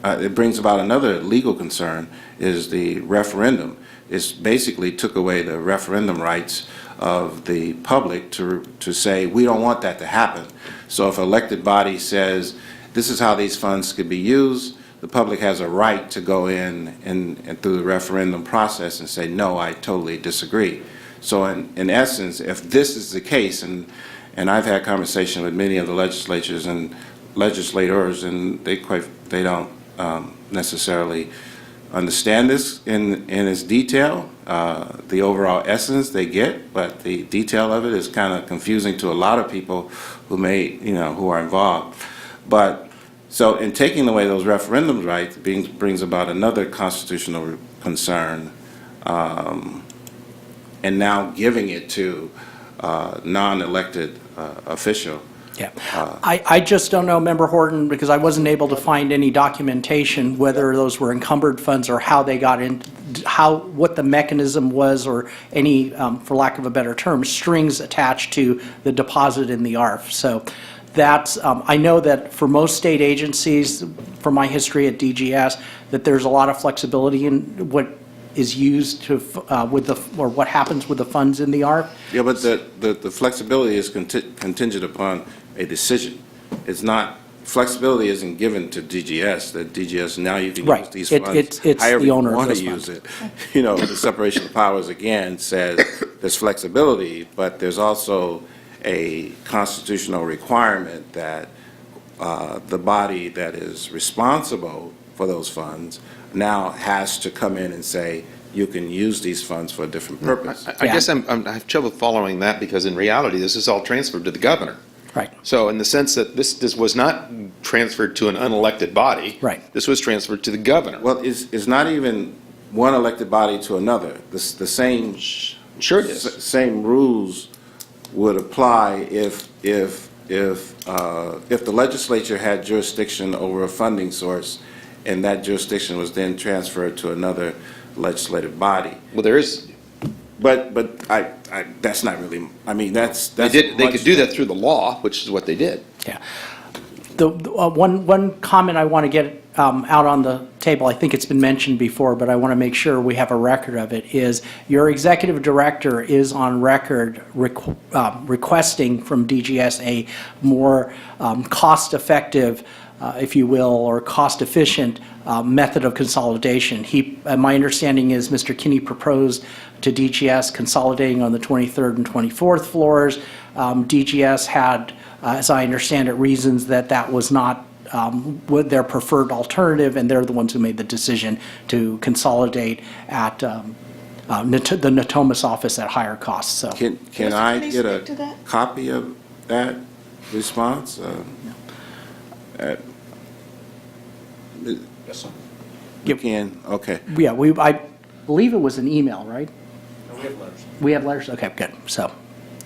[SPEAKER 8] it brings about another legal concern, is the referendum, is basically took away the referendum rights of the public to say, we don't want that to happen. So if an elected body says, this is how these funds could be used, the public has a right to go in and through the referendum process and say, no, I totally disagree. So in essence, if this is the case, and I've had conversation with many of the legislators, and they don't necessarily understand this in its detail, the overall essence they get, but the detail of it is kind of confusing to a lot of people who are involved. But so in taking away those referendum rights brings about another constitutional concern, and now giving it to non-elected official.
[SPEAKER 14] Yeah. I just don't know, Member Horton, because I wasn't able to find any documentation whether those were encumbered funds or how they got in, what the mechanism was, or any, for lack of a better term, strings attached to the deposit in the ARF. So that's, I know that for most state agencies, from my history at DGS, that there's a lot of flexibility in what is used to, or what happens with the funds in the ARP.
[SPEAKER 8] Yeah, but the flexibility is contingent upon a decision. It's not, flexibility isn't given to DGS, that DGS, now you can use these funds
[SPEAKER 14] It's
[SPEAKER 8] however
[SPEAKER 14] the
[SPEAKER 8] you
[SPEAKER 14] owner of
[SPEAKER 8] want
[SPEAKER 14] those
[SPEAKER 8] to use
[SPEAKER 14] funds.
[SPEAKER 8] it. The separation of powers, again, says there's flexibility, but there's also a constitutional requirement that the body that is responsible for those funds now has to come in and say, you can use these funds for a different purpose.
[SPEAKER 2] I guess I have trouble following that, because in reality, this is all transferred to the governor.
[SPEAKER 14] Right.
[SPEAKER 2] So in the sense that this was not transferred to an unelected body.
[SPEAKER 14] Right.
[SPEAKER 2] This was transferred to the governor.
[SPEAKER 8] Well, it's not even one elected body to another. The same.
[SPEAKER 2] Sure it is.
[SPEAKER 8] Same rules would apply if the legislature had jurisdiction over a funding source, and that jurisdiction was then transferred to another legislative body.
[SPEAKER 2] Well, there is.
[SPEAKER 8] But that's not really. I mean, that's.
[SPEAKER 2] They could do that through the law, which is what they did.
[SPEAKER 14] Yeah. The one comment I want to get out on the table, I think it's been mentioned before, but I want to make sure we have a record of it, is your executive director is on record requesting from DGS a more cost-effective, if you will, or cost-efficient method of consolidation. My understanding is Mr. Kinney proposed to DGS consolidating on the 23rd and 24th floors. DGS had, as I understand it, reasons that was not their preferred alternative, and they're the ones who made the decision to consolidate at the Natomas office at higher costs. So
[SPEAKER 8] Can I get a copy of that response? You can, okay.
[SPEAKER 14] Yeah, I believe it was an email, right? No, we have letters. We have letters? Okay, good. So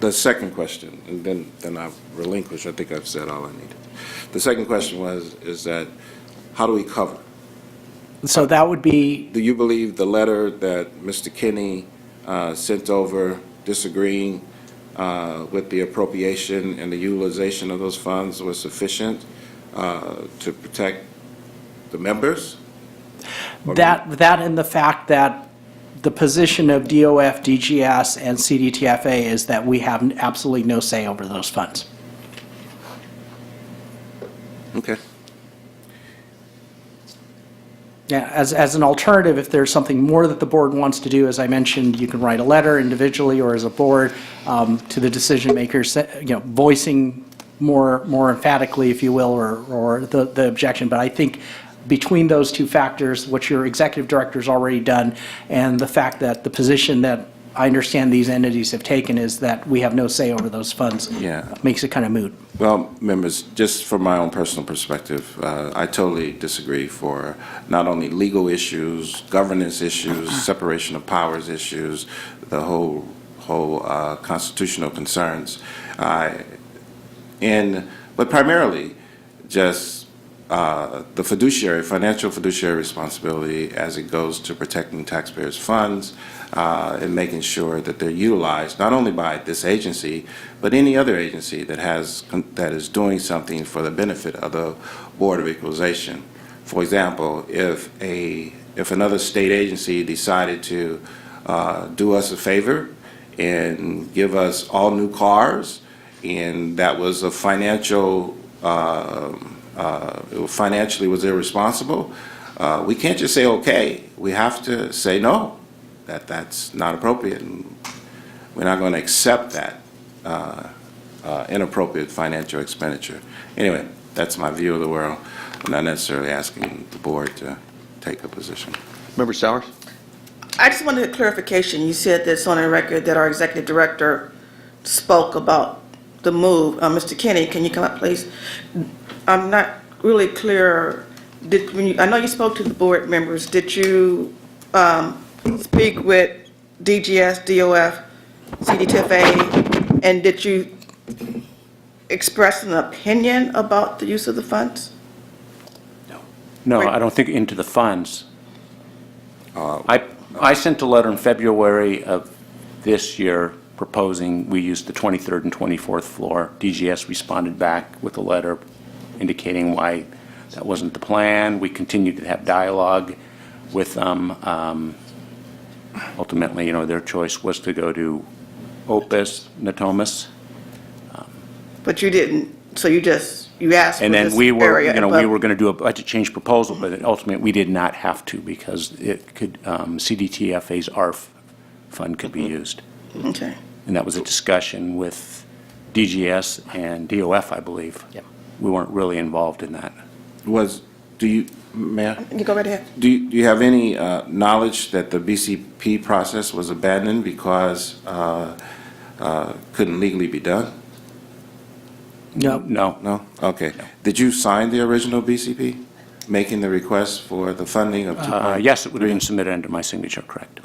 [SPEAKER 8] The second question, and then I'll relinquish, I think I've said all I need. The second question is that, how do we cover?
[SPEAKER 14] So that would be.
[SPEAKER 8] Do you believe the letter that Mr. Kinney sent over disagreeing with the appropriation and the utilization of those funds was sufficient to protect the members?
[SPEAKER 14] That and the fact that the position of DOF, DGS, and CDTFA is that we have absolutely no say over those funds.
[SPEAKER 8] Okay.
[SPEAKER 14] Yeah, as an alternative, if there's something more that the board wants to do, as I mentioned, you can write a letter individually or as a board to the decision makers, voicing more emphatically, if you will, or the objection. But I think between those two factors, what your executive director's already done, and the fact that the position that I understand these entities have taken is that we have no say over those funds, makes it kind of moot.
[SPEAKER 8] Well, members, just from my own personal perspective, I totally disagree for not only legal issues, governance issues, separation of powers issues, the whole constitutional concerns, but primarily just the financial fiduciary responsibility as it goes to protecting taxpayers' funds and making sure that they're utilized not only by this agency, but any other agency that is doing something for the benefit of the Board of Equalization. For example, if another state agency decided to do us a favor and give us all new cars, and that was a financially was irresponsible, we can't just say okay. We have to say no, that's not appropriate, and we're not going to accept that inappropriate financial expenditure. Anyway, that's my view of the world. I'm not necessarily asking the board to take a position.
[SPEAKER 2] Member Stowers?
[SPEAKER 3] I just wanted a clarification. You said this on the record that our executive director spoke about the move. Mr. Kenny, can you come up, please? I'm not really clear. I know you spoke to the board members. Did you speak with DGS, DOF, CDTFA, and did you express an opinion about the use of the funds?
[SPEAKER 17] No, I don't think into the funds. I sent a letter in February of this year proposing we use the 23rd and 24th floor. DGS responded back with a letter indicating why that wasn't the plan. We continued to have dialogue with them. Ultimately, their choice was to go to Opus, Natomas.
[SPEAKER 3] But you didn't, so you asked for this area.
[SPEAKER 17] And then we were
[SPEAKER 3] but-
[SPEAKER 17] going to do a budget change proposal, but ultimately we did not have to because it could, CDTFA's ARF fund could be used.
[SPEAKER 3] Okay.
[SPEAKER 17] And that was a discussion with DGS and DOF, I believe.
[SPEAKER 10] Yep.
[SPEAKER 17] We weren't really involved in that.
[SPEAKER 8] May I?
[SPEAKER 3] You go right ahead.
[SPEAKER 8] Do you have any knowledge that the BCP process was abandoned because couldn't legally be done?
[SPEAKER 17] No.
[SPEAKER 8] No? Okay. Did you sign the original BCP, making the request for the funding of 2.3?
[SPEAKER 17] Yes, it would have been submitted under my signature, correct.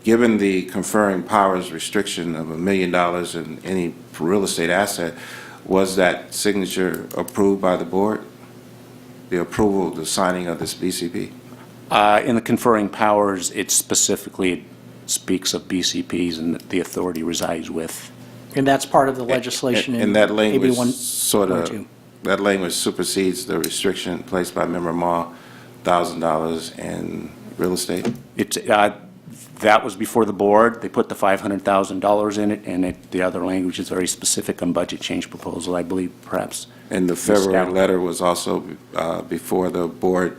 [SPEAKER 8] Given the conferring powers restriction of $1 million in any real estate asset, was that signature approved by the board? The approval, the signing of this BCP?
[SPEAKER 17] In the conferring powers, it specifically speaks of BCPs and that the authority resides with.
[SPEAKER 14] And that's part of the legislation in
[SPEAKER 8] And that
[SPEAKER 14] AB
[SPEAKER 8] language
[SPEAKER 14] 102.
[SPEAKER 8] that language supersedes the restriction placed by Member Ma, $1,000 in real estate?
[SPEAKER 17] That was before the board. They put the $500,000 in it, and the other language is very specific on budget change proposal, I believe, perhaps.
[SPEAKER 8] And the February letter was also before the board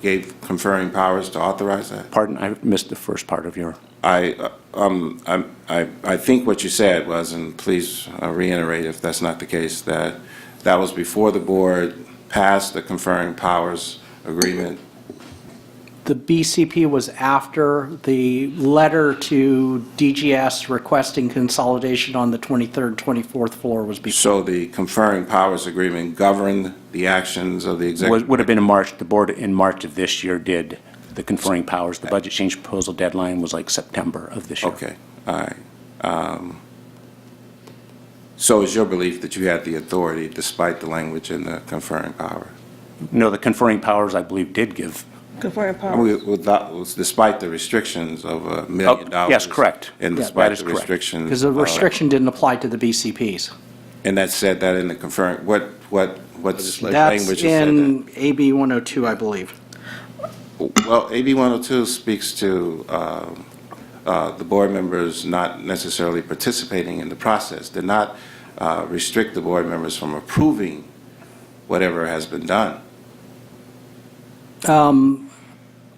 [SPEAKER 8] gave conferring powers to authorize that?
[SPEAKER 17] Pardon, I missed the first part of your...
[SPEAKER 8] I think what you said was, and please reiterate if that's not the case, that was before the board passed the conferring powers agreement.
[SPEAKER 14] The BCP was after the letter to DGS requesting consolidation on the 23rd, 24th floor was before.
[SPEAKER 8] So the conferring powers agreement governed the actions of the executive?
[SPEAKER 17] Would have been in March. The board in March of this year did the conferring powers. The budget change proposal deadline was like September of this year.
[SPEAKER 8] Okay, all right. So it's your belief that you had the authority despite the language in the conferring power?
[SPEAKER 17] No, the conferring powers, I believe, did give.
[SPEAKER 3] Conferring powers.
[SPEAKER 8] That was despite the restrictions of $1 million?
[SPEAKER 17] Yes, correct.
[SPEAKER 8] And
[SPEAKER 17] Yeah,
[SPEAKER 8] despite
[SPEAKER 17] that is
[SPEAKER 8] the
[SPEAKER 17] correct.
[SPEAKER 8] restrictions?
[SPEAKER 14] Because the restriction didn't apply to the BCPs.
[SPEAKER 8] And that said that in the conferring, what's the
[SPEAKER 14] That's
[SPEAKER 8] language that said that?
[SPEAKER 14] in AB 102, I believe.
[SPEAKER 8] Well, AB 102 speaks to the board members not necessarily participating in the process, did not restrict the board members from approving whatever has been done.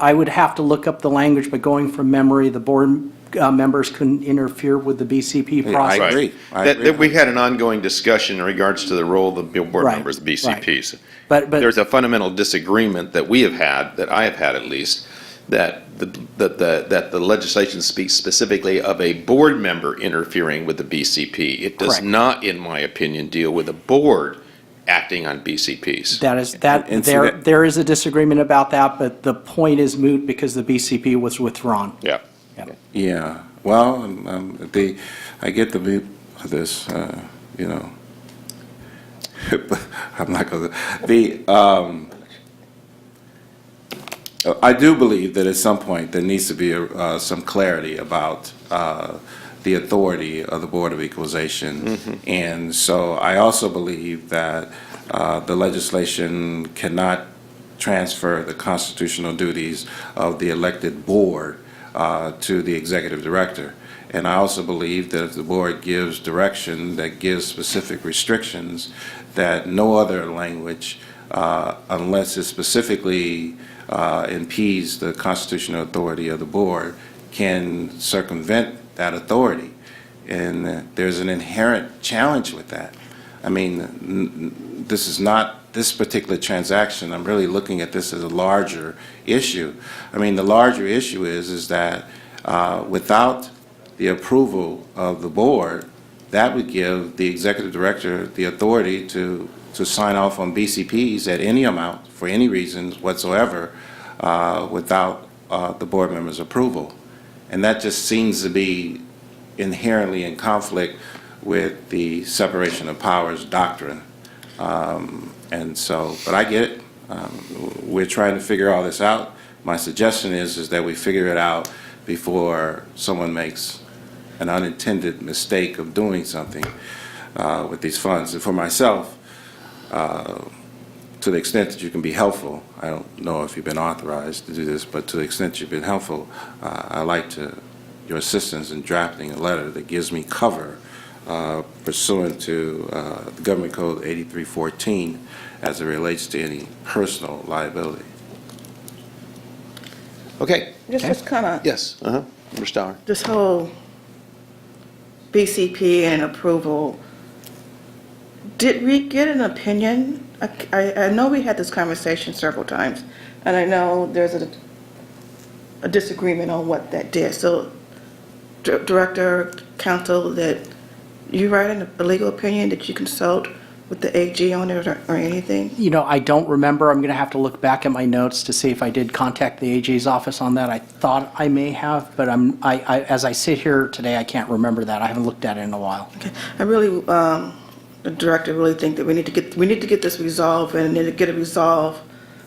[SPEAKER 14] I would have to look up the language, but going from memory, the board members couldn't interfere with the BCP process.
[SPEAKER 8] I agree.
[SPEAKER 2] That we had an ongoing discussion in regards to the role of the board
[SPEAKER 14] Right,
[SPEAKER 2] members, the BCPs.
[SPEAKER 14] But
[SPEAKER 2] There's a fundamental disagreement that we have had, that I have had at least, that the legislation speaks specifically of a board member interfering with the BCP. It does
[SPEAKER 14] Correct.
[SPEAKER 2] not, in my opinion, deal with a board acting on BCPs.
[SPEAKER 14] There is a disagreement about that, but the point is moot because the BCP was withdrawn.
[SPEAKER 2] Yeah.
[SPEAKER 8] Yeah, well, I get the beat of this, but I'm not going to. I do believe that at some point there needs to be some clarity about the authority of the Board of Equalization.
[SPEAKER 2] Mm-hmm.
[SPEAKER 8] And so I also believe that the legislation cannot transfer the constitutional duties of the elected board to the executive director. And I also believe that if the board gives direction that gives specific restrictions, that no other language, unless it specifically impedes the constitutional authority of the board, can circumvent that authority. And there's an inherent challenge with that. I mean, this is not this particular transaction. I'm really looking at this as a larger issue. I mean, the larger issue is that without the approval of the board, that would give the executive director the authority to sign off on BCPs at any amount for any reasons whatsoever without the board member's approval. And that just seems to be inherently in conflict with the separation of powers doctrine. And so, but I get it. We're trying to figure all this out. My suggestion is that we figure it out before someone makes an unintended mistake of doing something with these funds. And for myself, to the extent that you can be helpful, I don't know if you've been authorized to do this, but to the extent you've been helpful, I like your assistance in drafting a letter that gives me cover pursuant to the Government Code 8314 as it relates to any personal liability.
[SPEAKER 2] Okay.
[SPEAKER 3] Just kind of,
[SPEAKER 2] Yes. Member Stauer.
[SPEAKER 3] this whole BCP and approval, did we get an opinion? I know we had this conversation several times, and I know there's a disagreement on what that did. So, Director, Counsel, that you write a legal opinion, that you consult with the AG on it or anything?
[SPEAKER 14] You know, I don't remember. I'm going to have to look back at my notes to see if I did contact the AG's office on that. I thought I may have, but as I sit here today, I can't remember that. I haven't looked at it in a while.
[SPEAKER 3] Okay. I really, the director really think that we need to get this resolved, and then to get it resolved,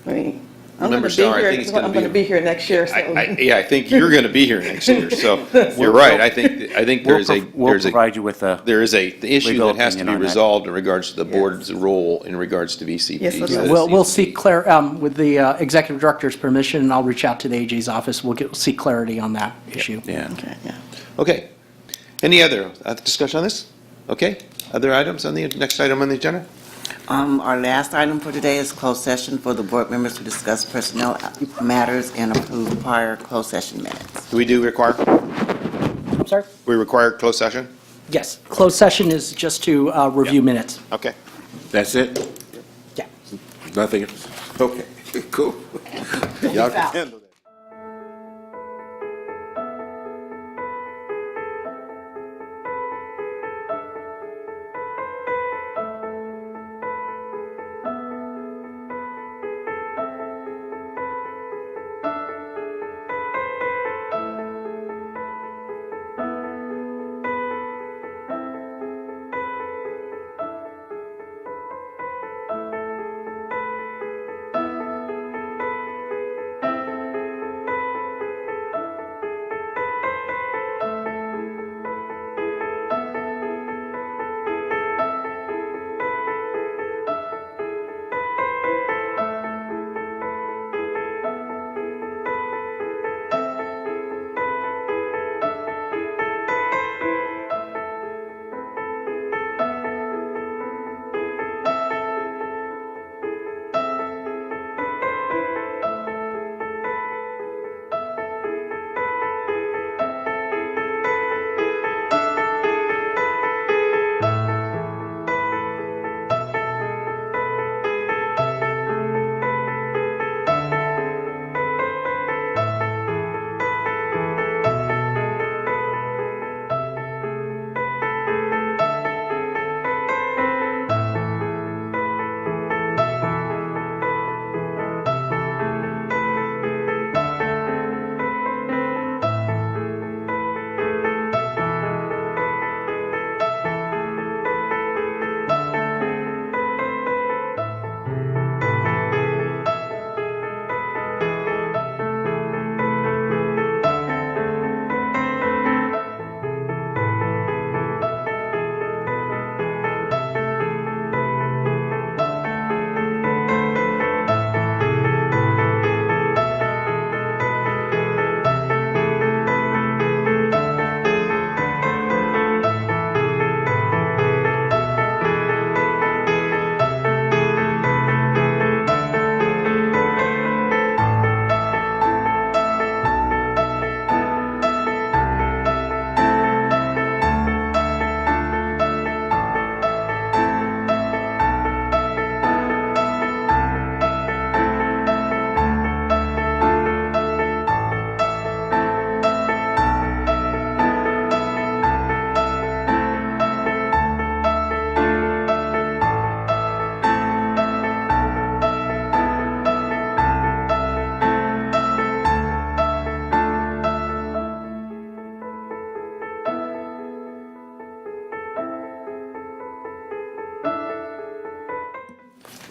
[SPEAKER 3] I mean, I'm going
[SPEAKER 2] Member
[SPEAKER 3] to be
[SPEAKER 2] Starr, I
[SPEAKER 3] here,
[SPEAKER 2] think it's gonna
[SPEAKER 3] I'm going to be here next year, so.
[SPEAKER 2] Yeah, I think you're going to be here next year, so you're right. I think
[SPEAKER 17] We'll provide you with a
[SPEAKER 2] there is a issue
[SPEAKER 17] legal
[SPEAKER 2] that has to
[SPEAKER 17] opinion
[SPEAKER 2] be
[SPEAKER 17] on that.
[SPEAKER 2] resolved in regards to the board's role in regards to VCPs.
[SPEAKER 3] Yes, let's-
[SPEAKER 2] That
[SPEAKER 14] We'll
[SPEAKER 2] needs to
[SPEAKER 14] seek
[SPEAKER 2] be-
[SPEAKER 14] with the executive director's permission, and I'll reach out to the AG's office. We'll seek clarity on that issue.
[SPEAKER 8] Yeah.
[SPEAKER 3] Okay, yeah.
[SPEAKER 2] Okay. Any other discussion on this? Okay. Other items on the next item on the agenda?
[SPEAKER 1] Our last item for today is closed session for the board members to discuss personnel matters and approve prior closed session minutes.
[SPEAKER 2] Do we require?
[SPEAKER 14] I'm sorry?
[SPEAKER 2] We require closed session?
[SPEAKER 14] Yes, closed session is just to review minutes.
[SPEAKER 2] Okay.
[SPEAKER 8] That's it?
[SPEAKER 14] Yeah.
[SPEAKER 8] Nothing else? Okay, cool. Y'all can handle that.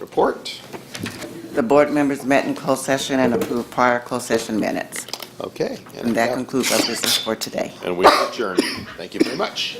[SPEAKER 2] report.
[SPEAKER 1] The board members met in closed session and approved prior closed session minutes.
[SPEAKER 2] Okay.
[SPEAKER 1] And that concludes our business for today.
[SPEAKER 2] And we adjourn. Thank you very much.